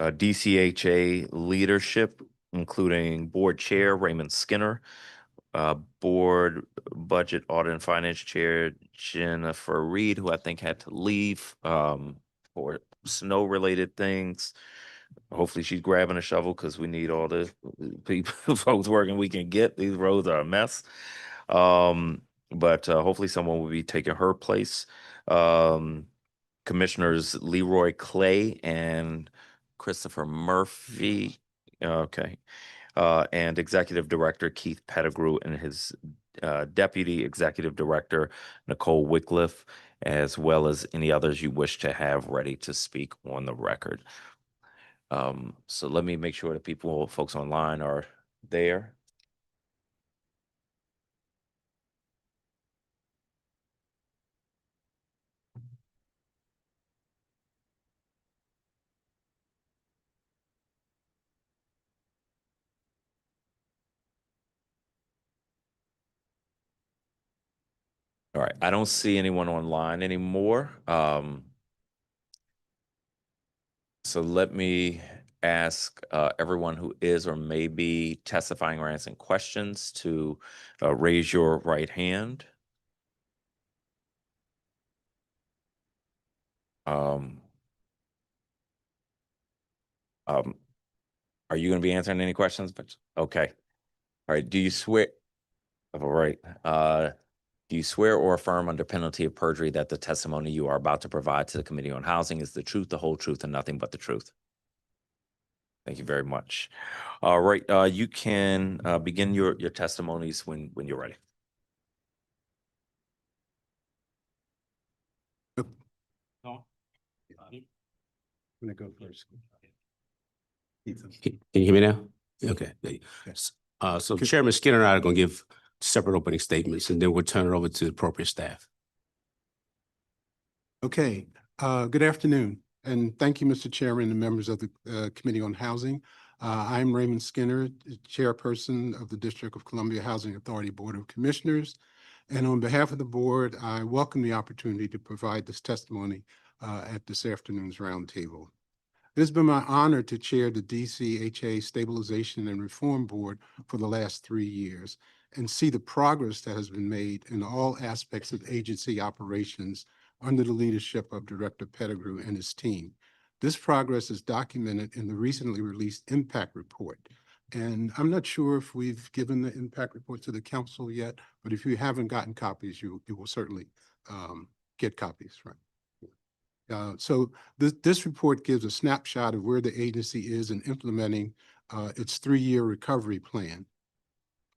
DCHA leadership, including Board Chair Raymond Skinner, Board Budget Audit and Finance Chair Jennifer Reed, who I think had to leave for snow-related things. Hopefully she's grabbing a shovel because we need all the people, folks working we can get. These roads are a mess. But hopefully someone will be taking her place. Commissioners Leroy Clay and Christopher Murphy. Okay. And Executive Director Keith Pettigrew and his Deputy Executive Director Nicole Wycliffe, as well as any others you wish to have ready to speak on the record. So let me make sure that folks online are there. All right, I don't see anyone online anymore. So let me ask everyone who is or may be testifying or answering questions to raise your right hand. Are you going to be answering any questions? Okay. All right. Do you swear? All right. Do you swear or affirm under penalty of perjury that the testimony you are about to provide to the Committee on Housing is the truth, the whole truth, and nothing but the truth? Thank you very much. All right. You can begin your testimonies when you're ready. I'm gonna go first. Can you hear me now? Okay. There you go. So Chairman Skinner and I are going to give separate opening statements, and then we'll turn it over to the appropriate staff. Okay. Good afternoon, and thank you, Mr. Chairman and members of the Committee on Housing. I'm Raymond Skinner, Chairperson of the District of Columbia Housing Authority Board of Commissioners. And on behalf of the board, I welcome the opportunity to provide this testimony at this afternoon's roundtable. It has been my honor to chair the DCHA Stabilization and Reform Board for the last 3 years and see the progress that has been made in all aspects of agency operations under the leadership of Director Pettigrew and his team. This progress is documented in the recently released impact report. And I'm not sure if we've given the impact report to the council yet, but if you haven't gotten copies, you will certainly get copies, right? So this report gives a snapshot of where the agency is in implementing its 3-year recovery plan.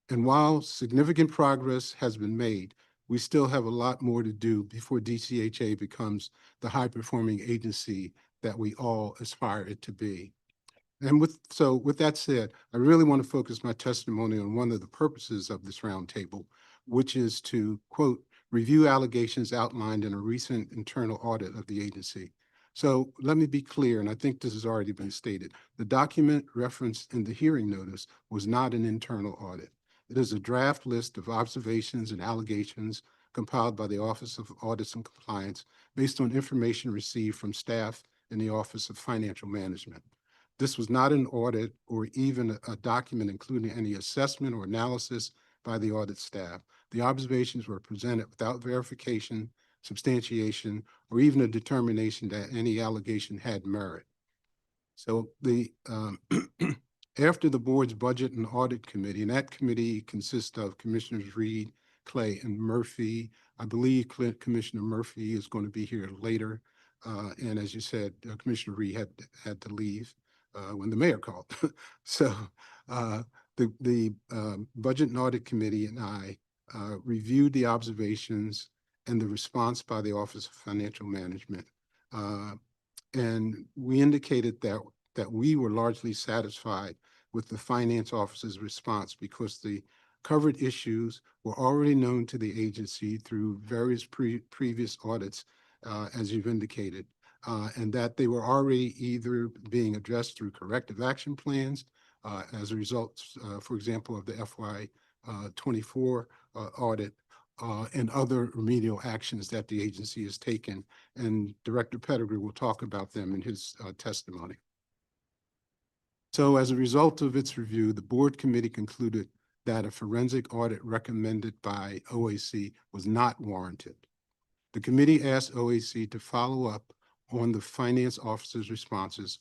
And while significant progress has been made, we still have a lot more to do before DCHA becomes the high-performing agency that we all aspire it to be. And with that said, I really want to focus my testimony on one of the purposes of this roundtable, which is to, quote, review allegations outlined in a recent internal audit of the agency. So let me be clear, and I think this has already been stated. The document referenced in the hearing notice was not an internal audit. It is a draft list of observations and allegations compiled by the Office of Audits and Compliance based on information received from staff in the Office of Financial Management. This was not an audit or even a document including any assessment or analysis by the audit staff. The observations were presented without verification, substantiation, or even a determination that any allegation had merit. So after the board's Budget and Audit Committee, and that committee consists of Commissioners Reed, Clay, and Murphy. I believe Commissioner Murphy is going to be here later. And as you said, Commissioner Reed had to leave when the mayor called. So the Budget and Audit Committee and I reviewed the observations and the response by the Office of Financial Management. And we indicated that we were largely satisfied with the finance officer's response because the covered issues were already known to the agency through various previous audits, as you've indicated, and that they were already either being addressed through corrective action plans as a result, for example, of the FY 24 audit, and other remedial actions that the agency has taken. And Director Pettigrew will talk about them in his testimony. So as a result of its review, the board committee concluded that a forensic audit recommended by OAC was not warranted. The committee asked OAC to follow up on the finance officer's responses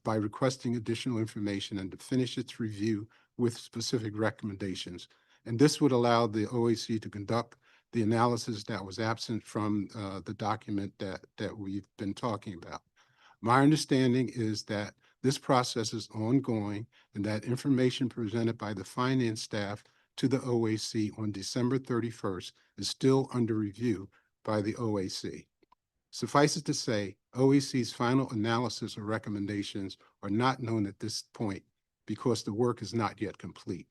by requesting additional information and to finish its review with specific recommendations. And this would allow the OAC to conduct the analysis that was absent from the document that we've been talking about. My understanding is that this process is ongoing and that information presented by the finance staff to the OAC on December 31st is still under review by the OAC. Suffice it to say, OAC's final analysis or recommendations are not known at this point because the work is not yet complete.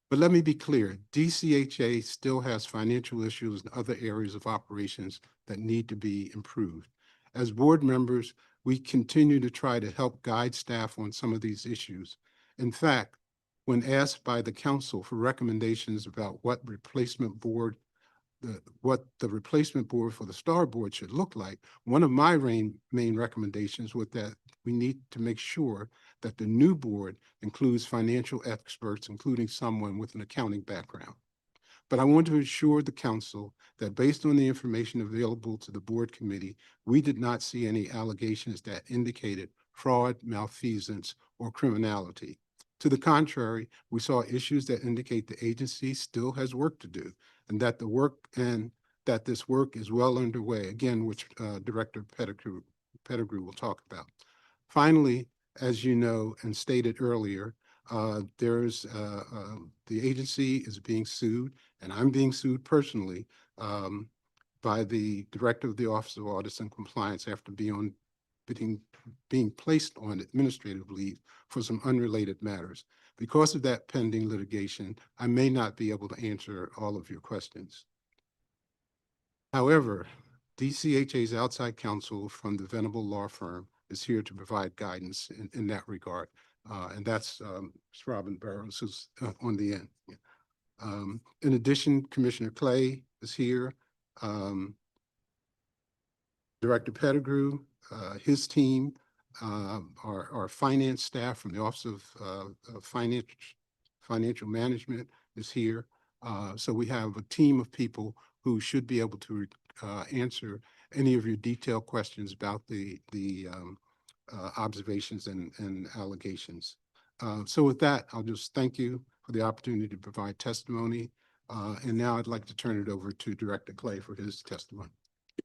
But let me be clear, DCHA still has financial issues in other areas of operations that need to be improved. As board members, we continue to try to help guide staff on some of these issues. In fact, when asked by the council for recommendations about what the replacement board for the STAR board should look like, one of my main recommendations was that we need to make sure that the new board includes financial experts, including someone with an accounting background. But I want to assure the council that based on the information available to the board committee, we did not see any allegations that indicated fraud, malfeasance, or criminality. To the contrary, we saw issues that indicate the agency still has work to do and that this work is well underway, again, which Director Pettigrew will talk about. Finally, as you know and stated earlier, the agency is being sued, and I'm being sued personally by the Director of the Office of Audits and Compliance after being placed on administrative leave for some unrelated matters. Because of that pending litigation, I may not be able to answer all of your questions. However, DCHA's outside counsel from the Venable Law Firm is here to provide guidance in that regard. And that's Robin Barrows, who's on the end. In addition, Commissioner Clay is here. Director Pettigrew, his team, our finance staff from the Office of Financial Management is here. So we have a team of people who should be able to answer any of your detailed questions about the observations and allegations. So with that, I'll just thank you for the opportunity to provide testimony. And now I'd like to turn it over to Director Clay for his testimony.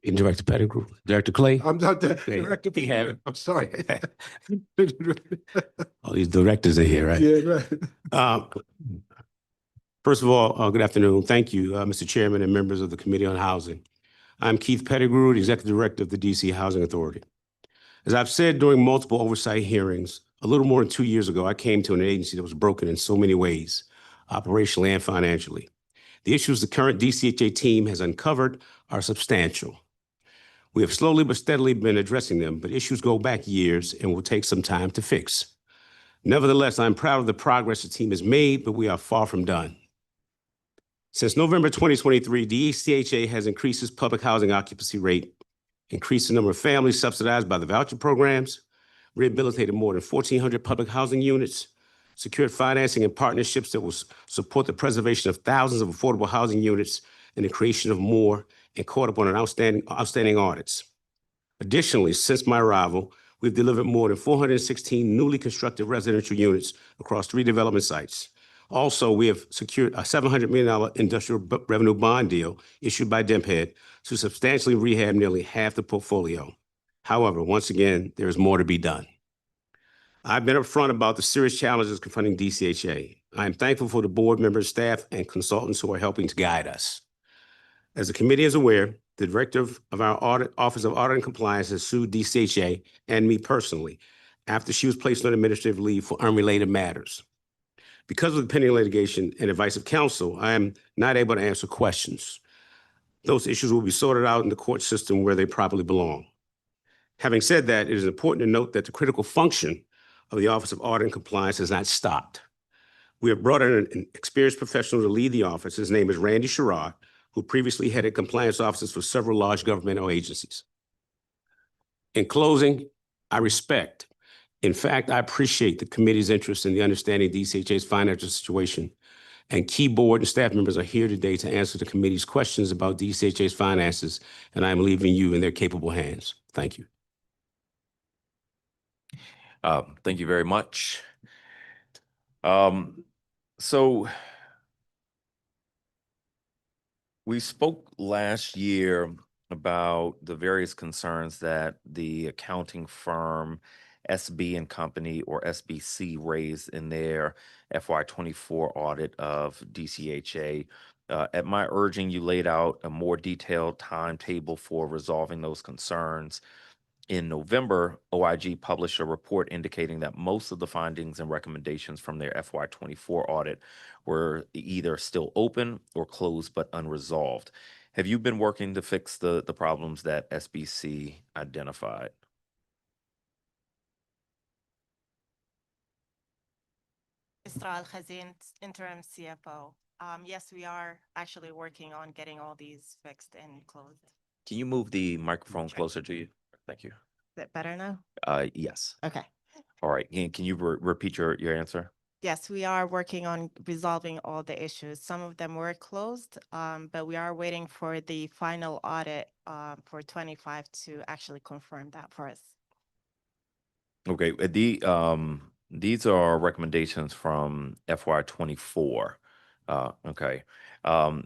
And Director Pettigrew, Director Clay. I'm not Okay. Director. He have it. I'm sorry. All these directors are here, right? Yeah, right. First of all, good afternoon. Thank you, Mr. Chairman and members of the Committee on Housing. I'm Keith Pettigrew, the Executive Director of the DC Housing Authority. As I've said during multiple oversight hearings, a little more than 2 years ago, I came to an agency that was broken in so many ways, operationally and financially. The issues the current DCHA team has uncovered are substantial. We have slowly but steadily been addressing them, but issues go back years and will take some time to fix. Nevertheless, I'm proud of the progress the team has made, but we are far from done. Since November 2023, DCHA has increased its public housing occupancy rate, increased the number of families subsidized by the voucher programs, rehabilitated more than 1,400 public housing units, secured financing and partnerships that will support the preservation of thousands of affordable housing units and the creation of more, and caught up on outstanding audits. Additionally, since my arrival, we've delivered more than 416 newly constructed residential units across 3 development sites. Also, we have secured a $700 million industrial revenue bond deal issued by DEMPED to substantially rehab nearly half the portfolio. However, once again, there is more to be done. I've been upfront about the serious challenges confronting DCHA. I am thankful for the board members, staff, and consultants who are helping to guide us. As the committee is aware, the director of our Office of Audit and Compliance has sued DCHA and me personally after she was placed on administrative leave for unrelated matters. Because of the pending litigation and advice of counsel, I am not able to answer questions. Those issues will be sorted out in the court system where they properly belong. Having said that, it is important to note that the critical function of the Office of Audit and Compliance has not stopped. We have brought in an experienced professional to lead the office. His name is Randy Sherrod, who previously headed compliance offices for several large governmental agencies. In closing, I respect, in fact, I appreciate the committee's interest in the understanding DCHA's financial situation, and key board and staff members are here today to answer the committee's questions about DCHA's finances, and I'm leaving you in their capable hands. Thank you. Thank you very much. So we spoke last year about the various concerns that the accounting firm SB and Company, or SBC, raised in their FY24 audit of DCHA. At my urging, you laid out a more detailed timetable for resolving those concerns. In November, OIG published a report indicating that most of the findings and recommendations from their FY24 audit were either still open or closed but unresolved. Have you been working to fix the problems that SBC identified? Mr. Al-Khazin, interim CFO. Yes, we are actually working on getting all these fixed and closed. Can you move the microphone closer to you? Thank you. Is it better now? Yes. Okay. All right. Can you repeat your answer? Yes, we are working on resolving all the issues. Some of them were closed, but we are waiting for the final audit for 25 to actually confirm that for us. Okay. These are recommendations from FY24. Okay.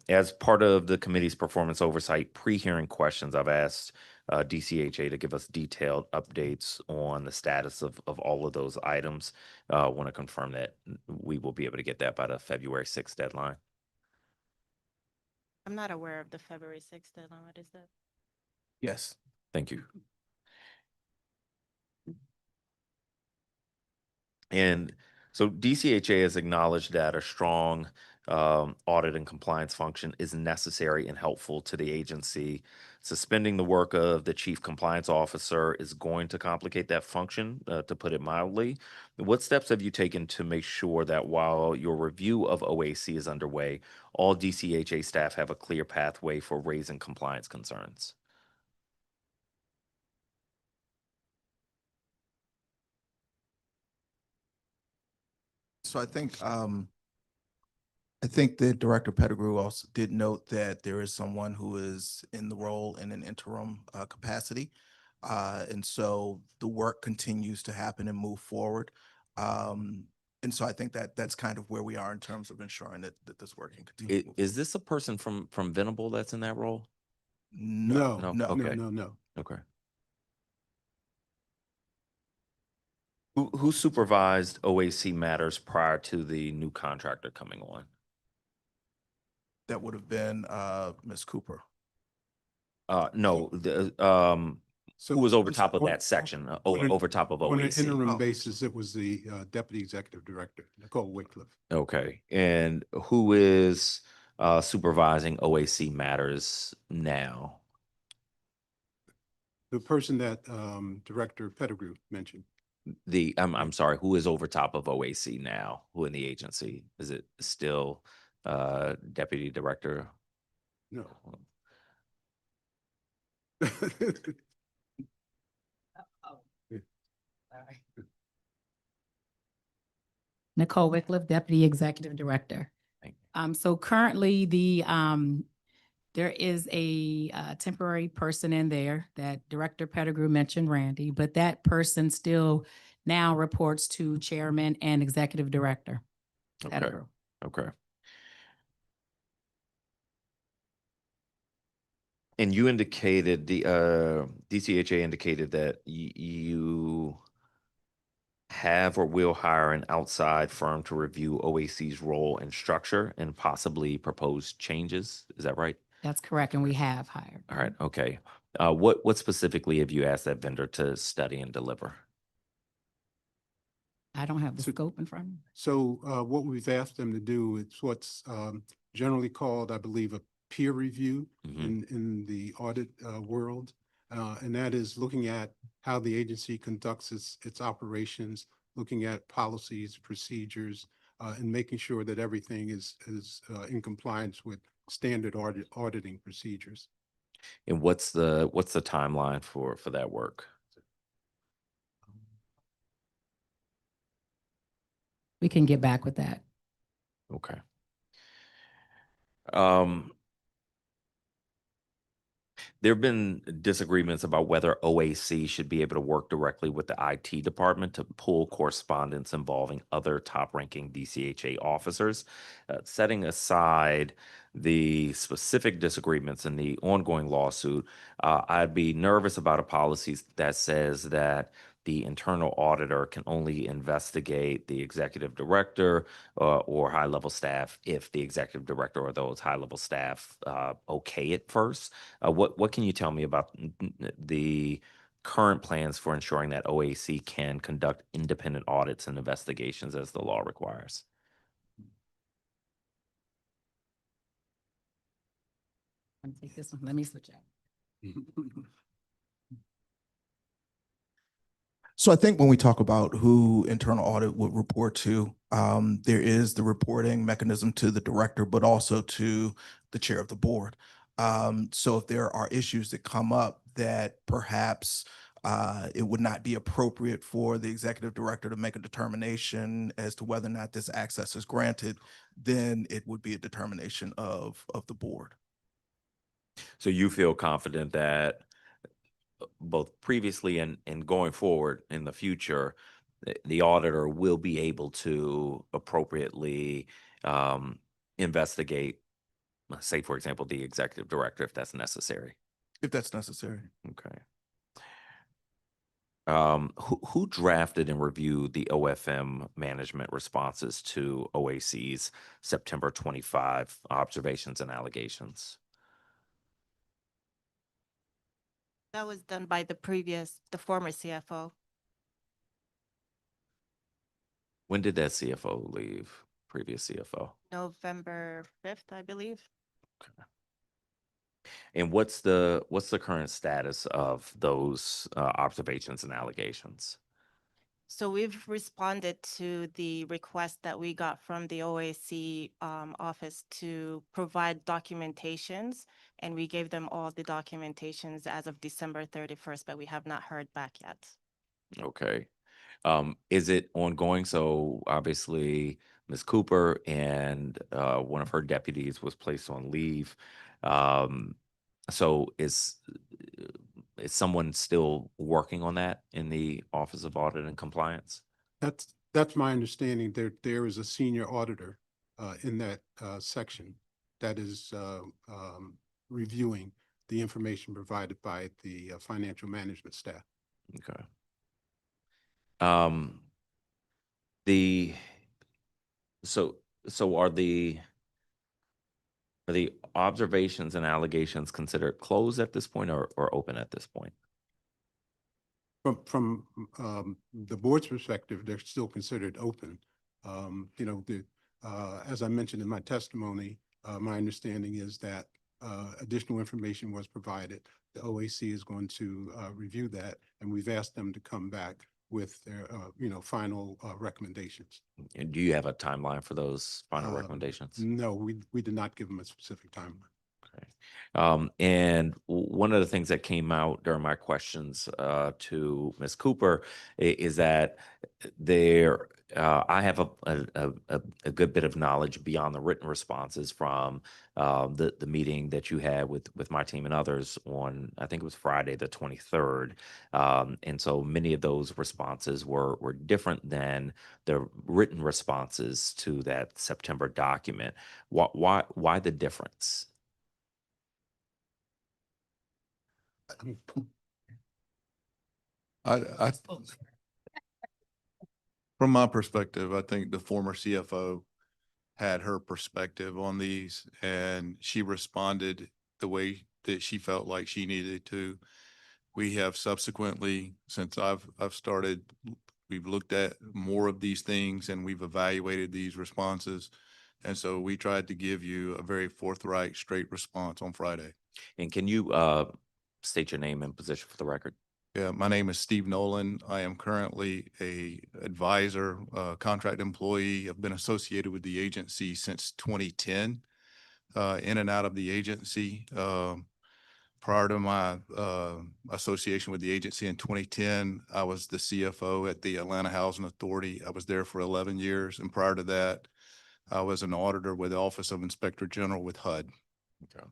As part of the committee's performance oversight pre-hearing questions, I've asked DCHA to give us detailed updates on the status of all of those items. Want to confirm that we will be able to get that by the February 6th deadline. I'm not aware of the February 6th deadline. What is that? Yes. Thank you. And so DCHA has acknowledged that a strong audit and compliance function is necessary and helpful to the agency. Suspending the work of the chief compliance officer is going to complicate that function, to put it mildly. What steps have you taken to make sure that while your review of OAC is underway, all DCHA staff have a clear pathway for raising compliance concerns? So I think that Director Pettigrew also did note that there is someone who is in the role in an interim capacity. And so the work continues to happen and move forward. And so I think that that's kind of where we are in terms of ensuring that this work can continue. Is this a person from Venable that's in that role? No. Okay. No. Okay. Who supervised OAC matters prior to the new contractor coming on? That would have been Ms. Cooper. No, So who was over I'm top of sorry, that section, on an- over top of On an OAC? interim Oh. basis, it was the Deputy Executive Director, Nicole Wycliffe. Okay, and who is supervising OAC matters now? The person that Director Pettigrew mentioned. I'm sorry, who is over top of OAC now? Who in the agency? Is it still Deputy Director? No. Nicole Wycliffe, Deputy Executive Director. Thank So currently there is a temporary person in there that Director Pettigrew mentioned, Randy, but that person still now reports to Chairman and Executive Director Okay, Pettigrew. okay. And you indicated the DCHA indicated that you have or will hire an outside firm to review OAC's role and structure and possibly propose changes. Is that right? That's correct, and we have hired. All right, okay. What specifically have you asked that vendor to study and deliver? I don't have the So- scope in front of me. So what we've asked them to do is what's generally called, I believe, a peer review in the audit world. And that is looking at how the agency conducts its operations, looking at policies, procedures, and making sure that everything is in compliance with standard auditing procedures. And what's the timeline for that work? We can get back with that. Okay. There have been disagreements about whether OAC should be able to work directly with the IT department to pull correspondence involving other top-ranking DCHA officers. Setting aside the specific disagreements in the ongoing lawsuit, I'd be nervous about a policy that says that the internal auditor can only investigate the executive director or high-level staff if the executive director or those high-level staff okay it first. What can you tell me about the current plans for ensuring that OAC can conduct independent audits and investigations as the law requires? I'm gonna take this one. Let me switch out. So I think when we talk about who internal audit would report to, there is the reporting mechanism to the director, but also to the chair of the board. So if there are issues that come up that perhaps it would not be appropriate for the executive director to make a determination as to whether or not this access is granted, then it would be a determination of the board. So you feel confident that both previously and going forward in the future, the auditor will be able to appropriately investigate, say, for example, the executive director if that's necessary? If that's necessary. Okay. Who drafted and reviewed the OFM management responses to OAC's September 25 observations and allegations? That was done by the former CFO. When did that CFO leave? Previous CFO? November 5th, I believe. And what's the current status of those observations and allegations? So we've responded to the request that we got from the OAC office to provide documentations, and we gave them all the documentations as of December 31st, but we have not heard back yet. Okay. Is it ongoing? So obviously, Ms. Cooper and one of her deputies was placed on leave. So is someone still working on that in the Office of Audit and Compliance? That's my understanding. There is a senior auditor in that section that is reviewing the information provided by the financial management staff. Okay. So are the observations and allegations considered closed at this point or open at this point? From the board's perspective, they're still considered open. As I mentioned in my testimony, my understanding is that additional information was provided. The OAC is going to review that, and we've asked them to come back with their, final recommendations. And do you have a timeline for those final recommendations? No, we did not give them a specific timeline. Okay. And one of the things that came out during my questions to Ms. Cooper is that I have a good bit of knowledge beyond the written responses from the meeting that you had with my team and others on, I think it was Friday the 23rd. And so many of those responses were different than the written responses to that September document. Why the difference? I From my perspective, I think the former CFO had her perspective on these, and she responded the way that she felt like she needed to. We have subsequently, since I've started, we've looked at more of these things and we've evaluated these responses. And so we tried to give you a very forthright, straight response on Friday. And can you state your name and position for the record? Yeah, my name is Steve Nolan. I am currently a advisor, contract employee. I've been associated with the agency since 2010, in and out of the agency. Prior to my association with the agency in 2010, I was the CFO at the Atlanta Housing Authority. I was there for 11 years. And prior to that, I was an auditor with the Office of Inspector General with HUD. Okay.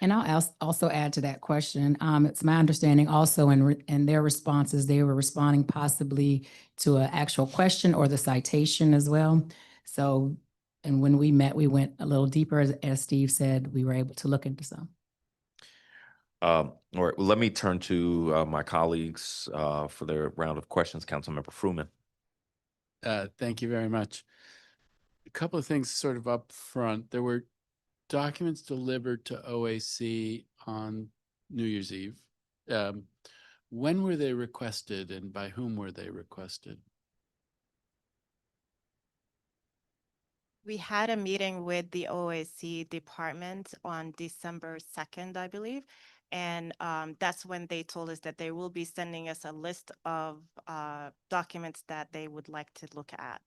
And I'll also add to that question. It's my understanding also in their responses, they were responding possibly to an actual question or the citation as well. So, and when we met, we went a little deeper, as Steve said, we were able to look into some. All right, well, let me turn to my colleagues for their round of questions. Councilmember Fruman. Thank you very much. A couple of things sort of up front. There were documents delivered to OAC on New Year's Eve. When were they requested and by whom were they requested? We had a meeting with the OAC department on December 2nd, I believe. And that's when they told us that they will be sending us a list of documents that they would like to look at.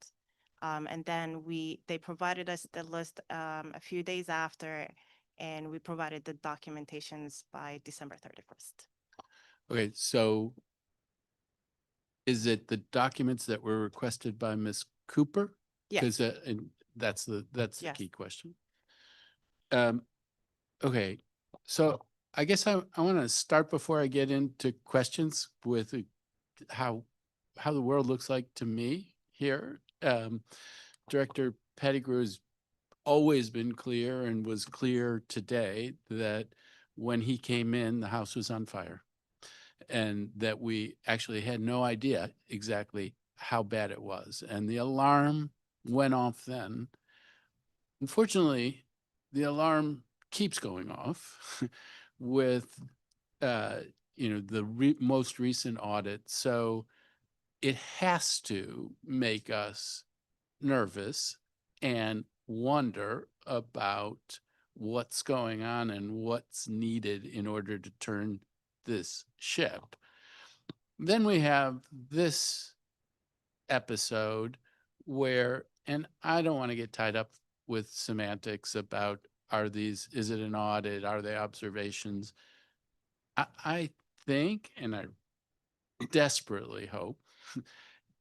And then they provided us the list a few days after, and we provided the documentations by December 31st. Okay, so is it the documents that were requested by Ms. Cooper? Yes. Because that's the Yes. key question. Okay, so I guess I want to start before I get into questions with how the world looks like to me here. Director Pettigrew has always been clear and was clear today that when he came in, the house was on fire, and that we actually had no idea exactly how bad it was. And the alarm went off then. Unfortunately, the alarm keeps going off with, the most recent audit. So it has to make us nervous and wonder about what's going on and what's needed in order to turn this ship. Then we have this episode where, and I don't want to get tied up with semantics about is it an audit? Are they observations? I think, and I desperately hope,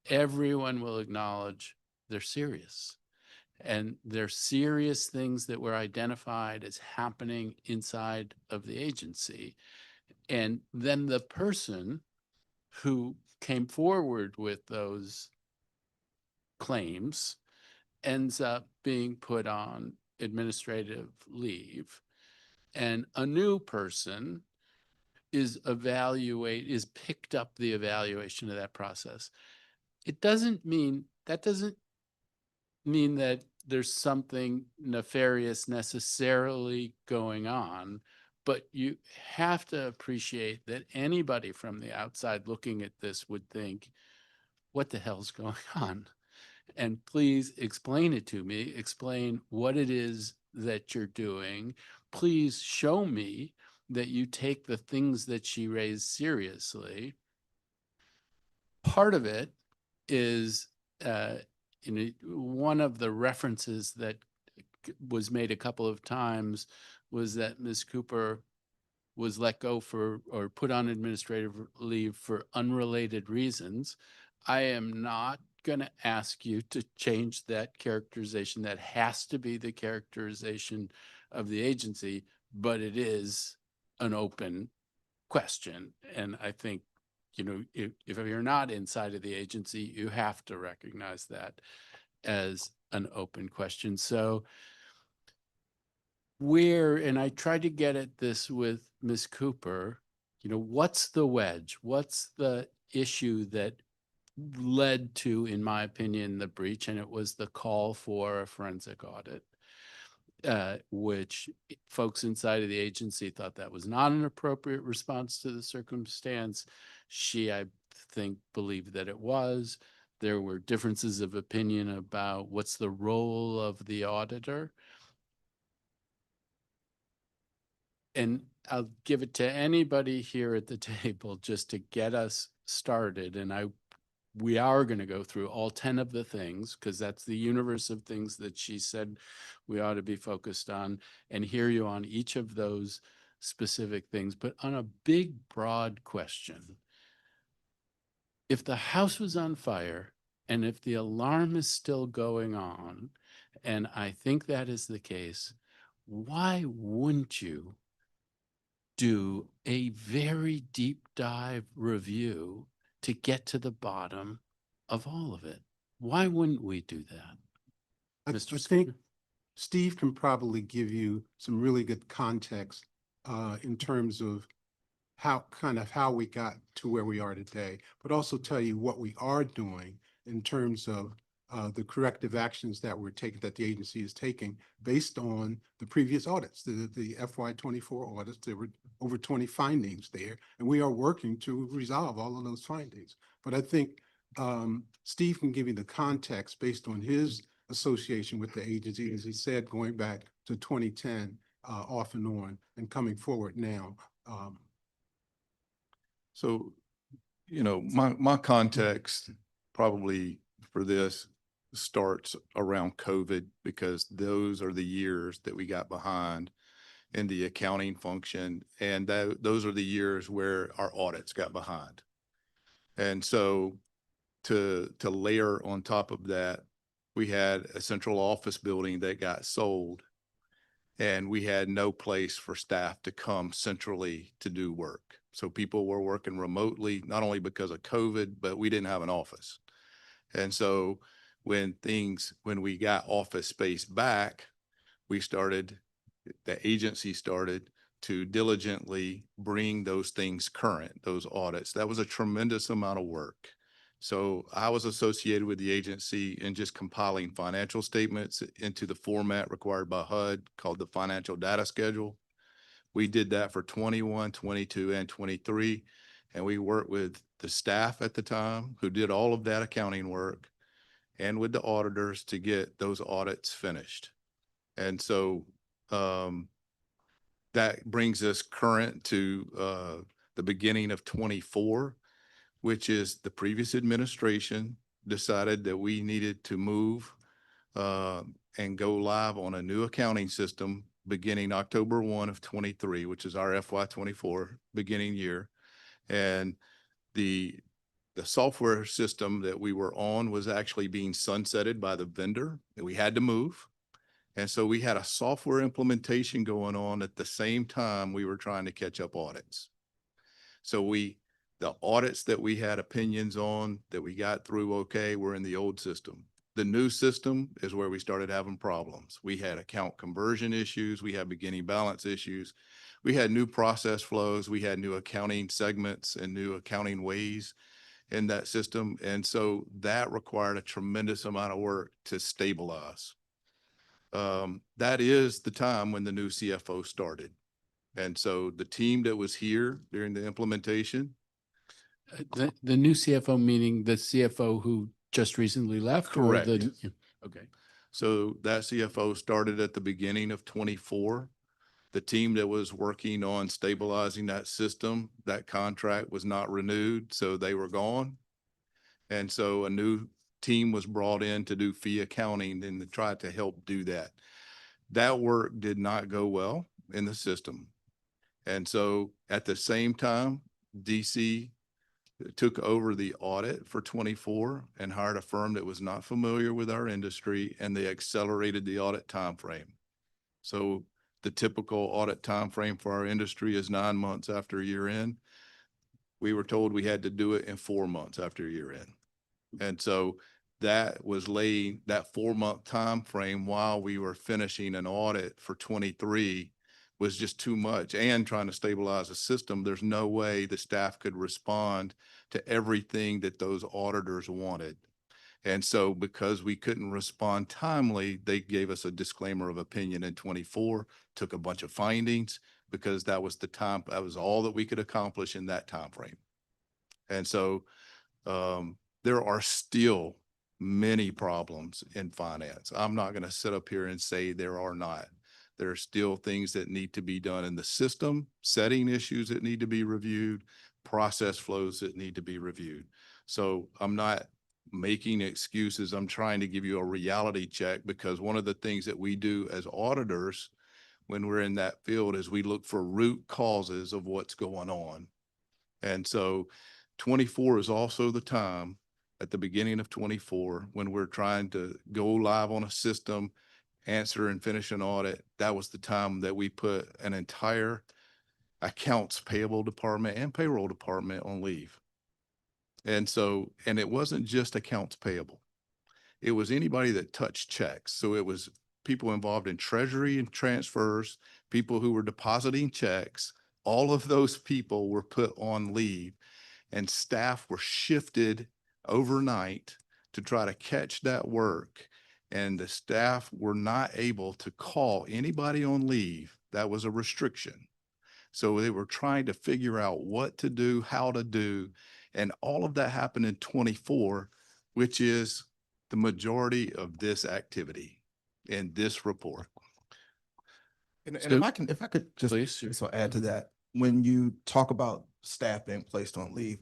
everyone will acknowledge they're serious. And they're serious things that were identified as happening inside of the agency. And then the person who came forward with those claims ends up being put on administrative leave. And a new person is picked up the evaluation of that process. That doesn't mean that there's something nefarious necessarily going on, but you have to appreciate that anybody from the outside looking at this would think, what the hell's going on? And please explain it to me. Explain what it is that you're doing. Please show me that you take the things that she raised seriously. Part of it is one of the references that was made a couple of times was that Ms. Cooper was let go or put on administrative leave for unrelated reasons. I am not going to ask you to change that characterization. That has to be the characterization of the agency, but it is an open question. And I think, if you're not inside of the agency, you have to recognize that as an open question. So and I tried to get at this with Ms. Cooper, what's the wedge? What's the issue that led to, in my opinion, the breach? And it was the call for a forensic audit. which folks inside of the agency thought that was not an appropriate response to the circumstance. She, I think, believed that it was. There were differences of opinion about what's the role of the auditor. And I'll give it to anybody here at the table just to get us started. And we are going to go through all 10 of the things, because that's the universe of things that she said we ought to be focused on, and hear you on each of those specific things. But on a big, broad question, if the house was on fire and if the alarm is still going on, and I think that is the case, why wouldn't you do a very deep dive review to get to the bottom of all of it? Why wouldn't we do that? I Mr. think Skinner? Steve can probably give you some really good context in terms of how we got to where we are today, but also tell you what we are doing in terms of the corrective actions that the agency is taking based on the previous audits, the FY24 audits. There were over 20 findings there, and we are working to resolve all of those findings. But I think Steve can give you the context based on his association with the agency, as he said, going back to 2010 off and on, and coming forward now. So, my context probably for this starts around COVID, because those are the years that we got behind in the accounting function. And those are the years where our audits got behind. And so to layer on top of that, we had a central office building that got sold, and we had no place for staff to come centrally to do work. So people were working remotely, not only because of COVID, but we didn't have an office. And so when we got office space back, the agency started to diligently bring those things current, those audits. That was a tremendous amount of work. So I was associated with the agency in just compiling financial statements into the format required by HUD called the financial data schedule. We did that for 21, 22, and 23. And we worked with the staff at the time who did all of that accounting work, and with the auditors to get those audits finished. And so that brings us current to the beginning of 24, which is the previous administration decided that we needed to move and go live on a new accounting system beginning October 1 of 23, which is our FY24 beginning year. And the software system that we were on was actually being sunsetted by the vendor, and we had to move. And so we had a software implementation going on at the same time we were trying to catch up audits. So the audits that we had opinions on that we got through okay were in the old system. The new system is where we started having problems. We had account conversion issues. We had beginning balance issues. We had new process flows. We had new accounting segments and new accounting ways in that system. And so that required a tremendous amount of work to stabilize. That is the time when the new CFO started. And so the team that was here during the implementation. The new CFO, meaning the CFO who just recently left? Correct. Okay. So that CFO started at the beginning of 24. The team that was working on stabilizing that system, that contract was not renewed, so they were gone. And so a new team was brought in to do fee accounting and to try to help do that. That work did not go well in the system. And so at the same time, DC took over the audit for 24 and hired a firm that was not familiar with our industry, and they accelerated the audit timeframe. So the typical audit timeframe for our industry is 9 months after year end. We were told we had to do it in 4 months after year end. And so that was laying that 4-month time frame while we were finishing an audit for 23 was just too much, and trying to stabilize the system. There's no way the staff could respond to everything that those auditors wanted. And so because we couldn't respond timely, they gave us a disclaimer of opinion in 24, took a bunch of findings because that was the time, that was all that we could accomplish in that time frame. And so there are still many problems in finance. I'm not going to sit up here and say there are not. There are still things that need to be done in the system, setting issues that need to be reviewed, process flows that need to be reviewed. So I'm not making excuses. I'm trying to give you a reality check, because one of the things that we do as auditors when we're in that field is we look for root causes of what's going on. And so 24 is also the time at the beginning of 24 when we're trying to go live on a system, answer and finish an audit. That was the time that we put an entire accounts payable department and payroll department on leave. And so, and it wasn't just accounts payable. It was anybody that touched checks. So it was people involved in treasury and transfers, people who were depositing checks. All of those people were put on leave, and staff were shifted overnight to try to catch that work. And the staff were not able to call anybody on leave. That was a restriction. So they were trying to figure out what to do, how to do. And all of that happened in 24, which is the majority of this activity in this report. And So- if I could just Please, sure. so add to that, when you talk about staff being placed on leave,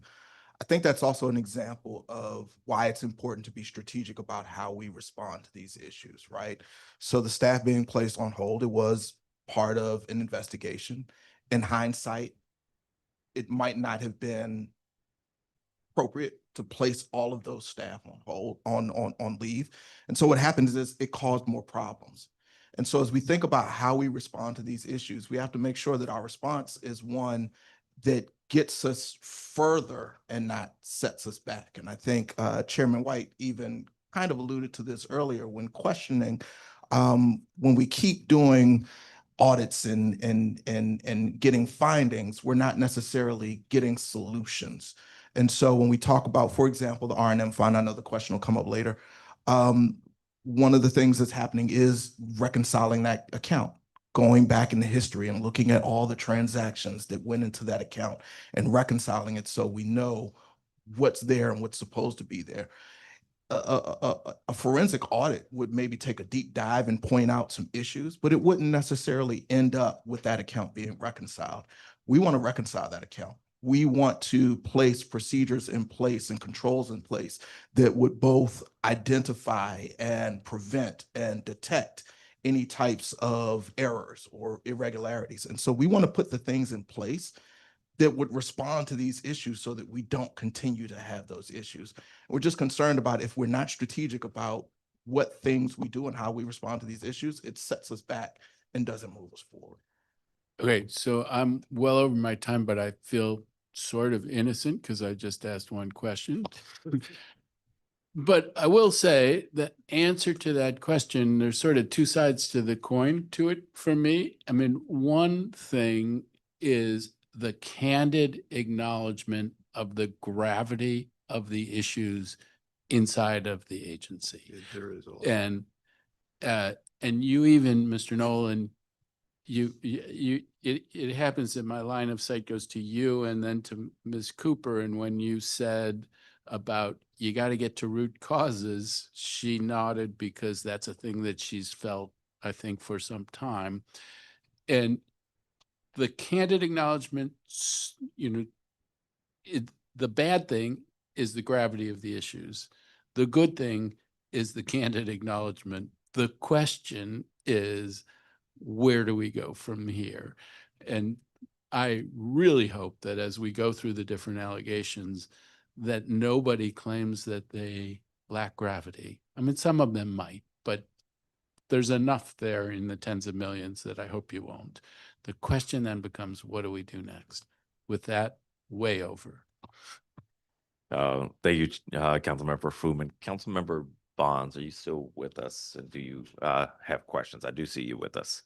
I think that's also an example of why it's important to be strategic about how we respond to these issues, right? So the staff being placed on hold, it was part of an investigation. In hindsight, it might not have been appropriate to place all of those staff on hold, on leave. And so what happens is it caused more problems. And so as we think about how we respond to these issues, we have to make sure that our response is one that gets us further and not sets us back. And I think Chairman White even kind of alluded to this earlier when questioning, when we keep doing audits and getting findings, we're not necessarily getting solutions. And so when we talk about, for example, the R&M fund, I know the question will come up later. One of the things that's happening is reconciling that account, going back in the history and looking at all the transactions that went into that account and reconciling it so we know what's there and what's supposed to be there. A forensic audit would maybe take a deep dive and point out some issues, but it wouldn't necessarily end up with that account being reconciled. We want to reconcile that account. We want to place procedures in place and controls in place that would both identify and prevent and detect any types of errors or irregularities. And so we want to put the things in place that would respond to these issues so that we don't continue to have those issues. We're just concerned about if we're not strategic about what things we do and how we respond to these issues, it sets us back and doesn't move us forward. Okay, so I'm well over my time, but I feel sort of innocent because I just asked one question. But I will say the answer to that question, there's sort of two sides to the coin to it for me. I mean, one thing is the candid acknowledgement of the gravity of the issues inside of the agency. There is a lot. And you even, Mr. Nolan, it happens that my line of sight goes to you and then to Ms. Cooper. And when you said about you got to get to root causes, she nodded because that's a thing that she's felt, I think, for some time. And the candid acknowledgement, the bad thing is the gravity of the issues. The good thing is the candid acknowledgement. The question is, where do we go from here? And I really hope that as we go through the different allegations, that nobody claims that they lack gravity. I mean, some of them might, but there's enough there in the tens of millions that I hope you won't. The question then becomes, what do we do next? With that, way over. Thank you, Councilmember Fruman. Councilmember Bonds, are you still with us? And do you have questions? I do see you with us.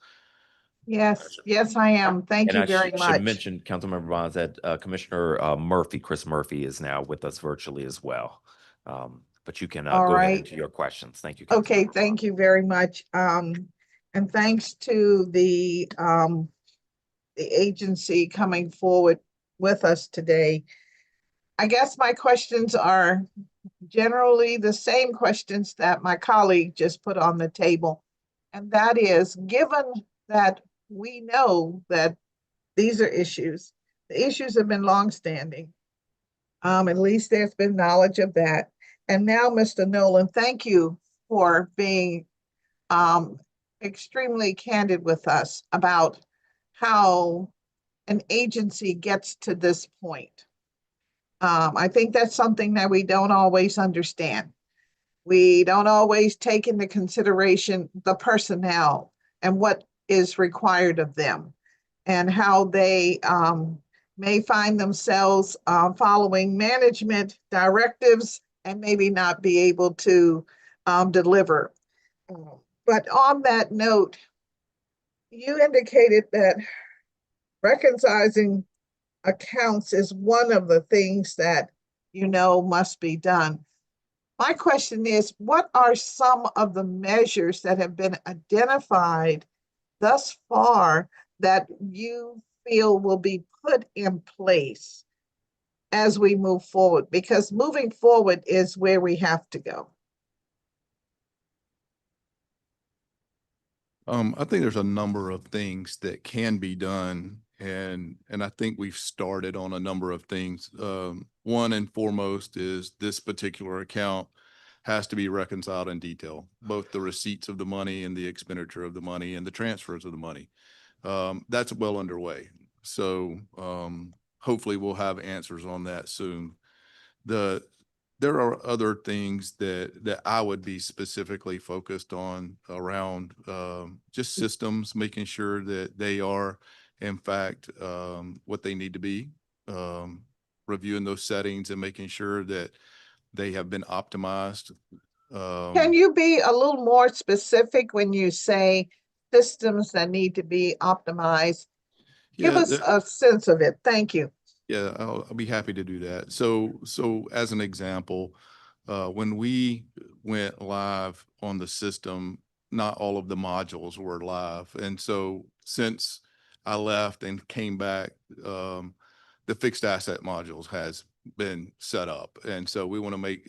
Yes, I am. Thank And you I very should much. mention, Councilmember Bonds, that Commissioner Chris Murphy is now with us virtually as well. but you can All go ahead right. into your questions. Thank you. Okay, Councilmember thank you very much. And thanks to the agency coming forward with us today. I guess my questions are generally the same questions that my colleague just put on the table. And that is, given that we know that these are issues, the issues have been longstanding. At least there's been knowledge of that. And now, Mr. Nolan, thank you for being extremely candid with us about how an agency gets to this point. I think that's something that we don't always understand. We don't always take into consideration the personnel and what is required of them and how they may find themselves following management directives and maybe not be able to deliver. But on that note, you indicated that reconciling accounts is one of the things that you know must be done. My question is, what are some of the measures that have been identified thus far that you feel will be put in place as we move forward? Because moving forward is where we have to go. I think there's a number of things that can be done, and I think we've started on a number of things. One and foremost is this particular account has to be reconciled in detail, both the receipts of the money and the expenditure of the money and the transfers of the money. That's well underway. So hopefully we'll have answers on that soon. There are other things that I would be specifically focused on around just systems, making sure that they are, in fact, what they need to be, reviewing those settings and making sure that they have been optimized. Can you be a little more specific when you say systems that need to be optimized? Give Yeah, us a sense of it. Thank you. Yeah, I'll be happy to do that. So as an example, when we went live on the system, not all of the modules were live. And so since I left and came back, the fixed asset modules has been set up. And so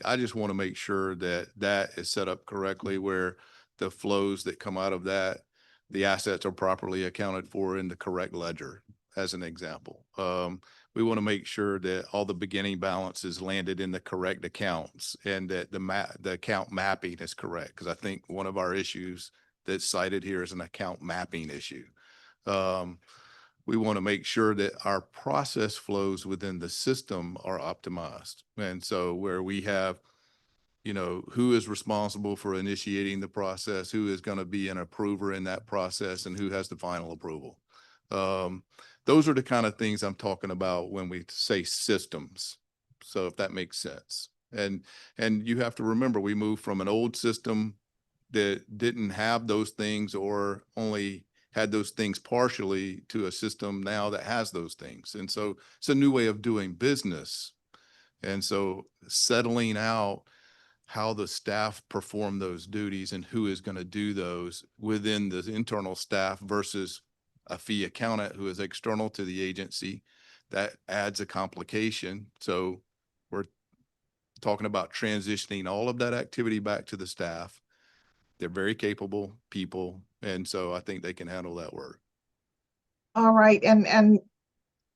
I just want to make sure that that is set up correctly, where the flows that come out of that, the assets are properly accounted for in the correct ledger, as an example. We want to make sure that all the beginning balances landed in the correct accounts and that the account mapping is correct. Because I think one of our issues that's cited here is an account mapping issue. We want to make sure that our process flows within the system are optimized. And so where we have, who is responsible for initiating the process, who is going to be an approver in that process, and who has the final approval. Those are the kind of things I'm talking about when we say systems. So if that makes sense. And you have to remember, we moved from an old system that didn't have those things or only had those things partially to a system now that has those things. And so it's a new way of doing business. And so settling out how the staff perform those duties and who is going to do those within the internal staff versus a fee accountant who is external to the agency, that adds a complication. So we're talking about transitioning all of that activity back to the staff. They're very capable people, and so I think they can handle that work. All right, and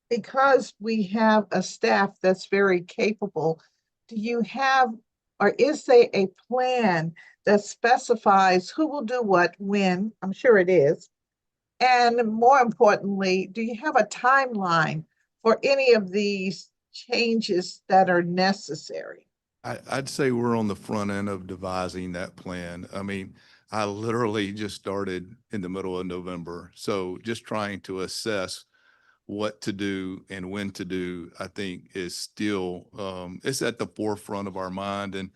because we have a staff that's very capable, do you have, or is there a plan that specifies who will do what, when? I'm sure it is. And more importantly, do you have a timeline for any of these changes that are necessary? I'd say we're on the front end of devising that plan. I mean, I literally just started in the middle of November. So just trying to assess what to do and when to do, I think is still, it's at the forefront of our mind. And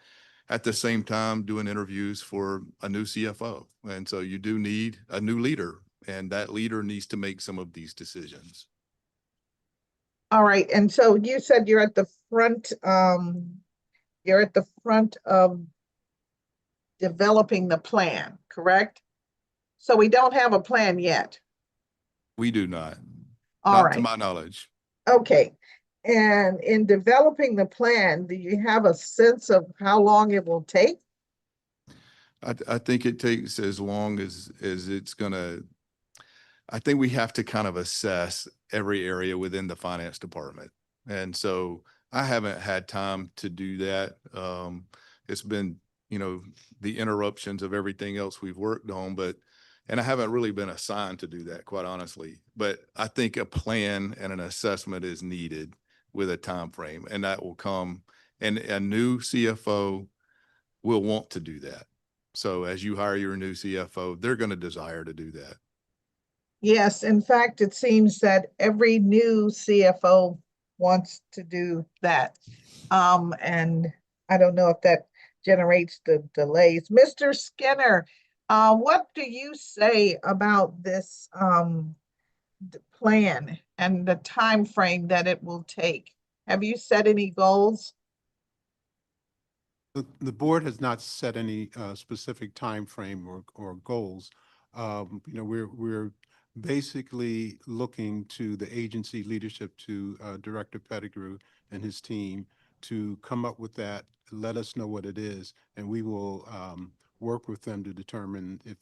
at the same time, doing interviews for a new CFO. And so you do need a new leader, and that leader needs to make some of these decisions. All right, and so you said you're at the front, you're at the front of developing the plan, correct? So we don't have a plan yet. We do not. All Not right. to my knowledge. Okay. And in developing the plan, do you have a sense of how long it will take? I think it takes as long as it's gonna, I think we have to kind of assess every area within the finance department. And so I haven't had time to do that. It's been, the interruptions of everything else we've worked on, and I haven't really been assigned to do that, quite honestly. But I think a plan and an assessment is needed with a time frame, and that will come, and a new CFO will want to do that. So as you hire your new CFO, they're going to desire to do that. Yes, in fact, it seems that every new CFO wants to do that. And I don't know if that generates the delays. Mr. Skinner, what do you say about this plan and the time frame that it will take? Have you set any goals? The board has not set any specific time frame or goals. We're basically looking to the agency leadership, to Director Pettigrew and his team, to come up with that, let us know what it is, and we will work with them to determine if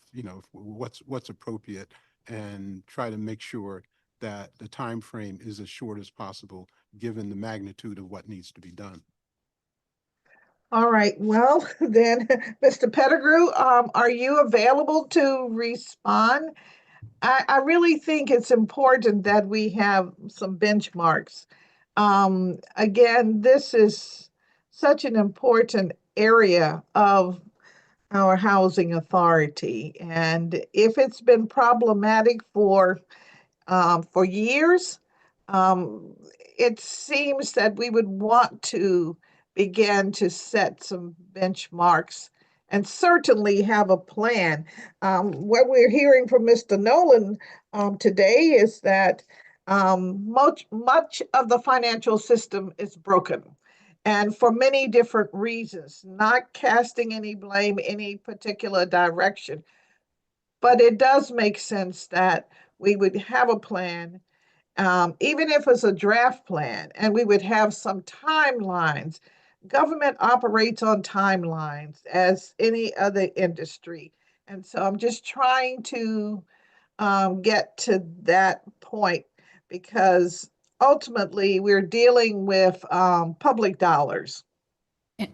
what's appropriate, and try to make sure that the time frame is as short as possible, given the magnitude of what needs to be done. All right, well, then, Mr. Pettigrew, are you available to respond? I really think it's important that we have some benchmarks. Again, this is such an important area of our housing authority. And if it's been problematic for years, it seems that we would want to begin to set some benchmarks and certainly have a plan. What we're hearing from Mr. Nolan today is that much of the financial system is broken, and for many different reasons, not casting any blame any particular direction. But it does make sense that we would have a plan, even if it's a draft plan, and we would have some timelines. Government operates on timelines as any other industry. And so I'm just trying to get to that point, because ultimately we're dealing with public dollars.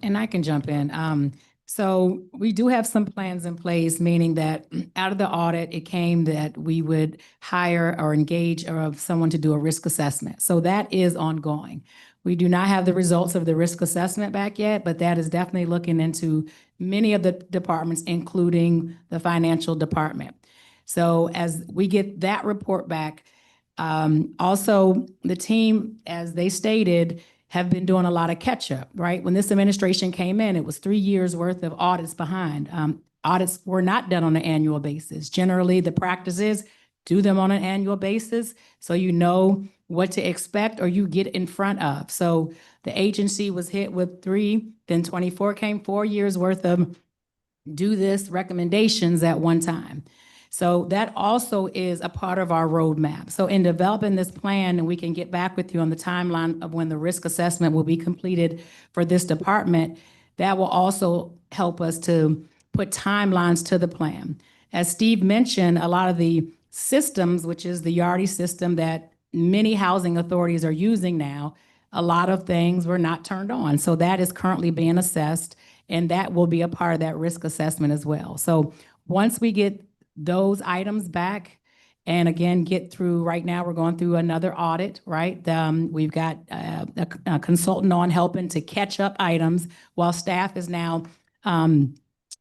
And I can jump in. So we do have some plans in place, meaning that out of the audit, it came that we would hire or engage someone to do a risk assessment. So that is ongoing. We do not have the results of the risk assessment back yet, but that is definitely looking into many of the departments, including the financial department. So as we get that report back, also the team, as they stated, have been doing a lot of catch up, right? When this administration came in, it was 3 years worth of audits behind. Audits were not done on an annual basis. Generally, the practice is do them on an annual basis so you know what to expect or you get in front of. So the agency was hit with 3, then 24 came, 4 years worth of do this recommendations at one time. So that also is a part of our roadmap. So in developing this plan, and we can get back with you on the timeline of when the risk assessment will be completed for this department, that will also help us to put timelines to the plan. As Steve mentioned, a lot of the systems, which is the Yardi system that many housing authorities are using now, a lot of things were not turned on. So that is currently being assessed, and that will be a part of that risk assessment as well. So once we get those items back, and again, get through, right now, we're going through another audit, right? We've got a consultant on helping to catch up items while staff is now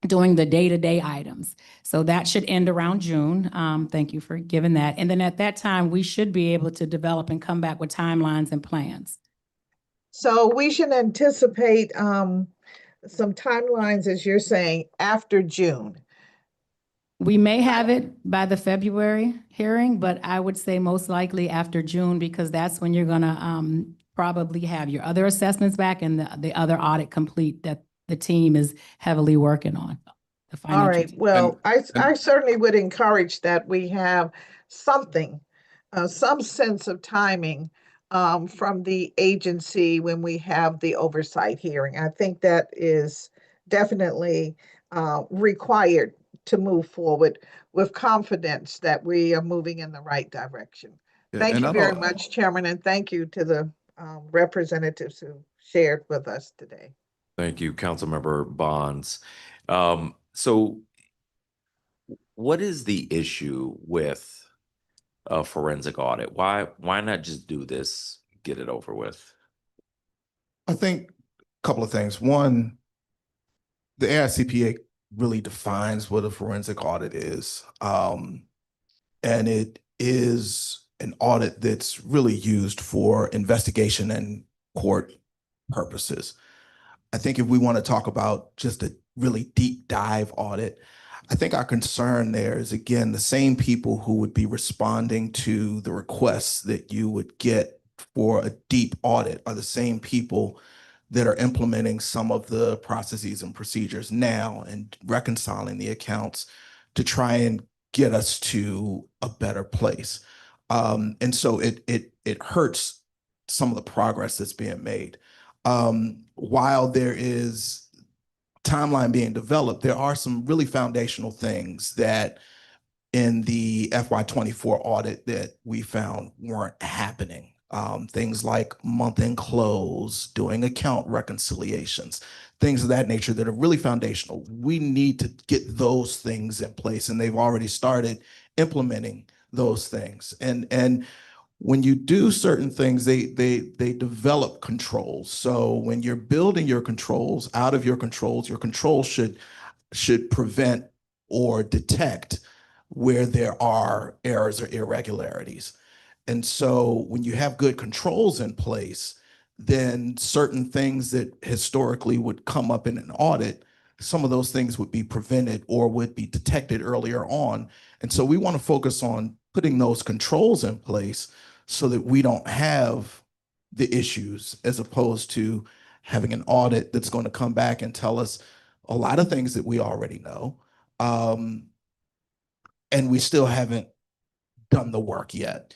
doing the day-to-day items. So that should end around June. Thank you for giving that. And then at that time, we should be able to develop and come back with timelines and plans. So we should anticipate some timelines, as you're saying, after June. We may have it by the February hearing, but I would say most likely after June, because that's when you're gonna probably have your other assessments back and the other audit complete that the team is heavily working on. The All financial right, team. well, I and- certainly would encourage that we have something, some sense of timing from the agency when we have the oversight hearing. I think that is definitely required to move forward with confidence that we are moving in the right direction. Yeah, Thank and you I very don't- much, Chairman, and thank you to the representatives who shared with us today. Thank you, Councilmember Bonds. So what is the issue with a forensic audit? Why not just do this, get it over with? I think a couple of things. One, the AICPA really defines what a forensic audit is. And it is an audit that's really used for investigation and court purposes. I think if we want to talk about just a really deep dive audit, I think our concern there is, again, the same people who would be responding to the requests that you would get for a deep audit are the same people that are implementing some of the processes and procedures now and reconciling the accounts to try and get us to a better place. And so it hurts some of the progress that's being made. While there is timeline being developed, there are some really foundational things that in the FY24 audit that we found weren't happening. Things like month-end close, doing account reconciliations, things of that nature that are really foundational. We need to get those things in place, and they've already started implementing those things. And when you do certain things, they develop controls. So when you're building your controls out of your controls should prevent or detect where there are errors or irregularities. And so when you have good controls in place, then certain things that historically would come up in an audit, some of those things would be prevented or would be detected earlier on. And so we want to focus on putting those controls in place so that we don't have the issues, as opposed to having an audit that's going to come back and tell us a lot of things that we already know. And we still haven't done the work yet.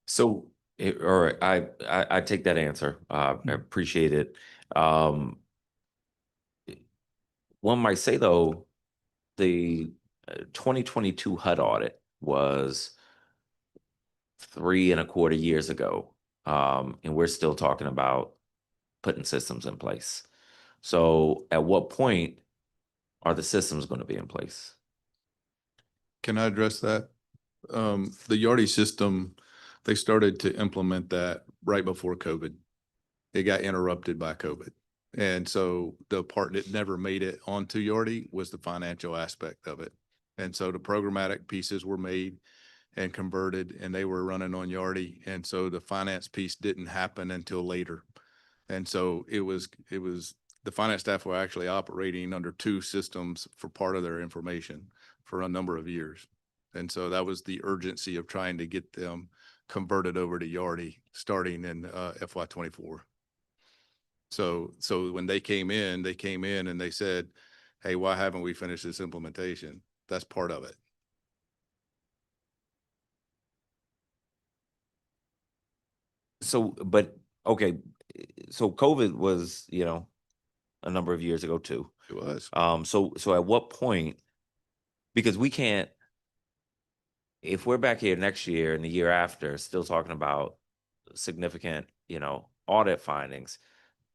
So, all right, I take that answer. I appreciate it. One might say, though, the 2022 HUD audit was 3.25 years ago, and we're still talking about putting systems in place. So at what point are the systems going to be in place? Can I address that? The Yardi system, they started to implement that right before COVID. It got interrupted by COVID. And so the part that never made it onto Yardi was the financial aspect of it. And so the programmatic pieces were made and converted, and they were running on Yardi. And so the finance piece didn't happen until later. And so it was the finance staff were actually operating under two systems for part of their information for a number of years. And so that was the urgency of trying to get them converted over to Yardi starting in FY24. So when they came in and they said, hey, why haven't we finished this implementation? That's part of it. So, but okay, so COVID was, a number of years ago too. It was. So at what point, because we can't, if we're back here next year and the year after, still talking about significant, audit findings,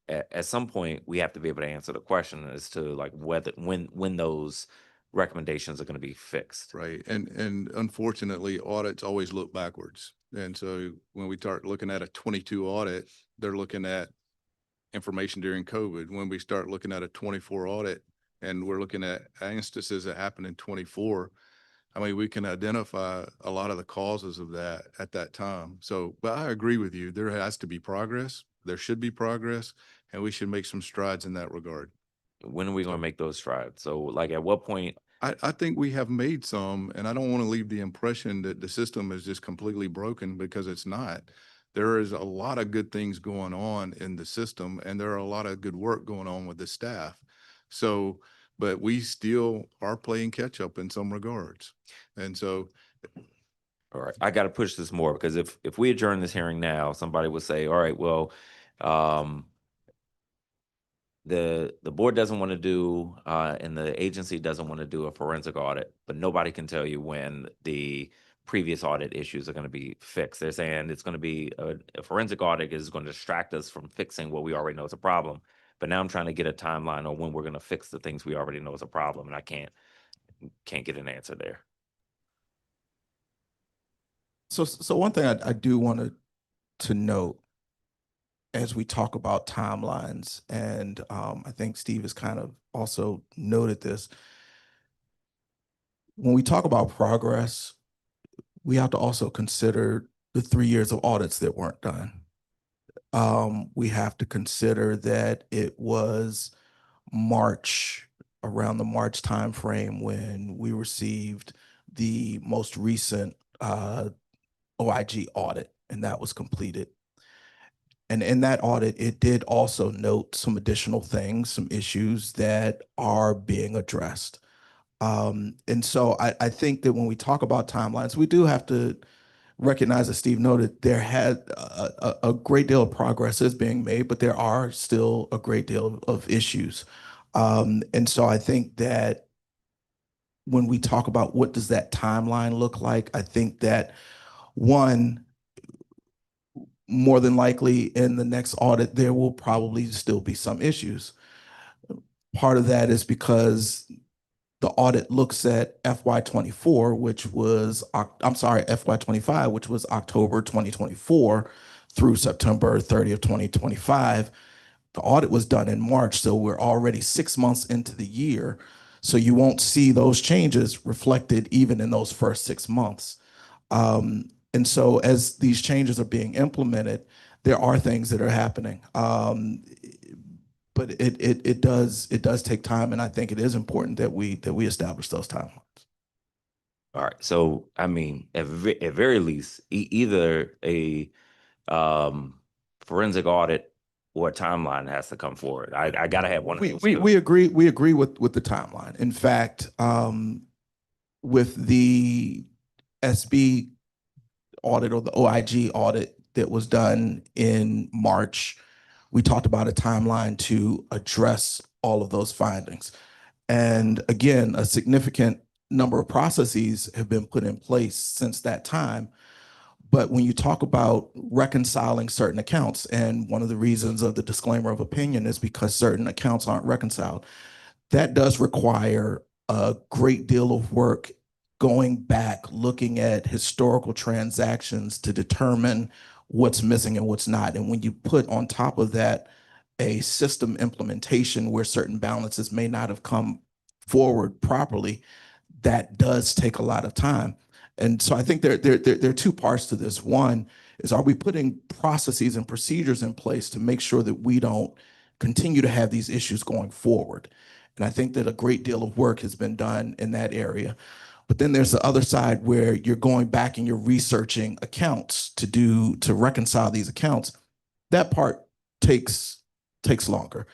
at some point we have to be able to answer the question as to like whether when those recommendations are going to be fixed. Right. And unfortunately, audits always look backwards. And so when we start looking at a 22 audit, they're looking at information during COVID. When we start looking at a 24 audit and we're looking at instances that happened in 24, I mean, we can identify a lot of the causes of that at that time. So, but I agree with you. There has to be progress. There should be progress, and we should make some strides in that regard. When are we going to make those strides? So like at what point? I think we have made some, and I don't want to leave the impression that the system is just completely broken, because it's not. there is a lot of good things going on in the system, and there are a lot of good work going on with the staff. So, but we still are playing catch up in some regards. And so, All right, I got to push this more, because if we adjourn this hearing now, somebody would say, all right, well, the board doesn't want to do, and the agency doesn't want to do a forensic audit, but nobody can tell you when the previous audit issues are going to be fixed. They're saying it's going to be a forensic audit is going to distract us from fixing what we already know is a problem. But now I'm trying to get a timeline on when we're going to fix the things we already know is a problem, and I can't get an answer there. So one thing I do want to note as we talk about timelines, and I think Steve has kind of also noted this. When we talk about progress, we have to also consider the 3 years of audits that weren't done. We have to consider that it was March, around the March timeframe, when we received the most recent OIG audit, and that was completed. And in that audit, it did also note some additional things, some issues that are being addressed. And so I think that when we talk about timelines, we do have to recognize, as Steve noted, there had a great deal of progress is being made, but there are still a great deal of issues. And so I think that when we talk about what does that timeline look like, I think that one, more than likely in the next audit, there will probably still be some issues. Part of that is because the audit looks at FY24, which was, I'm sorry, FY25, which was October 2024 through September 30th, 2025. The audit was done in March, so we're already 6 months into the year. So you won't see those changes reflected even in those first 6 months. And so as these changes are being implemented, there are things that are happening. But it does take time, and I think it is important that we establish those timelines. All right, so I mean, at very least, either a forensic audit or a timeline has to come forward. I gotta have one of those. We agree with the timeline. In fact, with the SB audit, or the OIG audit that was done in March, we talked about a timeline to address all of those findings. And again, a significant number of processes have been put in place since that time. But when you talk about reconciling certain accounts, and one of the reasons of the disclaimer of opinion is because certain accounts aren't reconciled, that does require a great deal of work going back, looking at historical transactions to determine what's missing and what's not. And when you put on top of that a system implementation where certain balances may not have come forward properly, that does take a lot of time. And so I think there are two parts to this. One is, are we putting processes and procedures in place to make sure that we don't continue to have these issues going forward? And I think that a great deal of work has been done in that area. But then there's the other side where you're going back and you're researching accounts to reconcile these accounts. That part takes longer.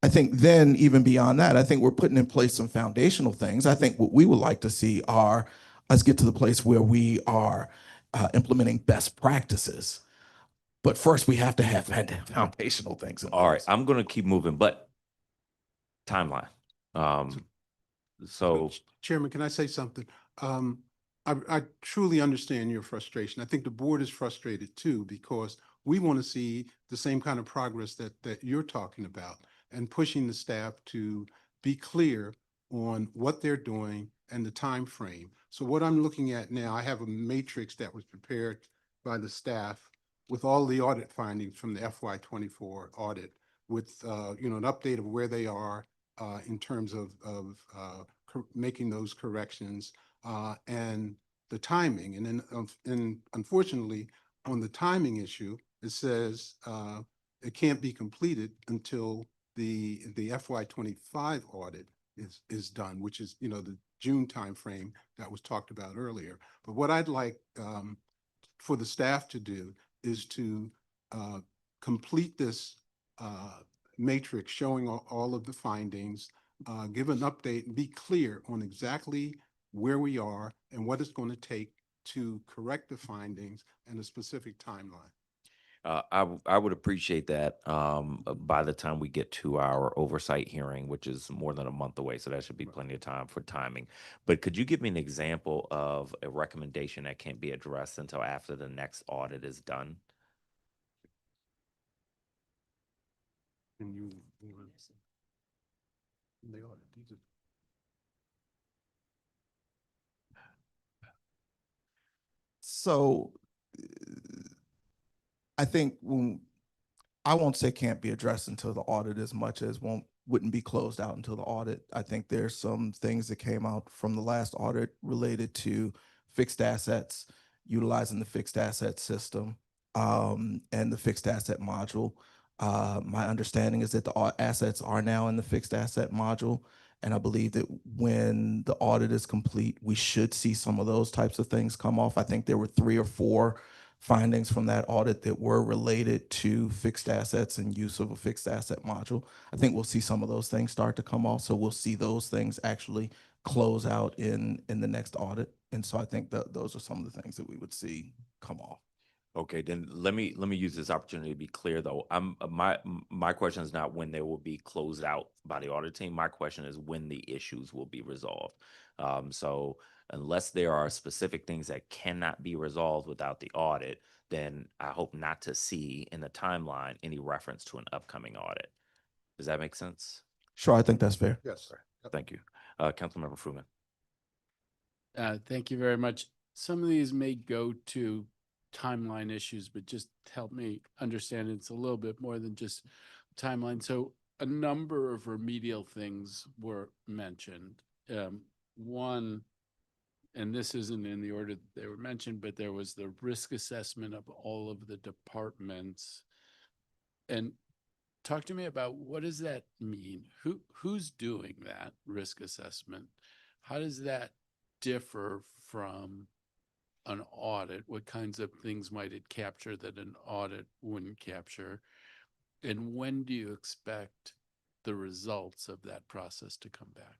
I think then, even beyond that, I think we're putting in place some foundational things. I think what we would like to see are us get to the place where we are implementing best practices. But first, we have to have foundational things in place. All right, I'm gonna keep moving, but timeline. So Chairman, can I say something? I truly understand your frustration. I think the board is frustrated too, because we want to see the same kind of progress that you're talking about, and pushing the staff to be clear on what they're doing and the time frame. So what I'm looking at now, I have a matrix that was prepared by the staff with all the audit findings from the FY24 audit, with an update of where they are in terms of making those corrections and the timing. And then unfortunately, on the timing issue, it says it can't be completed until the FY25 audit is done, which is the June timeframe that was talked about earlier. But what I'd like for the staff to do is to complete this matrix showing all of the findings, give an update and be clear on exactly where we are and what it's going to take to correct the findings and a specific timeline. I would appreciate that by the time we get to our oversight hearing, which is more than a month away, so that should be plenty of time for timing. But could you give me an example of a recommendation that can't be addressed until after the next audit is done? And they are, these are So I think I won't say can't be addressed until the audit as much as wouldn't be closed out until the audit. I think there's some things that came out from the last audit related to fixed assets, utilizing the fixed asset system, and the fixed asset module. My understanding is that the assets are now in the fixed asset module. And I believe that when the audit is complete, we should see some of those types of things come off. I think there were 3 or 4 findings from that audit that were related to fixed assets and use of a fixed asset module. I think we'll see some of those things start to come off. So we'll see those things actually close out in the next audit. And so I think that those are some of the things that we would see come off. Okay, then let me use this opportunity to be clear though. My question is not when they will be closed out by the audit team. My question is when the issues will be resolved. So unless there are specific things that cannot be resolved without the audit, then I hope not to see in the timeline any reference to an upcoming audit. Does that make sense? Sure, I think that's fair. yes. Thank you. Councilmember Fruman. Thank you very much. Some of these may go to timeline issues, but just help me understand it's a little bit more than just timeline. So a number of remedial things were mentioned. One, and this isn't in the order that they were mentioned, but there was the risk assessment of all of the departments. And talk to me about what does that mean? Who's doing that risk assessment? How does that differ from an audit? What kinds of things might it capture that an audit wouldn't capture? And when do you expect the results of that process to come back?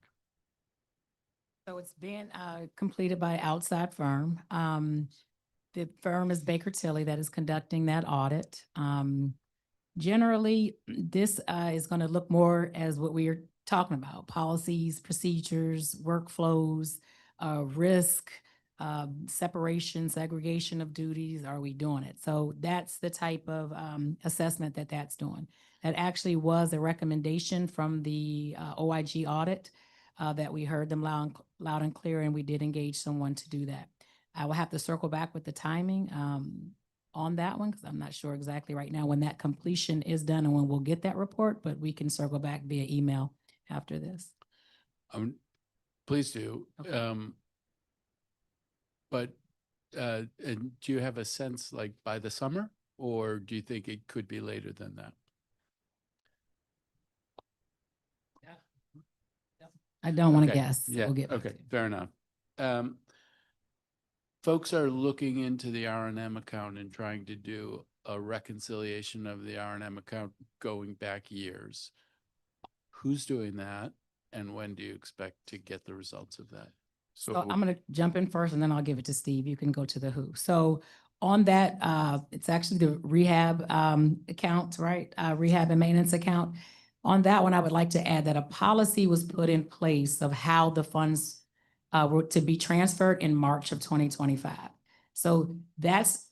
So it's been completed by an outside firm. The firm is Baker Tilly that is conducting that audit. Generally, this is going to look more as what we are talking about: policies, procedures, workflows, risk, separation, segregation of duties. Are we doing it? So that's the type of assessment that's doing. That actually was a recommendation from the OIG audit that we heard them loud and clear, and we did engage someone to do that. I will have to circle back with the timing on that one, because I'm not sure exactly right now when that completion is done and when we'll get that report, but we can circle back via email after this. Please do. Okay. But and do you have a sense like by the summer, or do you think it could be later than that? I don't want to Okay. guess. Yeah. We'll get back Okay. to you. Fair enough. Folks are looking into the R&M account and trying to do a reconciliation of the R&M account going back years. Who's doing that, and when do you expect to get the results of that? So I'm going to jump in first and then I'll give it to Steve. You can go to the who. So on that, it's actually the rehab account, right? Rehab and maintenance account. On that one, I would like to add that a policy was put in place of how the funds were to be transferred in March of 2025. So that's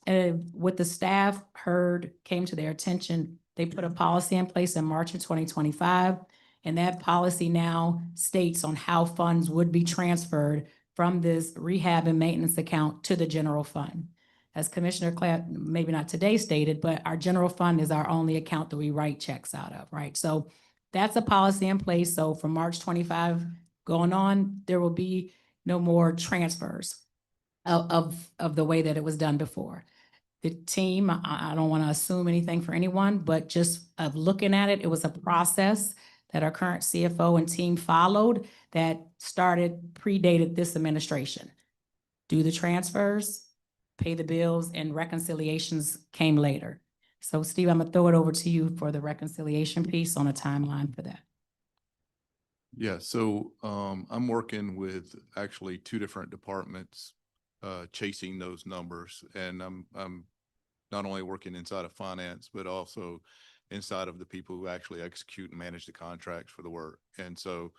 what the staff heard, came to their attention. They put a policy in place in March of 2025. And that policy now states on how funds would be transferred from this rehab and maintenance account to the general fund. As Commissioner Clapp, maybe not today stated, but our general fund is our only account that we write checks out of, right? So that's a policy in place. So from March 25 going on, there will be no more transfers of the way that it was done before. The team, I don't want to assume anything for anyone, but just of looking at it, it was a process that our current CFO and team followed that predated this administration. Do the transfers, pay the bills, and reconciliations came later. So Steve, I'm gonna throw it over to you for the reconciliation piece on a timeline for that. Yeah, so I'm working with actually two different departments chasing those numbers. And I'm not only working inside of finance, but also inside of the people who actually execute and manage the contracts for the work. And so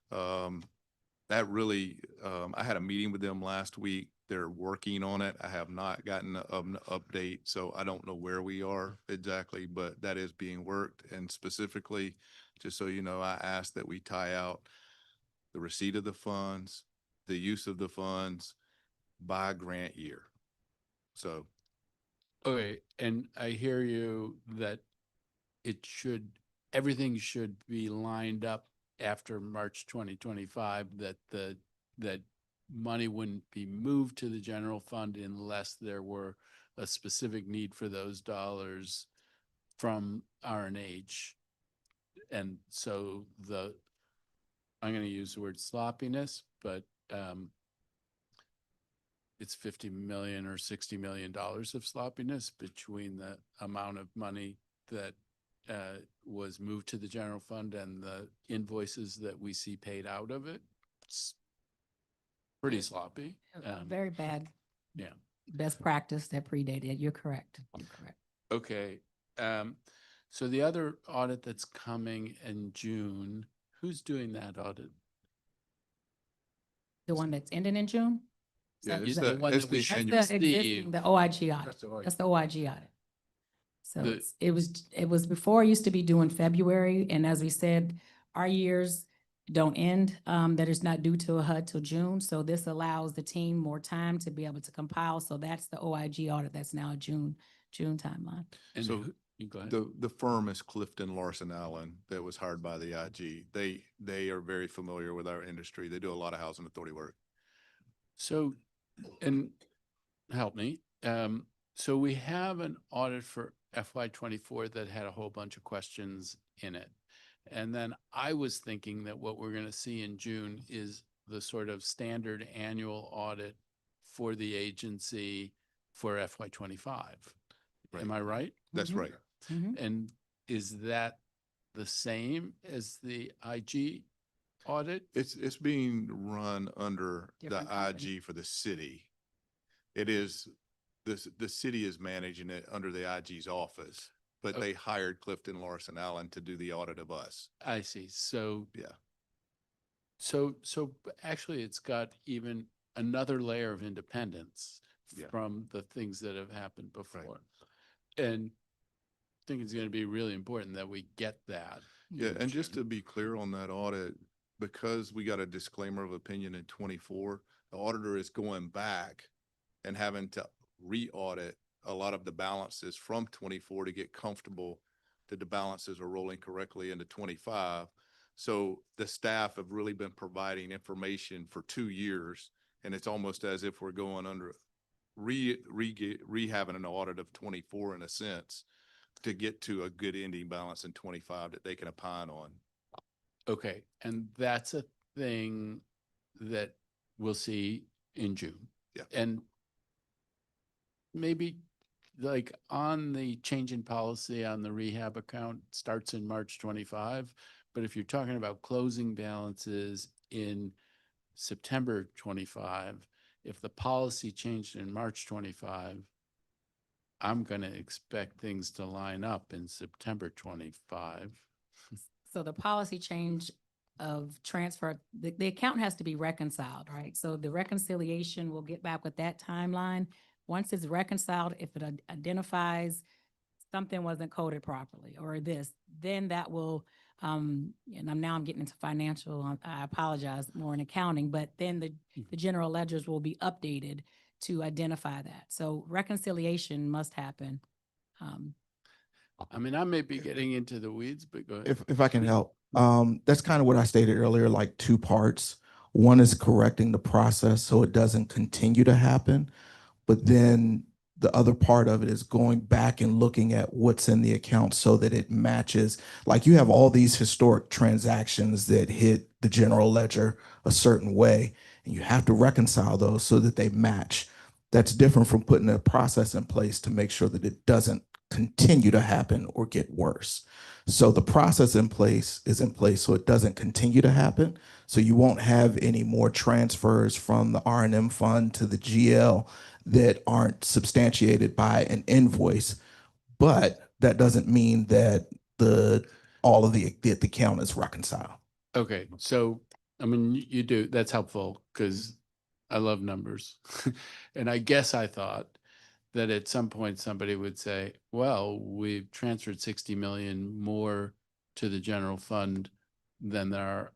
that really, I had a meeting with them last week. They're working on it. I have not gotten an update, so I don't know where we are exactly, but that is being worked. And specifically, just so you know, I asked that we tie out the receipt of the funds, the use of the funds by grant year. So, Okay, and I hear you that everything should be lined up after March 2025, that money wouldn't be moved to the general fund unless there were a specific need for those dollars from R&H. And so I'm going to use the word sloppiness, but it's 50 million or $60 million of sloppiness between the amount of money that was moved to the general fund and the invoices that we see paid out of it. It's pretty sloppy. Very bad. Yeah. Best practice that predated. You're correct. You're correct. Okay. So the other audit that's coming in June, who's doing that audit? The one that's ending in June? yeah, Is it's that- the one that we it's the should annual. That's the existing, the OIG audit. That's the audit. That's the OIG audit. So The- it was before, I used to be doing February, and as we said, our years don't end, that is not due to a HUD till June. So this allows the team more time to be able to compile. So that's the OIG audit that's now a June timeline. And So you go ahead. The firm is Clifton Larson Allen that was hired by the IG. They are very familiar with our industry. They do a lot of housing authority work. So, and help me. So we have an audit for FY24 that had a whole bunch of questions in it. And then I was thinking that what we're going to see in June is the sort of standard annual audit for the agency for FY25. Right. Am I right? That's Mhm. right. Mhm. And is that the same as the IG audit? It's being run under Different the company. IG for the city. It is, the city is managing it under the IG's office, but they hired Clifton Larson Allen to do the audit of us. I see. So Yeah. So actually it's got even another layer of independence Yeah. from the things that have happened before. And I think it's going to be really important that we get that. Yeah, in and just June. to be clear on that audit, because we got a disclaimer of opinion in 24, the auditor is going back and having to re-audit a lot of the balances from 24 to get comfortable that the balances are rolling correctly into 25. So the staff have really been providing information for 2 years, and it's almost as if we're going under rehabbing an audit of 24 in a sense to get to a good ending balance in 25 that they can opine on. Okay. And that's a thing that we'll see in June. Yeah. And maybe like on the change in policy on the rehab account starts in March 25. But if you're talking about closing balances in September 25, if the policy changed in March 25, I'm going to expect things to line up in September 25. So the policy change of transfer, the account has to be reconciled, right? So the reconciliation, we'll get back with that timeline. Once it's reconciled, if it identifies something wasn't coded properly or this, then that will, and I'm getting into financial, I apologize, more in accounting, but then the general ledgers will be updated to identify that. So reconciliation must happen. I mean, I may be getting into the weeds, but go ahead. If I can help, that's kind of what I stated earlier, like two parts. One is correcting the process so it doesn't continue to happen. But then the other part of it is going back and looking at what's in the account so that it matches. Like you have all these historic transactions that hit the general ledger a certain way, and you have to reconcile those so that they match That's different from putting a process in place to make sure that it doesn't continue to happen or get worse. So the process in place is in place so it doesn't continue to happen. So you won't have any more transfers from the R&M fund to the GL that aren't substantiated by an invoice. But that doesn't mean that all of the account is reconciled. Okay, so, I mean, you do, that's helpful because I love numbers. And I guess I thought that at some point somebody would say, well, we've transferred 60 million more to the general fund than our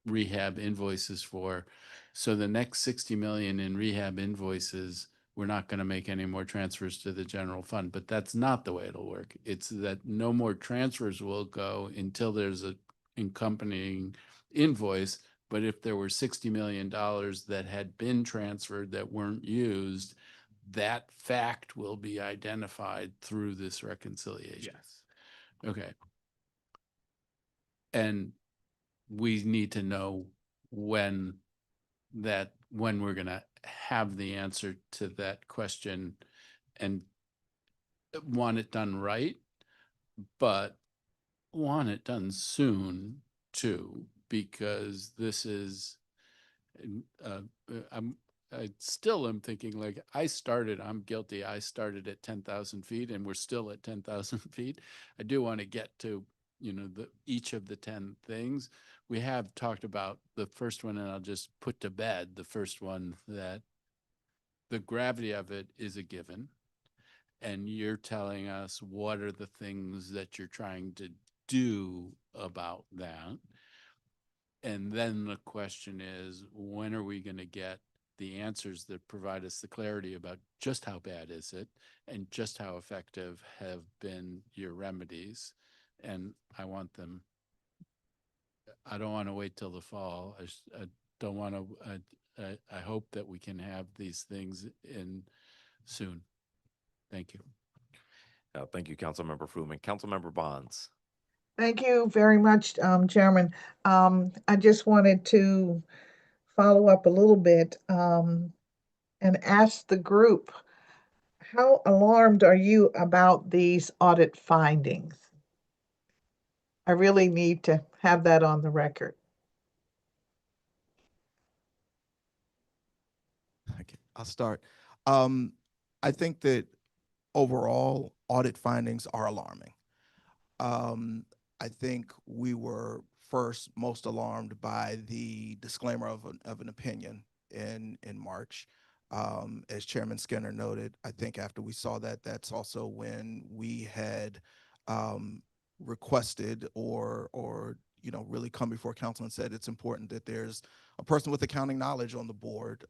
rehab invoices for. So the next 60 million in rehab invoices, we're not going to make any more transfers to the general fund, but that's not the way it'll work. It's that no more transfers will go until there's a accompanying invoice. But if there were $60 million that had been transferred that weren't used, that fact will be identified through this reconciliation. Yes. Okay. And we need to know when we're gonna have the answer to that question and want it done right, but want it done soon too, because this is, I still am thinking like I'm guilty. I started at 10,000 feet and we're still at 10,000 feet. I do want to get to, each of the 10 things. We have talked about the first one, and I'll just put to bed the first one, that the gravity of it is a given. And you're telling us what are the things that you're trying to do about that. And then the question is, when are we going to get the answers that provide us the clarity about just how bad is it and just how effective have been your remedies? And I want them. I don't want to wait till the fall. I don't want to. I hope that we can have these things in soon. Thank you. Thank you, Councilmember Fruman. Councilmember Bonds. Thank you very much, Chairman. I just wanted to follow up a little bit and ask the group, how alarmed are you about these audit findings? I really need to have that on the record. Okay, I'll start. I think that overall audit findings are alarming. I think we were first most alarmed by the disclaimer of an opinion in March. As Chairman Skinner noted, I think after we saw that, that's also when we had requested or really come before council and said it's important that there's a person with accounting knowledge on the board,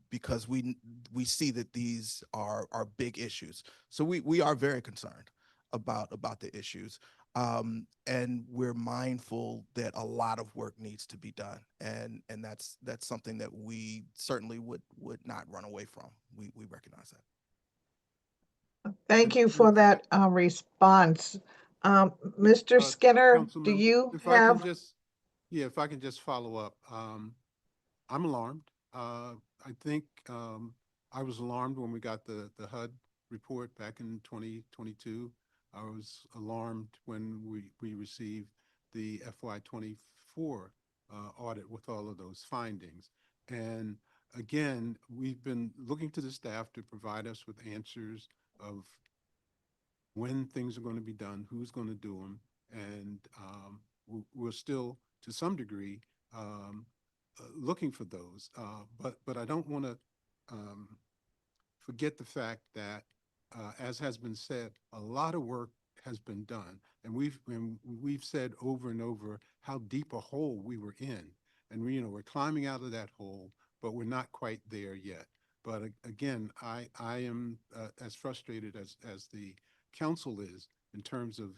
because we see that these are big issues. So we are very concerned about the issues. And we're mindful that a lot of work needs to be done. And that's something that we certainly would not run away from. We recognize that. Thank you for that response. Mr. Skinner, do Councilmember, you if I can have? if I can just follow up. I'm alarmed. I think I was alarmed when we got the HUD report back in 2022. I was alarmed when we received the FY24 audit with all of those findings. And again, we've been looking to the staff to provide us with answers of when things are going to be done, who's going to do them, and we're still, to some degree, looking for those. But I don't want to forget the fact that, as has been said, a lot of work has been done, and we've said over and over how deep a hole we were in, and we're climbing out of that hole, but we're not quite there yet. But again, I am as frustrated as the council is in terms of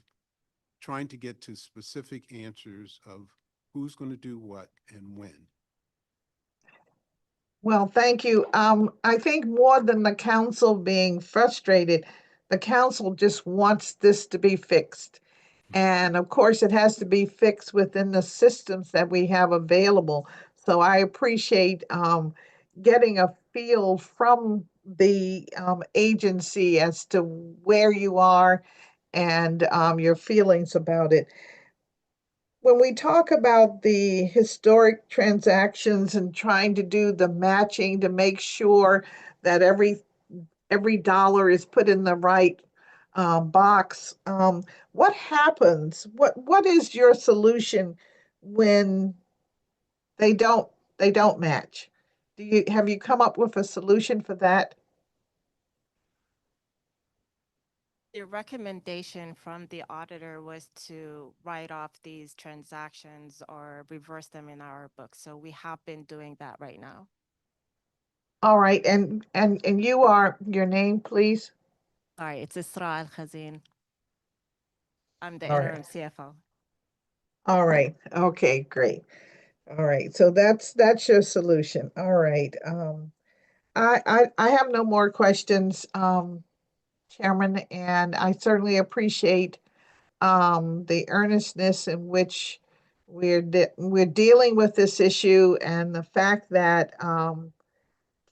trying to get to specific answers of who's going to do what and when. Well, thank you. I think more than the council being frustrated, the council just wants this to be fixed. And of course, it has to be fixed within the systems that we have available. So I appreciate getting a feel from the agency as to where you are and your feelings about it. When we talk about the historic transactions and trying to do the matching to make sure that every dollar is put in the right box, what happens? What is your solution when they don't match? Have you come up with a solution for that? The recommendation from the auditor was to write off these transactions or reverse them in our books. So we have been doing that right now. All right, and you are your name, please. Sorry, it's Isra Al Khazin. I'm the All right. interim CFO. All right. Okay, great. All right. So that's your solution. All right. I have no more questions, Chairman, and I certainly appreciate the earnestness in which we're dealing with this issue and the fact that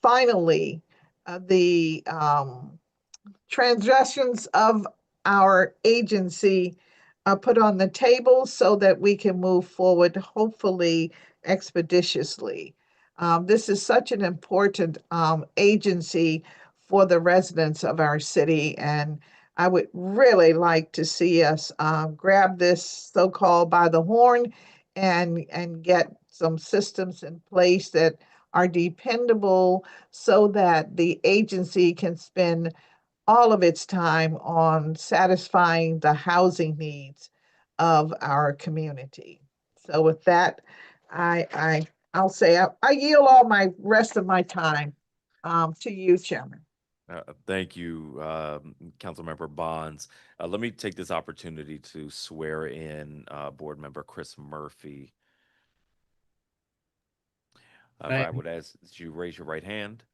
finally the transgressions of our agency put on the table so that we can move forward, hopefully expeditiously. This is such an important agency for the residents of our city, and I would really like to see us grab this so-called by the horn and get some systems in place that are dependable so that the agency can spend all of its time on satisfying the housing needs of our community. So with that, I'll say I yield all my rest of my time to you, Chairman. Thank you, Councilmember Bonds. Let me take this opportunity to swear in Board Member Chris Murphy. If I would ask that you raise your right hand.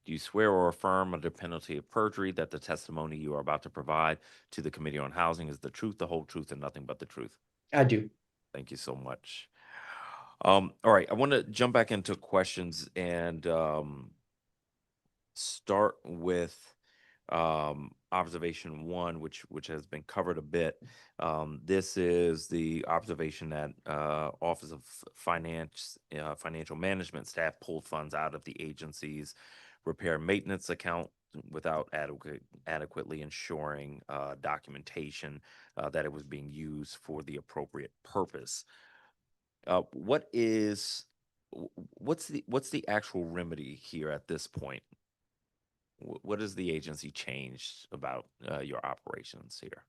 Do you swear or affirm under penalty of perjury that the testimony you are about to provide to the Committee on Housing is the truth, the whole truth, and nothing but the truth? I do. Thank you so much. All right, I want to jump back into questions and start with observation one, which has been covered a bit. This is the observation that Office of Financial Management staff pulled funds out of the agency's repair and maintenance account without adequately ensuring documentation that it was being used for the appropriate purpose. What's the actual remedy here at this point? What has the agency changed about your operations here?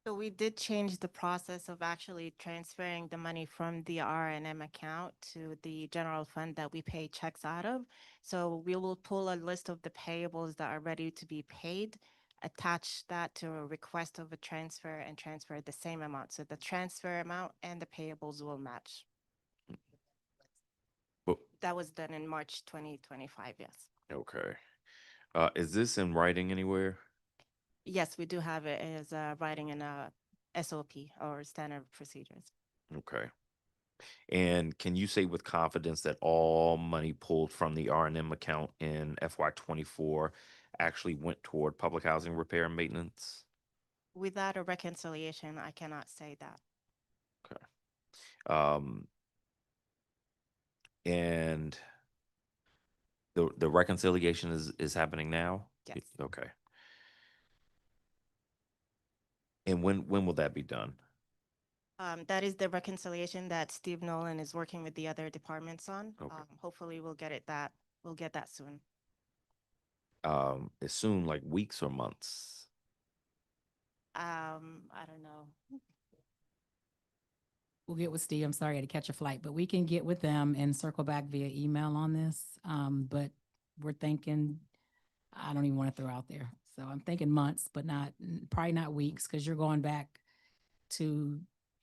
So we did change the process of actually transferring the money from the R&M account to the general fund that we pay checks out of. So we will pull a list of the payables that are ready to be paid, attach that to a request of a transfer and transfer the same amount. So the transfer amount and the payables will match. Well, That was done in March 2025, yes. okay. Is this in writing anywhere? Yes, we do have it as writing in a SOP or standard procedures. Okay. And can you say with confidence that all money pulled from the R&M account in FY24 actually went toward public housing repair and maintenance? Without a reconciliation, I cannot say that. Okay. And the reconciliation is happening now? Yes. Okay. And when will that be done? That is the reconciliation that Steve Nolan is working with the other departments on. Okay. Hopefully we'll get that soon. As soon, like weeks or months? I don't know. We'll get with Steve. I'm sorry I had to catch a flight, but we can get with them and circle back via email on this. But we're thinking, I don't even want to throw out there. So I'm thinking months, but probably not weeks, because you're going back to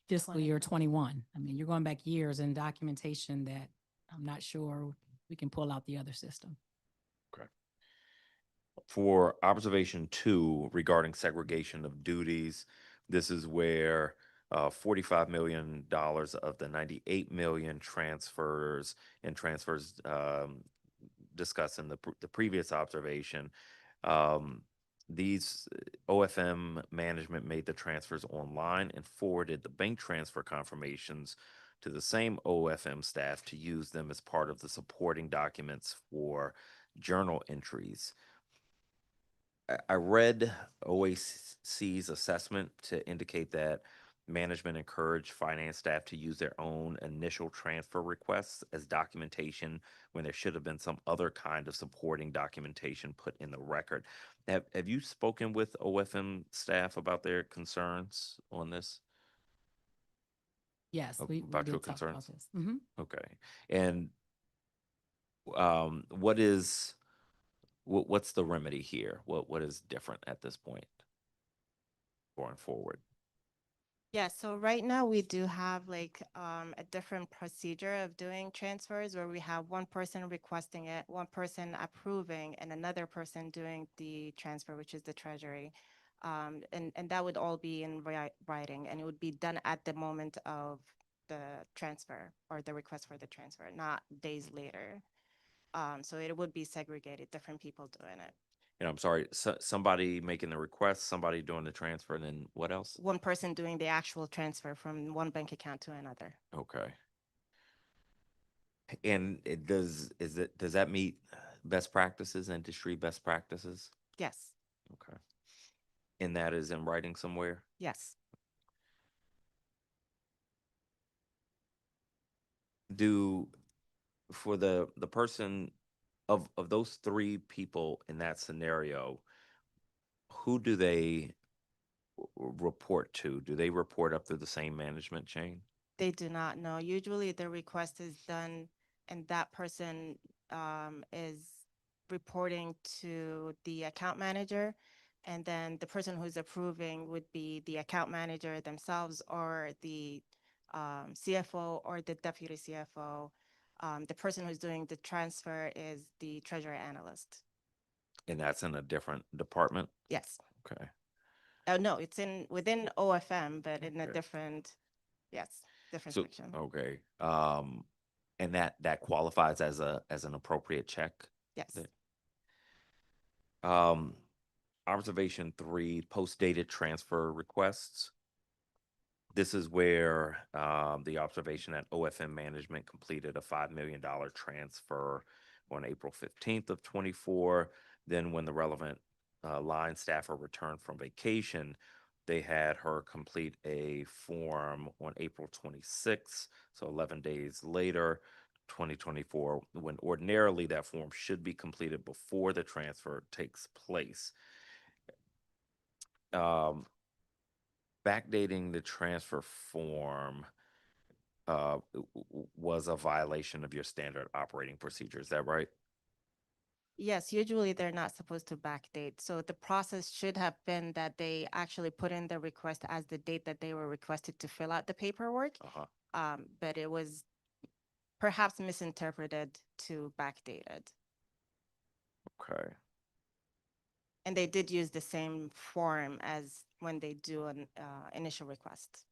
fiscal year 21. I mean, you're going back years in documentation that I'm not sure we can pull out the other system. Okay. For observation 2 regarding segregation of duties, this is where $45 million of the $98 million transfers discussing the previous observation, these OFM management made the transfers online and forwarded the bank transfer confirmations to the same OFM staff to use them as part of the supporting documents for journal entries. I read OAC's assessment to indicate that management encouraged finance staff to use their own initial transfer requests as documentation when there should have been some other kind of supporting documentation put in the record. Have you spoken with OFM staff about their concerns on this? Yes, Ab- we about your did talk about concerns? this. Mhm. Okay. And what's the remedy here? What is different at this point going forward? Yeah, so right now we do have like a different procedure of doing transfers where we have one person requesting it, one person approving, and another person doing the transfer, which is the treasury. And that would all be in writing, and it would be done at the moment of the transfer or the request for the transfer, not days later. So it would be segregated, different people doing it. And I'm sorry, somebody making the request, somebody doing the transfer, and then what else? One person doing the actual transfer from one bank account to another. Okay. And does that meet best practices, industry best practices? Yes, Okay. And that is in writing somewhere? yes. For the person of those three people in that scenario, who do they report to? Do they report up through the same management chain? They do not know. Usually the request is done and that person is reporting to the account manager. And then the person who's approving would be the account manager themselves or the CFO or the deputy CFO. The person who's doing the transfer is the treasury analyst. And that's in a different department? Yes. Okay. Oh, no, it's within OFM, but in a Okay. different, yes, different So, section. okay. And that qualifies as an appropriate check? Yes. There? Observation 3, post-dated transfer requests. This is where the observation that OFM management completed a $5 million transfer on April 15th of 24. Then when the relevant line staffer returned from vacation, they had her complete a form on April 26th, so 11 days later, 2024, when ordinarily that form should be completed before the transfer takes place. Backdating the transfer form was a violation of your standard operating procedure. Is that right? Yes, usually they're not supposed to backdate. So the process should have been that they actually put in the request as the date that they were requested to fill out the paperwork. But it was perhaps misinterpreted to backdate it. Okay. And they did use the same form as when they do an initial request.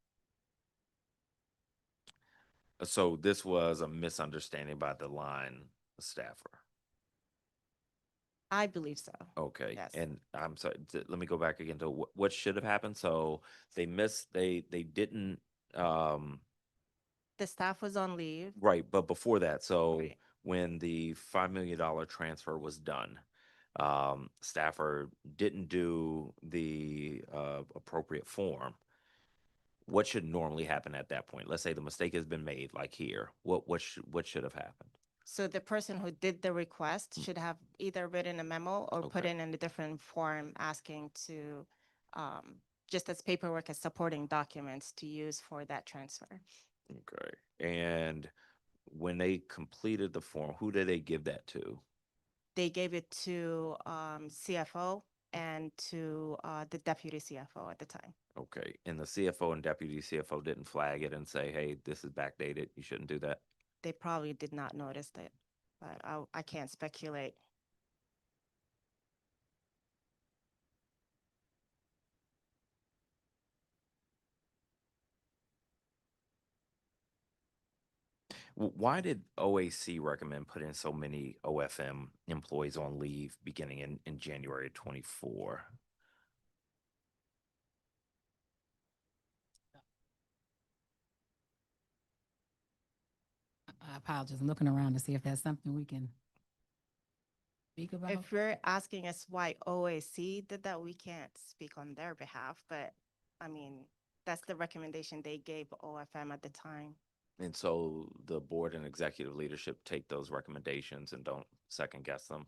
So this was a misunderstanding by the line staffer. I believe so. Okay. Yes. And I'm sorry, let me go back again to what should have happened. So they didn't, The staff was on leave. right, but before that, so Right. when the $5 million transfer was done, staffer didn't do the appropriate form. What should normally happen at that point? Let's say the mistake has been made, like here. What should have happened? So the person who did the request should have either written a memo or put Okay. in a different form asking to just as paperwork as supporting documents to use for that transfer. Okay. And when they completed the form, who did they give that to? They gave it to CFO and to the deputy CFO at the time. Okay. And the CFO and deputy CFO didn't flag it and say, hey, this is backdated. You shouldn't do that. They probably did not notice it, but I can't speculate. Why did OAC recommend putting so many OFM employees on leave beginning in January 24? I apologize. I'm looking around to see if that's something we can speak about. If you're asking us why OAC did that, we can't speak on their behalf, but I mean, that's the recommendation they gave OFM at the time. And so the board and executive leadership take those recommendations and don't second guess them.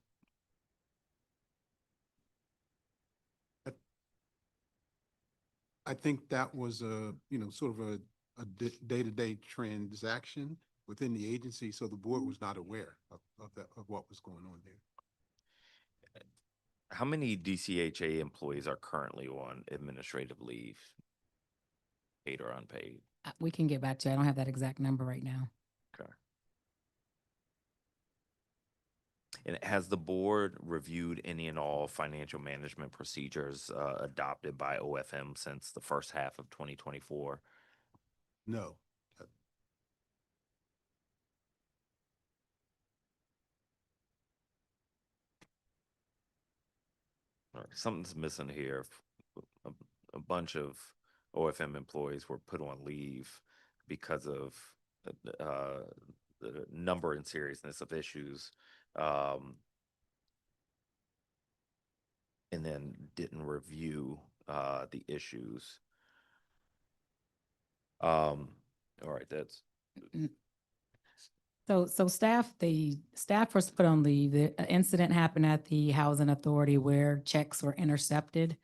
I think that was a, sort of a day-to-day transaction within the agency, so the board was not aware of what was going on there. How many DCHA employees are currently on administrative leave, paid or unpaid? We can get back to you. I don't have that exact number right now. Okay. And has the board reviewed any and all financial management procedures adopted by OFM since the first half of 2024? No. All right, something's missing here. A bunch of OFM employees were put on leave because of the number and seriousness of issues, and then didn't review the issues. All right, that's So the staff was put on leave. The incident happened at the Housing Authority where checks were intercepted.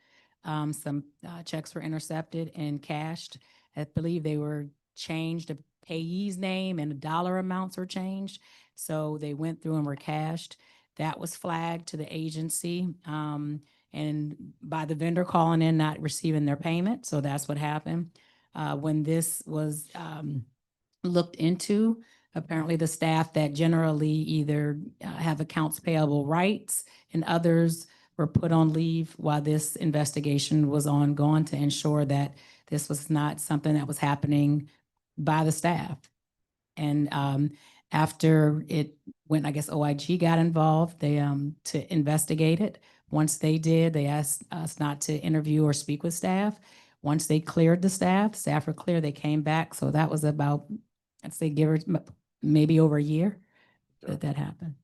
Some checks were intercepted and cashed. I believe they were changed, the payee's name and the dollar amounts were changed. So they went through and were cashed. That was flagged to the agency, and by the vendor calling in, not receiving their payment. So that's what happened. When this was looked into, apparently the staff that generally either have accounts payable rights and others were put on leave while this investigation was ongoing to ensure that this was not something that was happening by the staff. And after it went, I guess OIG got involved, they to investigate it. Once they did, they asked us not to interview or speak with staff. Once they cleared the staff were clear, they came back. So that was about, I'd say, give or maybe over a year that happened.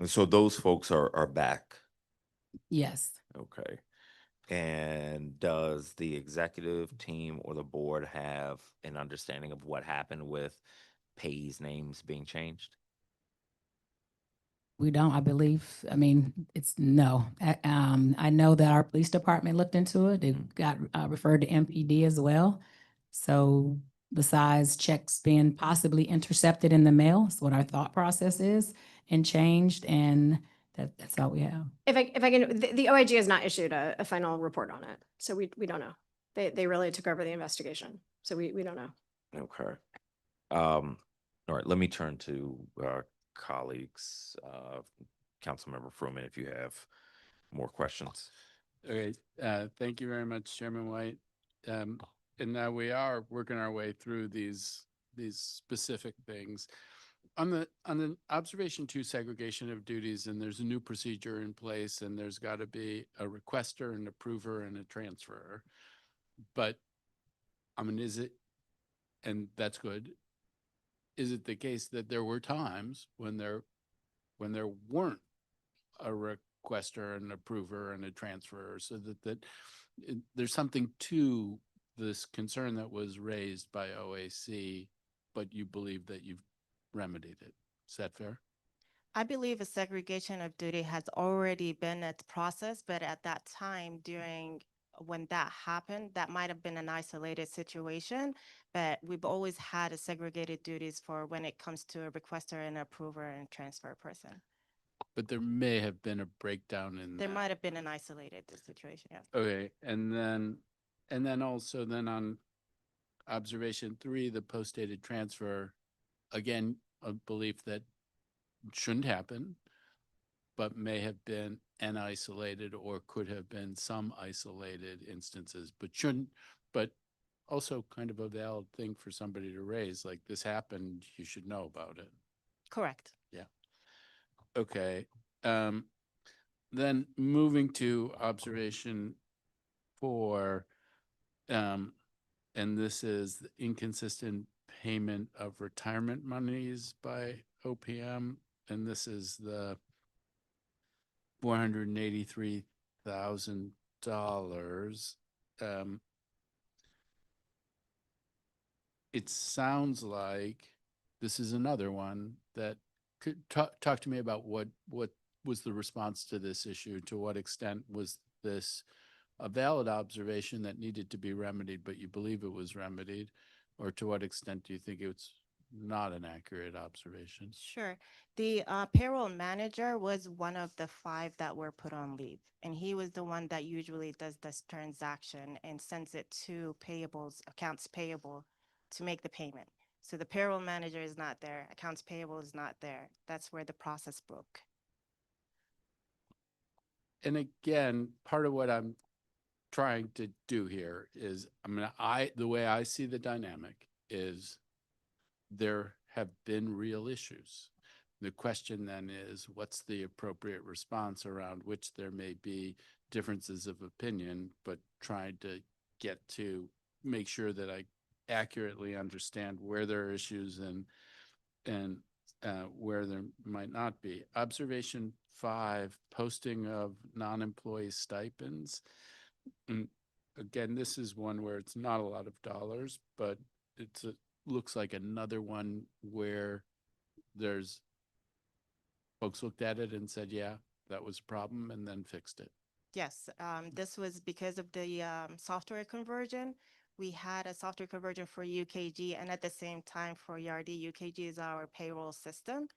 So those folks are back. Yes. Okay. And does the executive team or the board have an understanding of what happened with payees' names being changed? We don't, I believe. I mean, it's no. I know that our police department looked into it. It got referred to MPD as well. So besides checks being possibly intercepted in the mail, is what our thought process is, and changed, and that's all we have. If I can, the OIG has not issued a final report on it, so we don't know. They really took over the investigation, so we don't know. Okay. All right, let me turn to colleagues, Councilmember Fruman, if you have more questions. Okay, thank you very much, Chairman White. And now we are working our way through these specific things. On the observation 2 segregation of duties, and there's a new procedure in place, and there's got to be a requester, an approver, and a transferer. But I mean, is it, and that's good. Is it the case that there were times when there weren't a requester, an approver, and a transferer, so that there's something to this concern that was raised by OAC, but you believe that you've remedied it? Is that fair? I believe a segregation of duty has already been a process, but at that time when that happened, that might have been an isolated situation, but we've always had a segregated duties for when it comes to a requester and approver and transfer person. But there may have been a breakdown in There that. might have been an isolated situation, yeah. Okay, and then also on observation 3, the post-dated transfer, again, a belief that shouldn't happen. but may have been an isolated or could have been some isolated instances, but shouldn't, but also kind of a valid thing for somebody to raise, like this happened, you should know about it. Correct. Yeah. Okay. Then moving to observation 4, and this is the inconsistent payment of retirement monies by OPM, and this is the $483,000. It sounds like this is another one that could talk to me about what was the response to this issue. To what extent was this a valid observation that needed to be remedied, but you believe it was remedied, or to what extent do you think it's not an accurate observation? Sure. The payroll manager was one of the 5 that were put on leave, and he was the one that usually does this transaction and sends it to payables, accounts payable, to make the payment. So the payroll manager is not there, accounts payable is not there. That's where the process broke. And again, part of what I'm trying to do here is, I mean, the way I see the dynamic is there have been real issues. The question then is, what's the appropriate response around which there may be differences of opinion, but trying to get to make sure that I accurately understand where there are issues and where there might not be. Observation 5, posting of non-employee stipends. And again, this is one where it's not a lot of dollars, but it's looks like another one where there's folks looked at it and said, yeah, that was a problem, and then fixed it. Yes, this was because of the software conversion. We had a software conversion for UKG, and at the same time for ERD. UKG is our payroll system.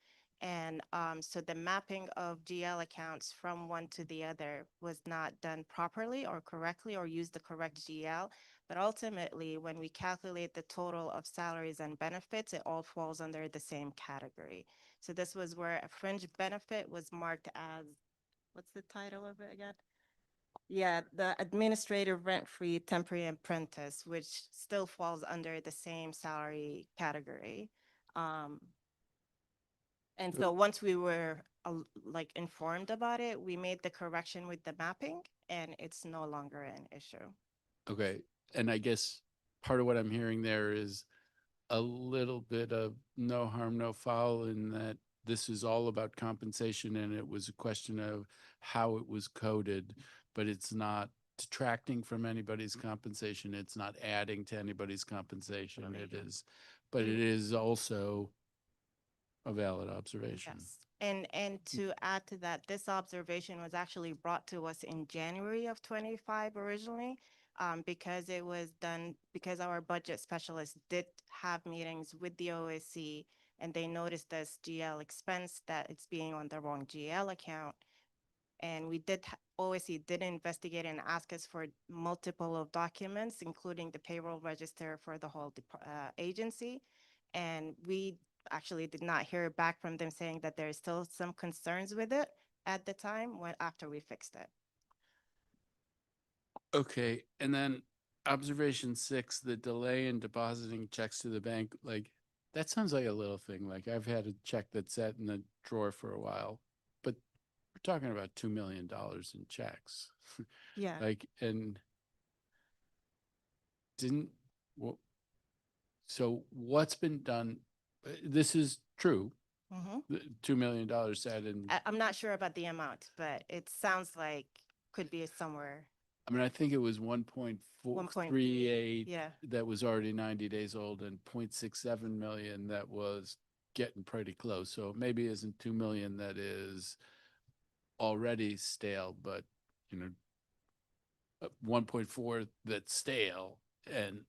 And so the mapping of GL accounts from one to the other was not done properly or correctly or used the correct GL. But ultimately, when we calculate the total of salaries and benefits, it all falls under the same category. So this was where a fringe benefit was marked as, what's the title of it again? Yeah, the administrative rent-free temporary apprentice, which still falls under the same salary category. And so once we were like informed about it, we made the correction with the mapping, and it's no longer an issue. Okay. And I guess part of what I'm hearing there is a little bit of no harm, no foul, in that this is all about compensation and it was a question of how it was coded, but it's not detracting from anybody's compensation. It's not adding to anybody's compensation. It is, but it is also a valid observation. Yes. And to add to that, this observation was actually brought to us in January of 25 originally, because it was done, because our budget specialist did have meetings with the OSC, and they noticed this GL expense that it's being on the wrong GL account. And we did, OSC did investigate and ask us for multiple of documents, including the payroll register for the whole agency. And we actually did not hear back from them saying that there's still some concerns with it at the time after we fixed it. Okay. And then observation 6, the delay in depositing checks to the bank, like that sounds like a little thing. Like I've had a check that's sat in the drawer for a while, but we're talking about $2 million in checks. Yeah. Like, and didn't, well, so what's been done? This is true. The $2 million sat in. I'm not sure about the amount, but it sounds like could be somewhere. I mean, I think it was 1.438 Yeah. that was already 90 days old, and 0.67 million that was getting pretty close. So it maybe isn't 2 million that is already stale, but 1.4 that's stale, and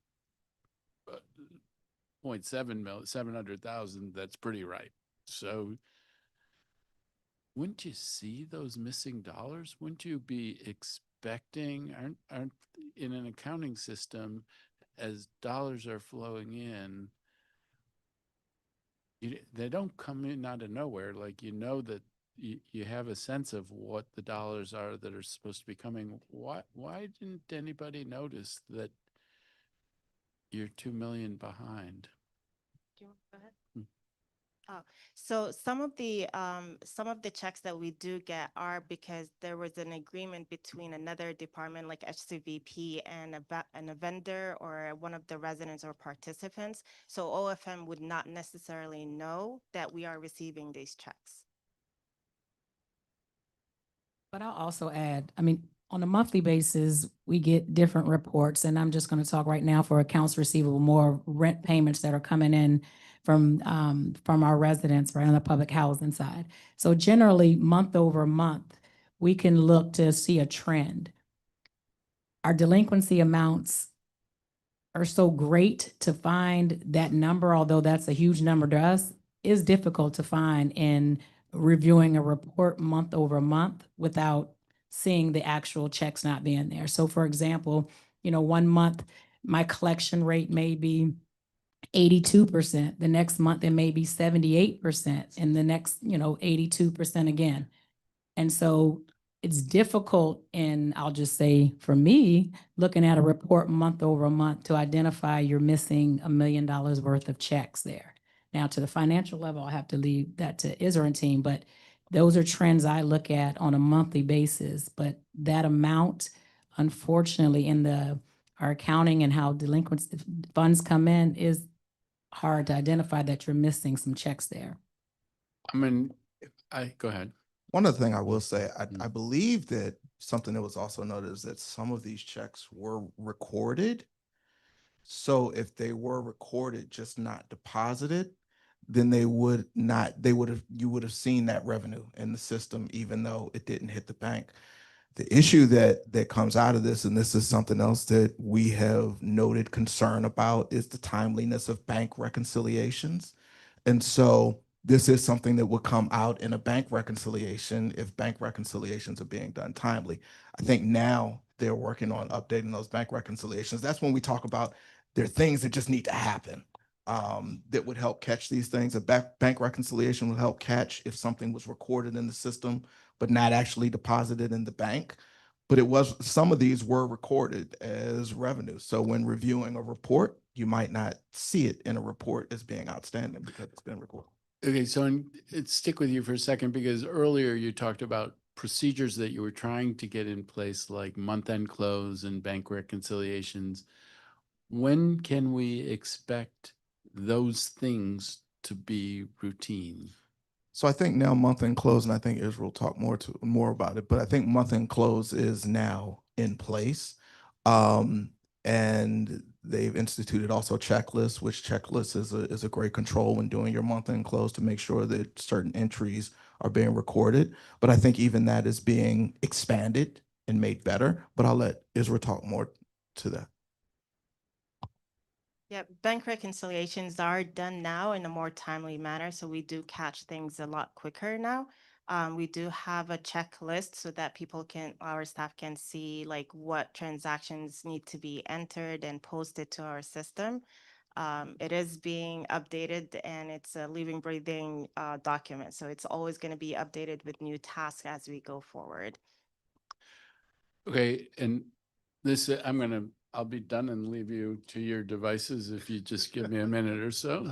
0.7 million, 700,000 that's pretty right. So wouldn't you see those missing dollars? Wouldn't you be expecting, aren't in an accounting system, as dollars are flowing in, they don't come in out of nowhere. Like, that you have a sense of what the dollars are that are supposed to be coming. Why didn't anybody notice that you're 2 million behind? Do you want to go ahead? Oh, so some of the checks that we do get are because there was an agreement between another department like HCVP and a vendor or one of the residents or participants. So OFM would not necessarily know that we are receiving these checks. But I'll also add, I mean, on a monthly basis, we get different reports, and I'm just going to talk right now for accounts receivable, more rent payments that are coming in from our residents, right, on the public housing side. So generally, month over month, we can look to see a trend. Our delinquency amounts are so great to find that number, although that's a huge number to us, is difficult to find in reviewing a report month over month without seeing the actual checks not being there. So for example, 1 month, my collection rate may be 82%. The next month, it may be 78%, and the next, 82% again. And so it's difficult, and I'll just say for me, looking at a report month over month to identify you're missing $1 million worth of checks there. Now, to the financial level, I'll have to leave that to Israel and team, but those are trends I look at on a monthly basis. But that amount, unfortunately, in our accounting and how delinquent funds come in is hard to identify that you're missing some checks there. I mean, go ahead. One other thing I will say, I believe that something that was also noted is that some of these checks were recorded. So if they were recorded, just not deposited, then you would have seen that revenue in the system, even though it didn't hit the bank. The issue that comes out of this, and this is something else that we have noted concern about, is the timeliness of bank reconciliations. And so this is something that will come out in a bank reconciliation if bank reconciliations are being done timely. I think now they're working on updating those bank reconciliations. That's when we talk about there are things that just need to happen that would help catch these things. A bank reconciliation would help catch if something was recorded in the system but not actually deposited in the bank. But some of these were recorded as revenue. So when reviewing a report, you might not see it in a report as being outstanding because it's been recorded. Okay, so stick with you for a second, because earlier you talked about procedures that you were trying to get in place, like month-end close and bank reconciliations. When can we expect those things to be routine? So I think now month-end close, and I think Israel will talk more about it, but I think month-end close is now in place. And they've instituted also checklists, which checklist is a great control when doing your month-end close to make sure that certain entries are being recorded. But I think even that is being expanded and made better. But I'll let Israel talk more to that. Yeah, bank reconciliations are done now in a more timely manner, so we do catch things a lot quicker now. We do have a checklist so that our staff can see like what transactions need to be entered and posted to our system. It is being updated, and it's a living, breathing document, so it's always going to be updated with new tasks as we go forward. Okay, and this, I'll be done and leave you to your devices if you just give me a minute or so.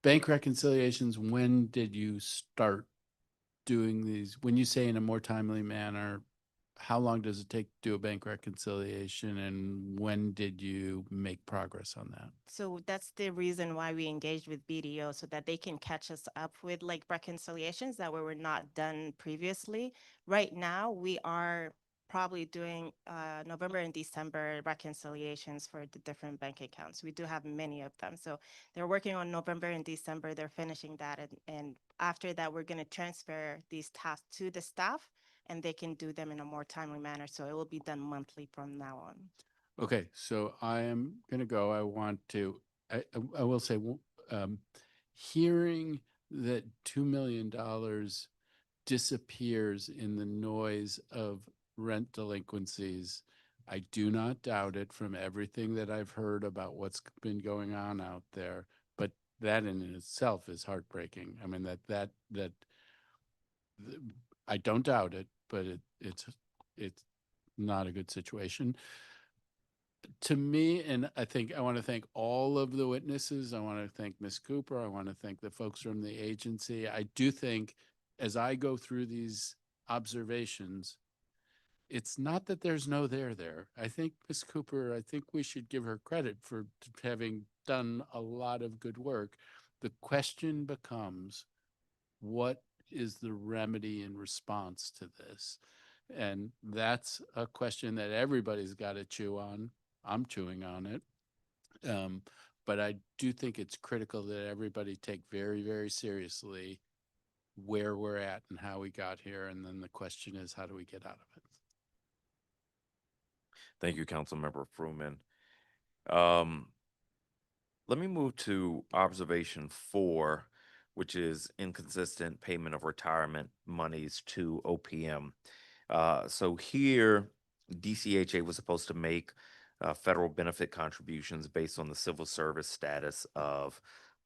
Bank reconciliations, when did you start doing these? When you say in a more timely manner, how long does it take to do a bank reconciliation, and when did you make progress on that? So that's the reason why we engaged with BDO, so that they can catch us up with like reconciliations that were not done previously. Right now, we are probably doing November and December reconciliations for the different bank accounts. We do have many of them. So they're working on November and December. They're finishing that. And after that, we're going to transfer these tasks to the staff, and they can do them in a more timely manner. So it will be done monthly from now on. Okay, so I am going to go. I will say, hearing that $2 million disappears in the noise of rent delinquencies, I do not doubt it from everything that I've heard about what's been going on out there. But that in itself is heartbreaking. I mean, I don't doubt it, but it's not a good situation. To me, and I think I want to thank all of the witnesses. I want to thank Ms. Cooper. I want to thank the folks from the agency. I do think as I go through these observations, it's not that there's no there. I think Ms. Cooper, I think we should give her credit for having done a lot of good work. The question becomes, what is the remedy in response to this? And that's a question that everybody's got to chew on. I'm chewing on it. But I do think it's critical that everybody take very, very seriously where we're at and how we got here. And then the question is, how do we get out of it? Thank you, Councilmember Fruman. Let me move to observation 4, which is inconsistent payment of retirement monies to OPM. So here, DCHA was supposed to make federal benefit contributions based on the civil service status of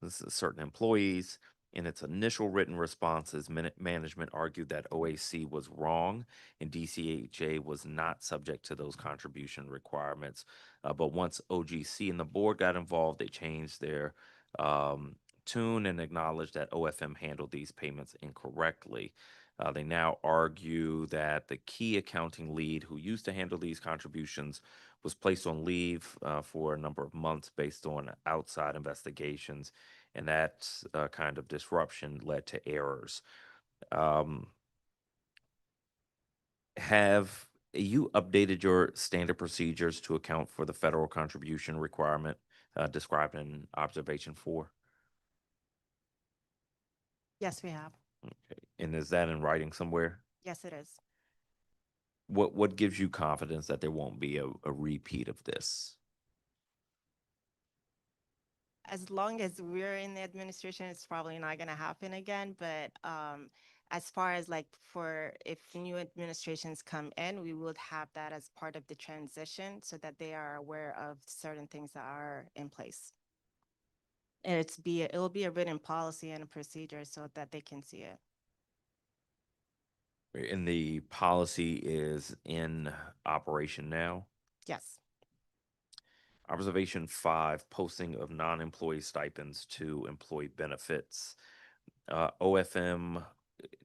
certain employees. In its initial written responses, management argued that OAC was wrong and DCHA was not subject to those contribution requirements. But once OGC and the board got involved, they changed their tune and acknowledged that OFM handled these payments incorrectly. They now argue that the key accounting lead who used to handle these contributions was placed on leave for a number of months based on outside investigations, and that kind of disruption led to errors. Have you updated your standard procedures to account for the federal contribution requirement described in observation 4? Yes, we have. Okay. And is that in writing somewhere? Yes, it is. What gives you confidence that there won't be a repeat of this? As long as we're in the administration, it's probably not going to happen again. But as far as like for if new administrations come in, we would have that as part of the transition so that they are aware of certain things that are in place. And it'll be a written policy and a procedure so that they can see it. And the policy is in operation now? Yes. Observation 5, posting of non-employee stipends to employee benefits. OFM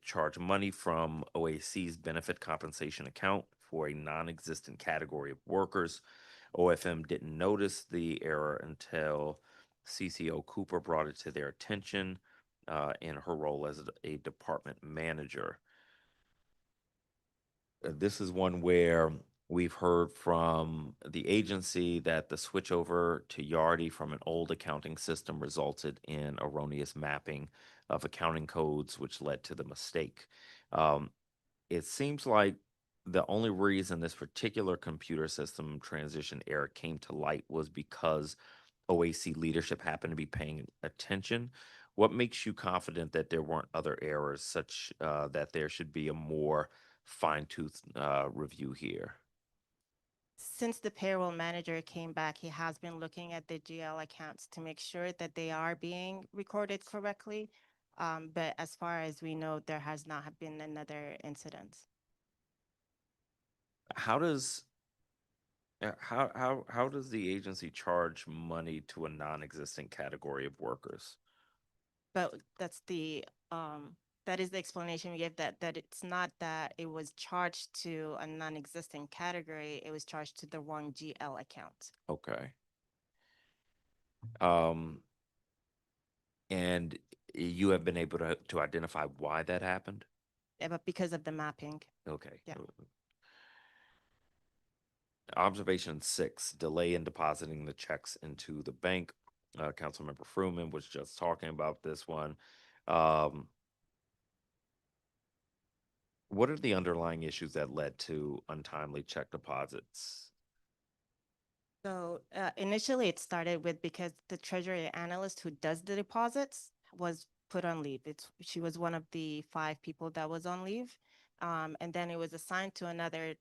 charged money from OAC's benefit compensation account for a non-existent category of workers. OFM didn't notice the error until CCO Cooper brought it to their attention in her role as a department manager. This is one where we've heard from the agency that the switchover to Yardi from an old accounting system resulted in erroneous mapping of accounting codes, which led to the mistake. It seems like the only reason this particular computer system transition error came to light was because OAC leadership happened to be paying attention. What makes you confident that there weren't other errors such that there should be a more fine-tooth review here? Since the payroll manager came back, he has been looking at the GL accounts to make sure that they are being recorded correctly. But as far as we know, there has not been another incident. How does how does the agency charge money to a non-existent category of workers? But that's that is the explanation we gave, that it's not that it was charged to a non-existent category, it was charged to the wrong GL account. Okay. And you have been able to identify why that happened? Yeah, but because of the mapping. Okay. Yeah. Observation 6, delay in depositing the checks into the bank. Councilmember Fruman was just talking about this one. What are the underlying issues that led to untimely check deposits? So initially it started with because the treasury analyst who does the deposits was put on leave. She was one of the 5 people that was on leave. And then it was assigned to another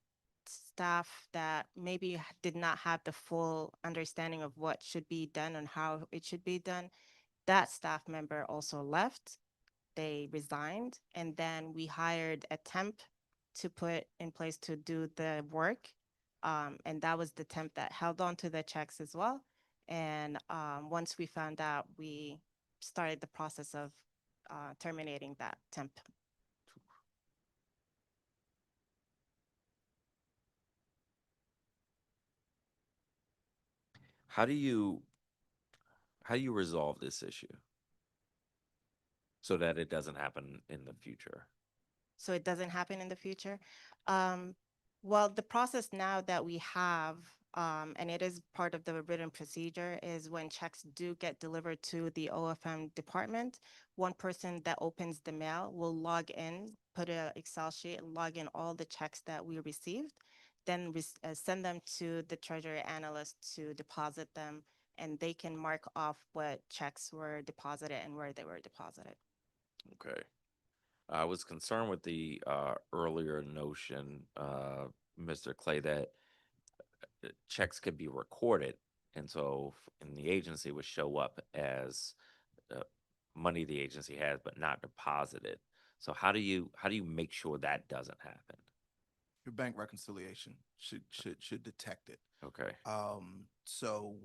staff that maybe did not have the full understanding of what should be done and how it should be done. That staff member also left. They resigned, and then we hired a temp to put in place to do the work. And that was the temp that held on to the checks as well. And once we found out, we started the process of terminating that temp. How do you resolve this issue so that it doesn't happen in the future? So it doesn't happen in the future. Well, the process now that we have, and it is part of the written procedure, is when checks do get delivered to the OFM department, one person that opens the mail will log in, put an Excel sheet, and log in all the checks that we received, then send them to the treasury analyst to deposit them, and they can mark off what checks were deposited and where they were deposited. Okay. I was concerned with the earlier notion, Mr. Clay, that checks could be recorded, and so in the agency would show up as money the agency has, but not deposited. So how do you make sure that doesn't happen? Your bank reconciliation should detect it. Okay. So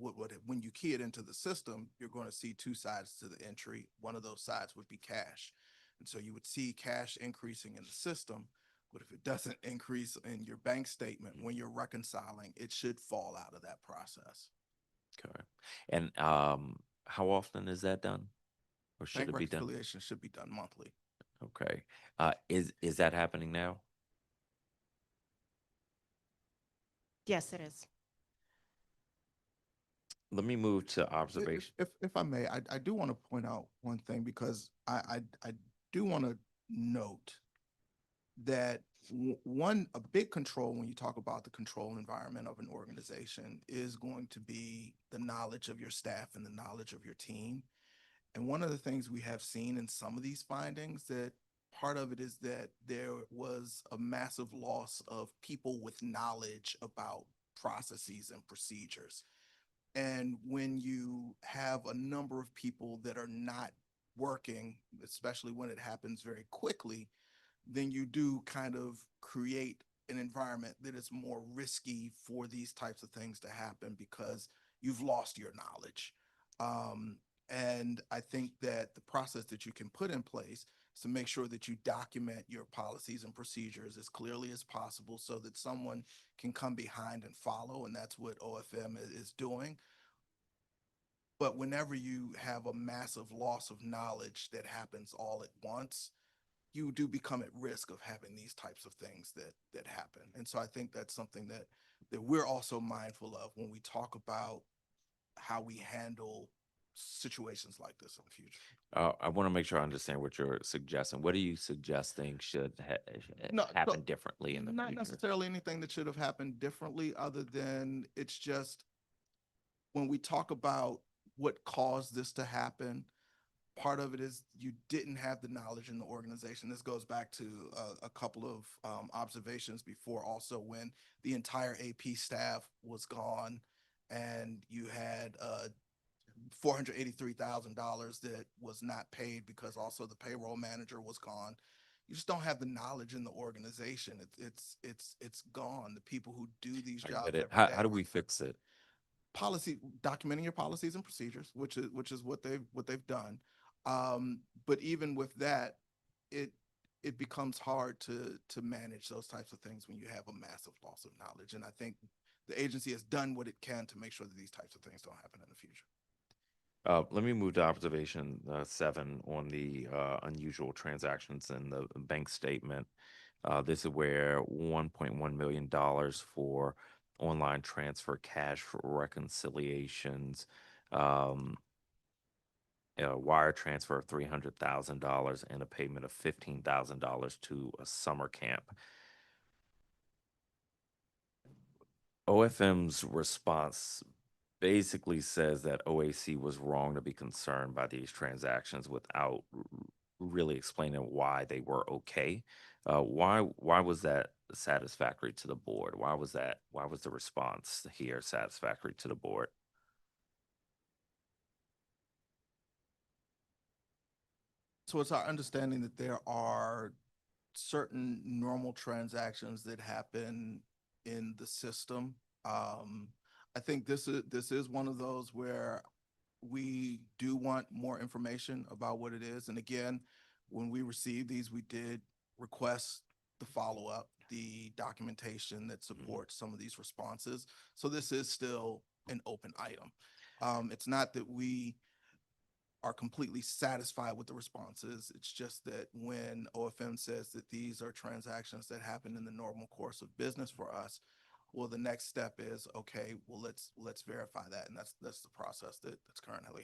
when you key it into the system, you're going to see two sides to the entry. One of those sides would be cash. And so you would see cash increasing in the system, but if it doesn't increase in your bank statement when you're reconciling, it should fall out of that process. Okay. And how often is that done? Or should Bank it be done? reconciliation should be done monthly. Okay. Is that happening now? Yes, it is. Let me move to observation. If I may, I do want to point out one thing, because I do want to note that a big control when you talk about the control environment of an organization is going to be the knowledge of your staff and the knowledge of your team. And one of the things we have seen in some of these findings, that part of it is that there was a massive loss of people with knowledge about processes and procedures. And when you have a number of people that are not working, especially when it happens very quickly, then you do kind of create an environment that is more risky for these types of things to happen, because you've lost your knowledge. And I think that the process that you can put in place is to make sure that you document your policies and procedures as clearly as possible, so that someone can come behind and follow. And that's what OFM is doing. But whenever you have a massive loss of knowledge that happens all at once, you do become at risk of having these types of things that happen. And so I think that's something that we're also mindful of when we talk about how we handle situations like this in the future. I want to make sure I understand what you're suggesting. What are you suggesting should happen differently in the Not future? necessarily anything that should have happened differently, other than it's just when we talk about what caused this to happen, part of it is you didn't have the knowledge in the organization. This goes back to a couple of observations before, also when the entire AP staff was gone and you had $483,000 that was not paid because also the payroll manager was gone. You just don't have the knowledge in the organization. It's gone. The people who do these jobs. Get it. every How day. do we fix it? Documenting your policies and procedures, which is what they've done. But even with that, it becomes hard to manage those types of things when you have a massive loss of knowledge. And I think the agency has done what it can to make sure that these types of things don't happen in the future. Let me move to observation 7 on the unusual transactions in the bank statement. This is where $1.1 million for online transfer cash reconciliations, a wire transfer of $300,000, and a payment of $15,000 to a summer camp. OFM's response basically says that OAC was wrong to be concerned by these transactions without really explaining why they were okay. Why was that satisfactory to the board? Why was the response here satisfactory to the board? So it's our understanding that there are certain normal transactions that happen in the system. I think this is one of those where we do want more information about what it is. And again, when we received these, we did request the follow-up, the documentation that supports some of these responses. So this is still an open item. It's not that we are completely satisfied with the responses. It's just that when OFM says that these are transactions that happen in the normal course of business for us, well, the next step is, okay, well, let's verify that. And that's the process that's currently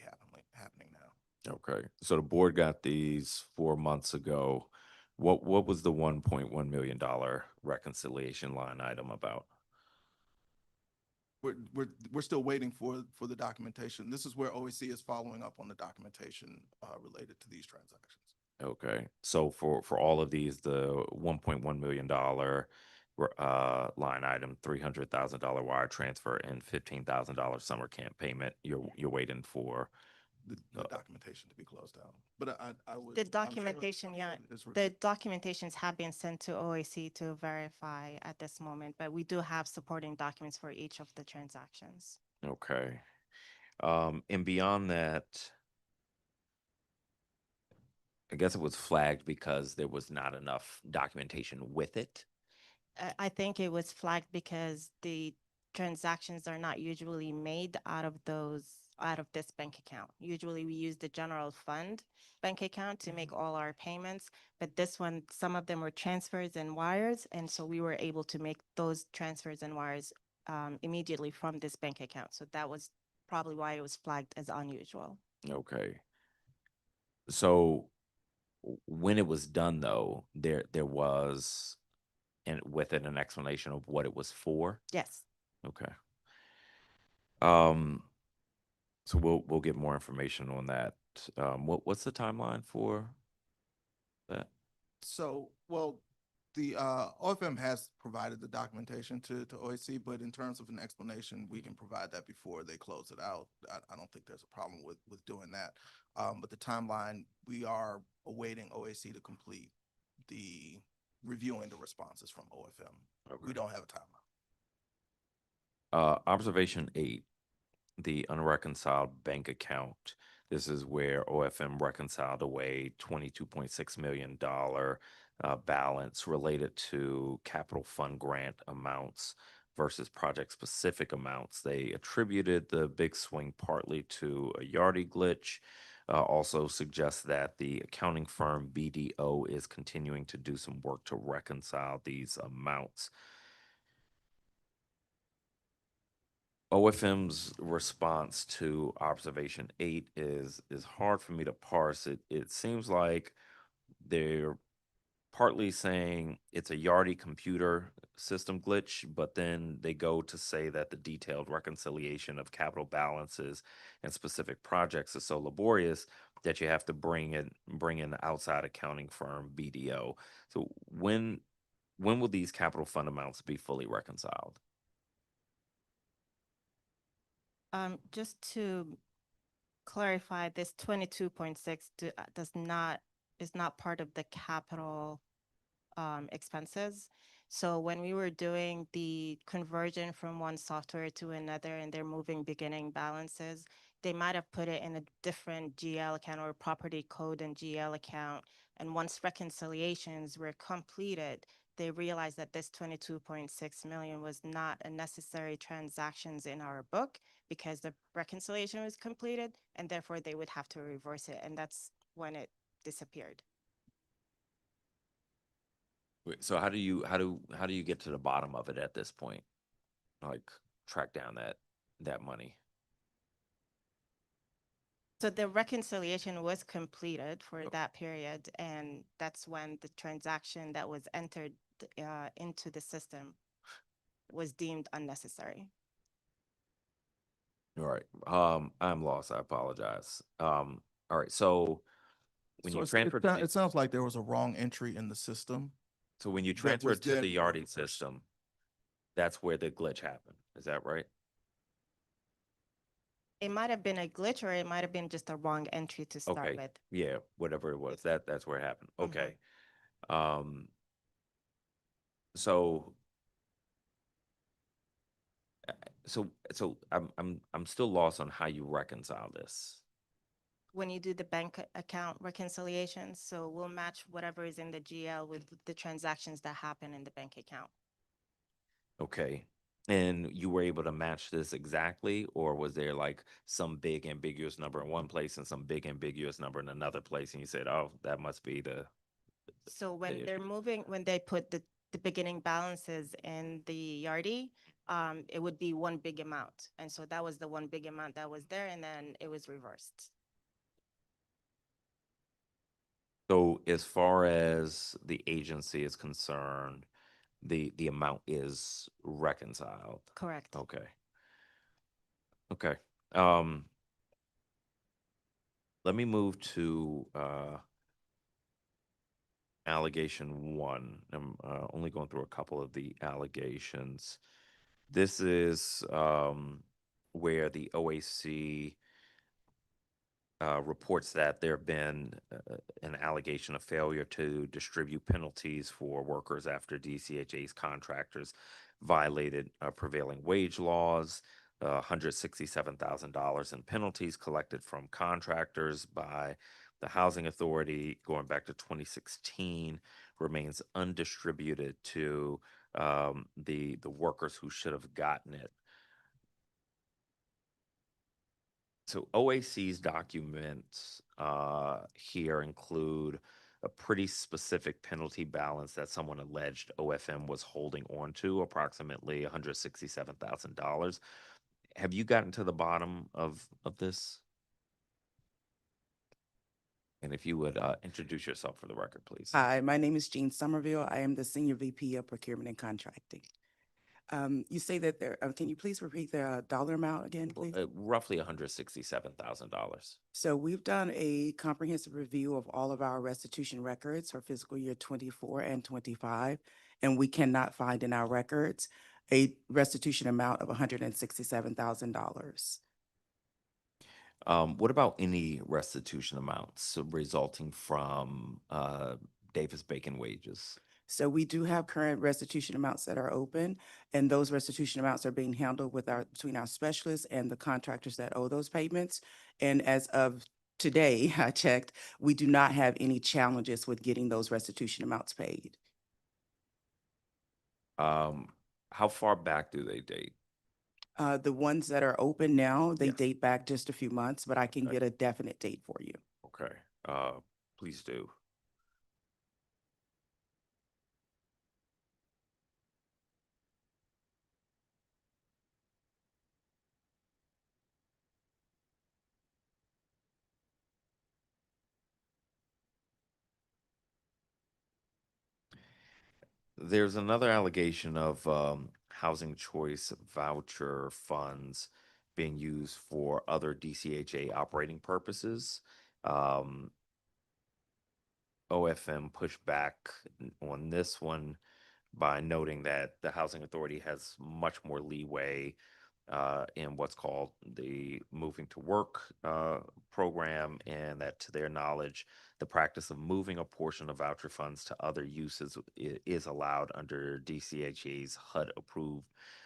happening now. Okay, so the board got these 4 months ago. What was the $1.1 million reconciliation line item about? We're still waiting for the documentation. This is where OAC is following up on the documentation related to these transactions. Okay, so for all of these, the $1.1 million line item, $300,000 wire transfer, and $15,000 summer camp payment, you're waiting for The documentation to be closed out. But I would. The I'm sure- documentation, yeah, is re- the documentations have been sent to OAC to verify at this moment, but we do have supporting documents for each of the transactions. Okay. And beyond that, I guess it was flagged because there was not enough documentation with it. I think it was flagged because the transactions are not usually made out of this bank account. Usually we use the general fund bank account to make all our payments, but this one, some of them were transfers and wires, and so we were able to make those transfers and wires immediately from this bank account. So that was probably why it was flagged as unusual. Okay. So when it was done though, there was with it an explanation of what it was for. Yes. Okay. So we'll get more information on that. What's the timeline for that? So, well, the OFM has provided the documentation to OAC, but in terms of an explanation, we can provide that before they close it out. I don't think there's a problem with doing that. But the timeline, we are awaiting OAC to complete the reviewing the responses from OFM. Okay. We don't have a timeline. Observation 8, the unreconciled bank account. This is where OFM reconciled away $22.6 million balance related to capital fund grant amounts versus project specific amounts. They attributed the big swing partly to a Yardi glitch. Also suggests that the accounting firm BDO is continuing to do some work to reconcile these amounts. OFM's response to observation 8 is hard for me to parse. It seems like they're partly saying it's a Yardi computer system glitch, but then they go to say that the detailed reconciliation of capital balances and specific projects is so laborious that you have to bring in the outside accounting firm BDO. So when will these capital fund amounts be fully reconciled? Just to clarify, this 22.6 is not part of the capital expenses. So when we were doing the conversion from one software to another and they're moving beginning balances, they might have put it in a different GL account or property code and GL account. And once reconciliations were completed, they realized that this 22.6 million was not a necessary transactions in our book because the reconciliation was completed, and therefore they would have to reverse it. And that's when it disappeared. Wait, so how do you get to the bottom of it at this point? Like track down that money. So the reconciliation was completed for that period, and that's when the transaction that was entered into the system was deemed unnecessary. All right. I'm lost. I apologize. All right. So when you transferred, It sounds like there was a wrong entry in the system. so when you that transferred was to the then- Yardi system, that's where the glitch happened. Is that right? It might have been a glitch or it might have been just a wrong entry to start Okay, with. yeah, whatever it was, that's where it happened. Mhm. Okay. Um, so, I'm still lost on how you reconcile this. When you do the bank account reconciliation, so we'll match whatever is in the GL with the transactions that happen in the bank account. Okay. And you were able to match this exactly, or was there like some big ambiguous number in one place and some big ambiguous number in another place? And you said, oh, that must be the So when issue. they're moving, when they put the beginning balances in the Yardi, it would be one big amount. And so that was the one big amount that was there, and then it was reversed. So as far as the agency is concerned, the amount is reconciled. Correct. Okay. Okay. Um, let me move to allegation one. I'm only going through a couple of the allegations. This is where the OAC reports that there have been an allegation of failure to distribute penalties for workers after DCHA's contractors violated prevailing wage laws. $167,000 in penalties collected from contractors by the Housing Authority going back to 2016 remains undistributed to the workers who should have gotten it. So OAC's documents here include a pretty specific penalty balance that someone alleged OFM was holding on to, approximately $167,000. Have you gotten to the bottom of this? And if you would introduce yourself for the record, please. Hi, my name is Jean Somerville. I am the Senior VP of Procurement and Contracting. You say that there, can you please repeat the dollar amount again, please? Roughly $167,000. So we've done a comprehensive review of all of our restitution records for fiscal year 24 and 25, and we cannot find in our records a restitution amount of $167,000. What about any restitution amounts resulting from Davis-Bacon wages? So we do have current restitution amounts that are open, and those restitution amounts are being handled with between our specialists and the contractors that owe those payments. And as of today, I checked, we do not have any challenges with getting those restitution amounts paid. How far back do they date? The ones that are open now, they Yes. date back just a few months, but I can Okay. get a definite date for you. Okay, please do. There's another allegation of housing choice voucher funds being used for other DCHA operating purposes. OFM pushed back on this one by noting that the Housing Authority has much more leeway in what's called the Moving to Work program, and that to their knowledge, the practice of moving a portion of voucher funds to other uses is allowed under DCHA's HUD-approved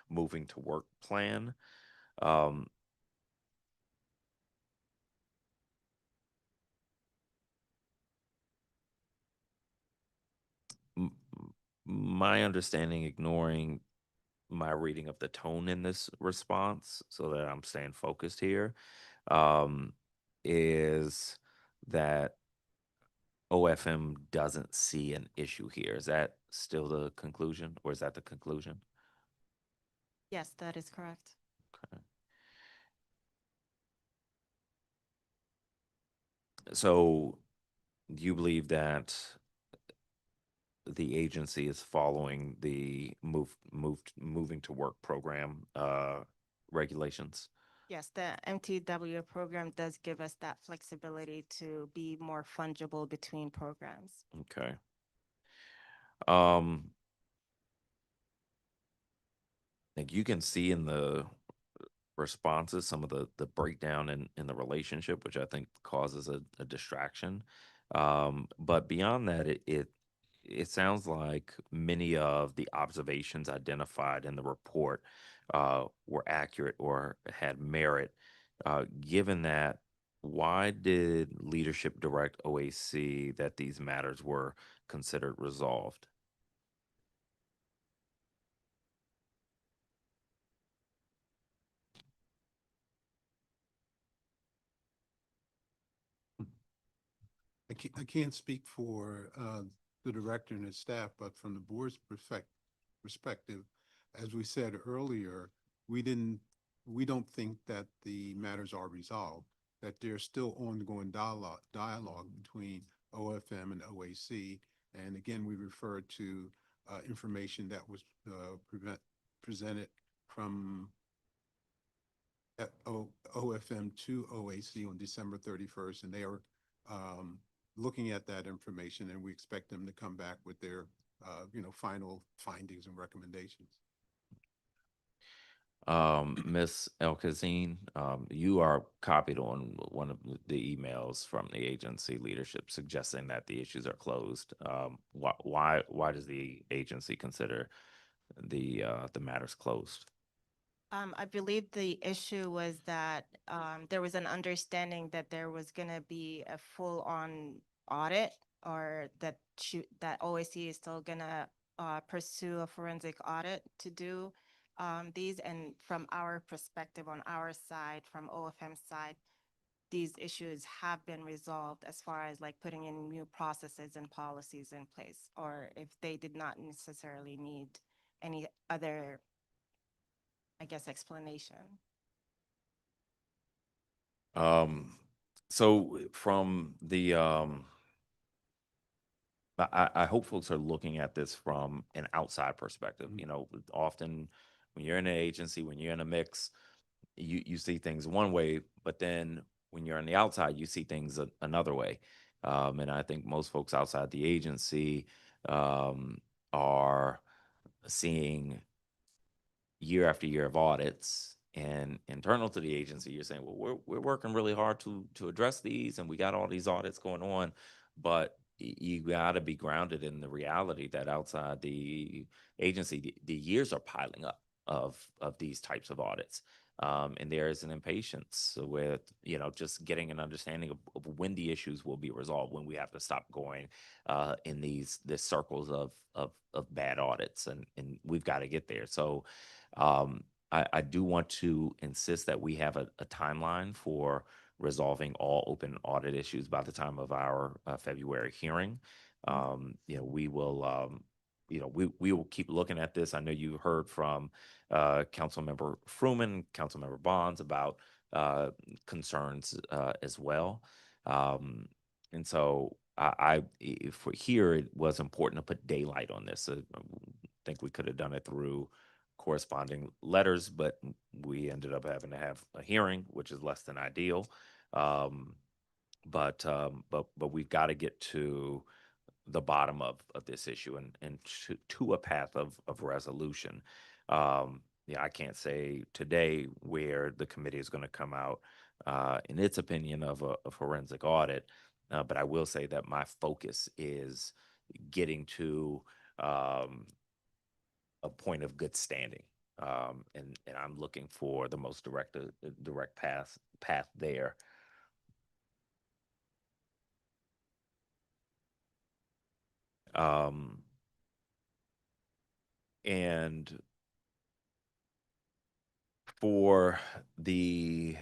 Moving to Work plan. Um, my understanding, ignoring my reading of the tone in this response so that I'm staying focused here, is that OFM doesn't see an issue here. Is that still the conclusion, or is that the conclusion? Yes, that is correct. Okay. So you believe that the agency is following the moving to work program regulations? Yes, the MTW program does give us that flexibility to be more fungible between programs. Okay. Like you can see in the responses, some of the breakdown in the relationship, which I think causes a distraction. But beyond that, it sounds like many of the observations identified in the report were accurate or had merit. Given that, why did leadership direct OAC that these matters were considered resolved? I can't speak for the director and his staff, but from the board's perspective, as we said earlier, we don't think that the matters are resolved, that there's still ongoing dialogue between OFM and OAC. And again, we refer to information that was presented from OFM to OAC on December 31st, and they are looking at that information, and we expect them to come back with their final findings and recommendations. Ms. El-Kazim, you are copied on one of the emails from the agency leadership suggesting that the issues are closed. Why does the agency consider the matters closed? I believe the issue was that there was an understanding that there was going to be a full-on audit, or that OAC is still going to pursue a forensic audit to do these. And from our perspective, on our side, from OFM side, these issues have been resolved as far as like putting in new processes and policies in place, or if they did not necessarily need any other, I guess, explanation. So from the I hope folks are looking at this from an outside perspective. You know, often when you're in an agency, when you're in a mix, you see things one way, but then when you're on the outside, you see things another way. And I think most folks outside the agency are seeing year after year of audits, and internal to the agency, you're saying, well, we're working really hard to address these, and we got all these audits going on, but you got to be grounded in the reality that outside the agency, the years are piling up of these types of audits. And there is an impatience with, just getting an understanding of when the issues will be resolved, when we have to stop going in these circles of bad audits, and we've got to get there. So I do want to insist that we have a timeline for resolving all open audit issues by the time of our February hearing. We will, we will keep looking at this. I know you heard from Councilmember Fruman, Councilmember Bonds about concerns as well. And so for here, it was important to put daylight on this. I think we could have done it through corresponding letters, but we ended up having to have a hearing, which is less than ideal. But we've got to get to the bottom of this issue and to a path of resolution. I can't say today where the committee is going to come out in its opinion of a forensic audit, but I will say that my focus is getting to a point of good standing. And I'm looking for the most direct path there. And for the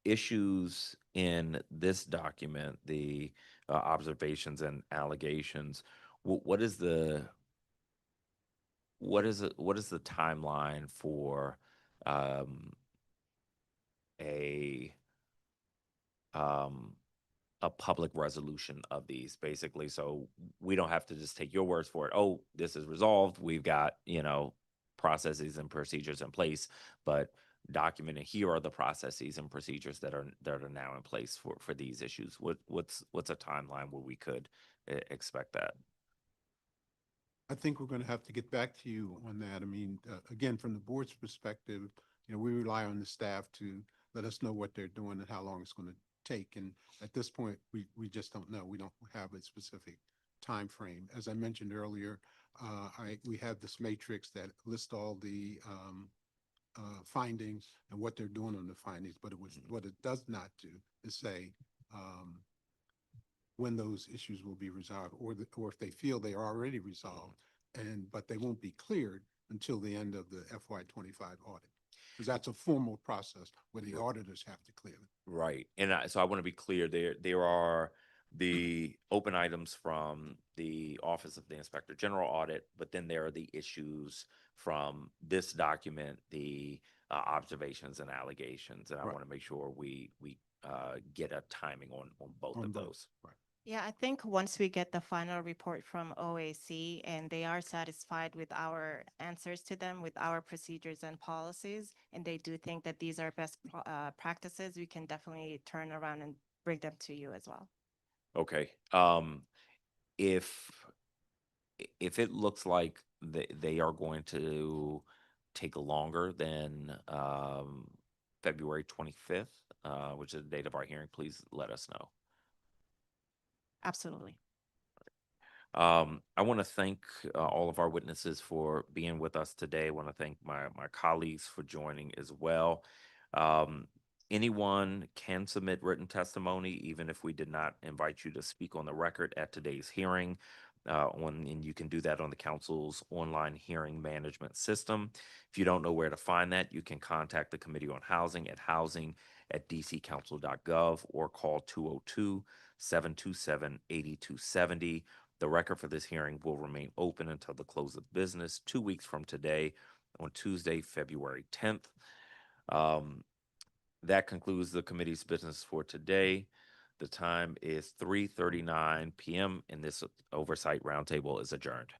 issues in this document, the observations and allegations, what is the timeline for a public resolution of these, basically, so we don't have to just take your words for it? Oh, this is resolved. We've got, processes and procedures in place, but documented here are the processes and procedures that are now in place for these issues. What's a timeline where we could expect that? I think we're going to have to get back to you on that. I mean, again, from the board's perspective, we rely on the staff to let us know what they're doing and how long it's going to take. And at this point, we just don't know. We don't have a specific time frame. As I mentioned earlier, we have this matrix that lists all the findings and what they're doing on the findings, but what it does not do is say when those issues will be resolved, or if they feel they are already resolved, but they won't be cleared until the end of the FY25 audit. Because that's a formal process where the auditors have to clear them. Right. And so I want to be clear, there are the open items from the Office of the Inspector General audit, but then there are the issues from this document, the observations and allegations. And I Right. want to make sure we get a timing on both On of both. those. Right. Yeah, I think once we get the final report from OAC and they are satisfied with our answers to them, with our procedures and policies, and they do think that these are best practices, we can definitely turn around and bring them to you as well. Okay. If it looks like they are going to take longer than February 25th, which is the date of our hearing, please let us know. Absolutely. I want to thank all of our witnesses for being with us today. I want to thank my colleagues for joining as well. Anyone can submit written testimony, even if we did not invite you to speak on the record at today's hearing. And you can do that on the council's online hearing management system. If you don't know where to find that, you can contact the Committee on Housing at housing@dccouncil.gov or call 202-727-8270. The record for this hearing will remain open until the close of business 2 weeks from today on Tuesday, February 10th. That concludes the committee's business for today. The time is 3:39 p.m. and this oversight roundtable is adjourned.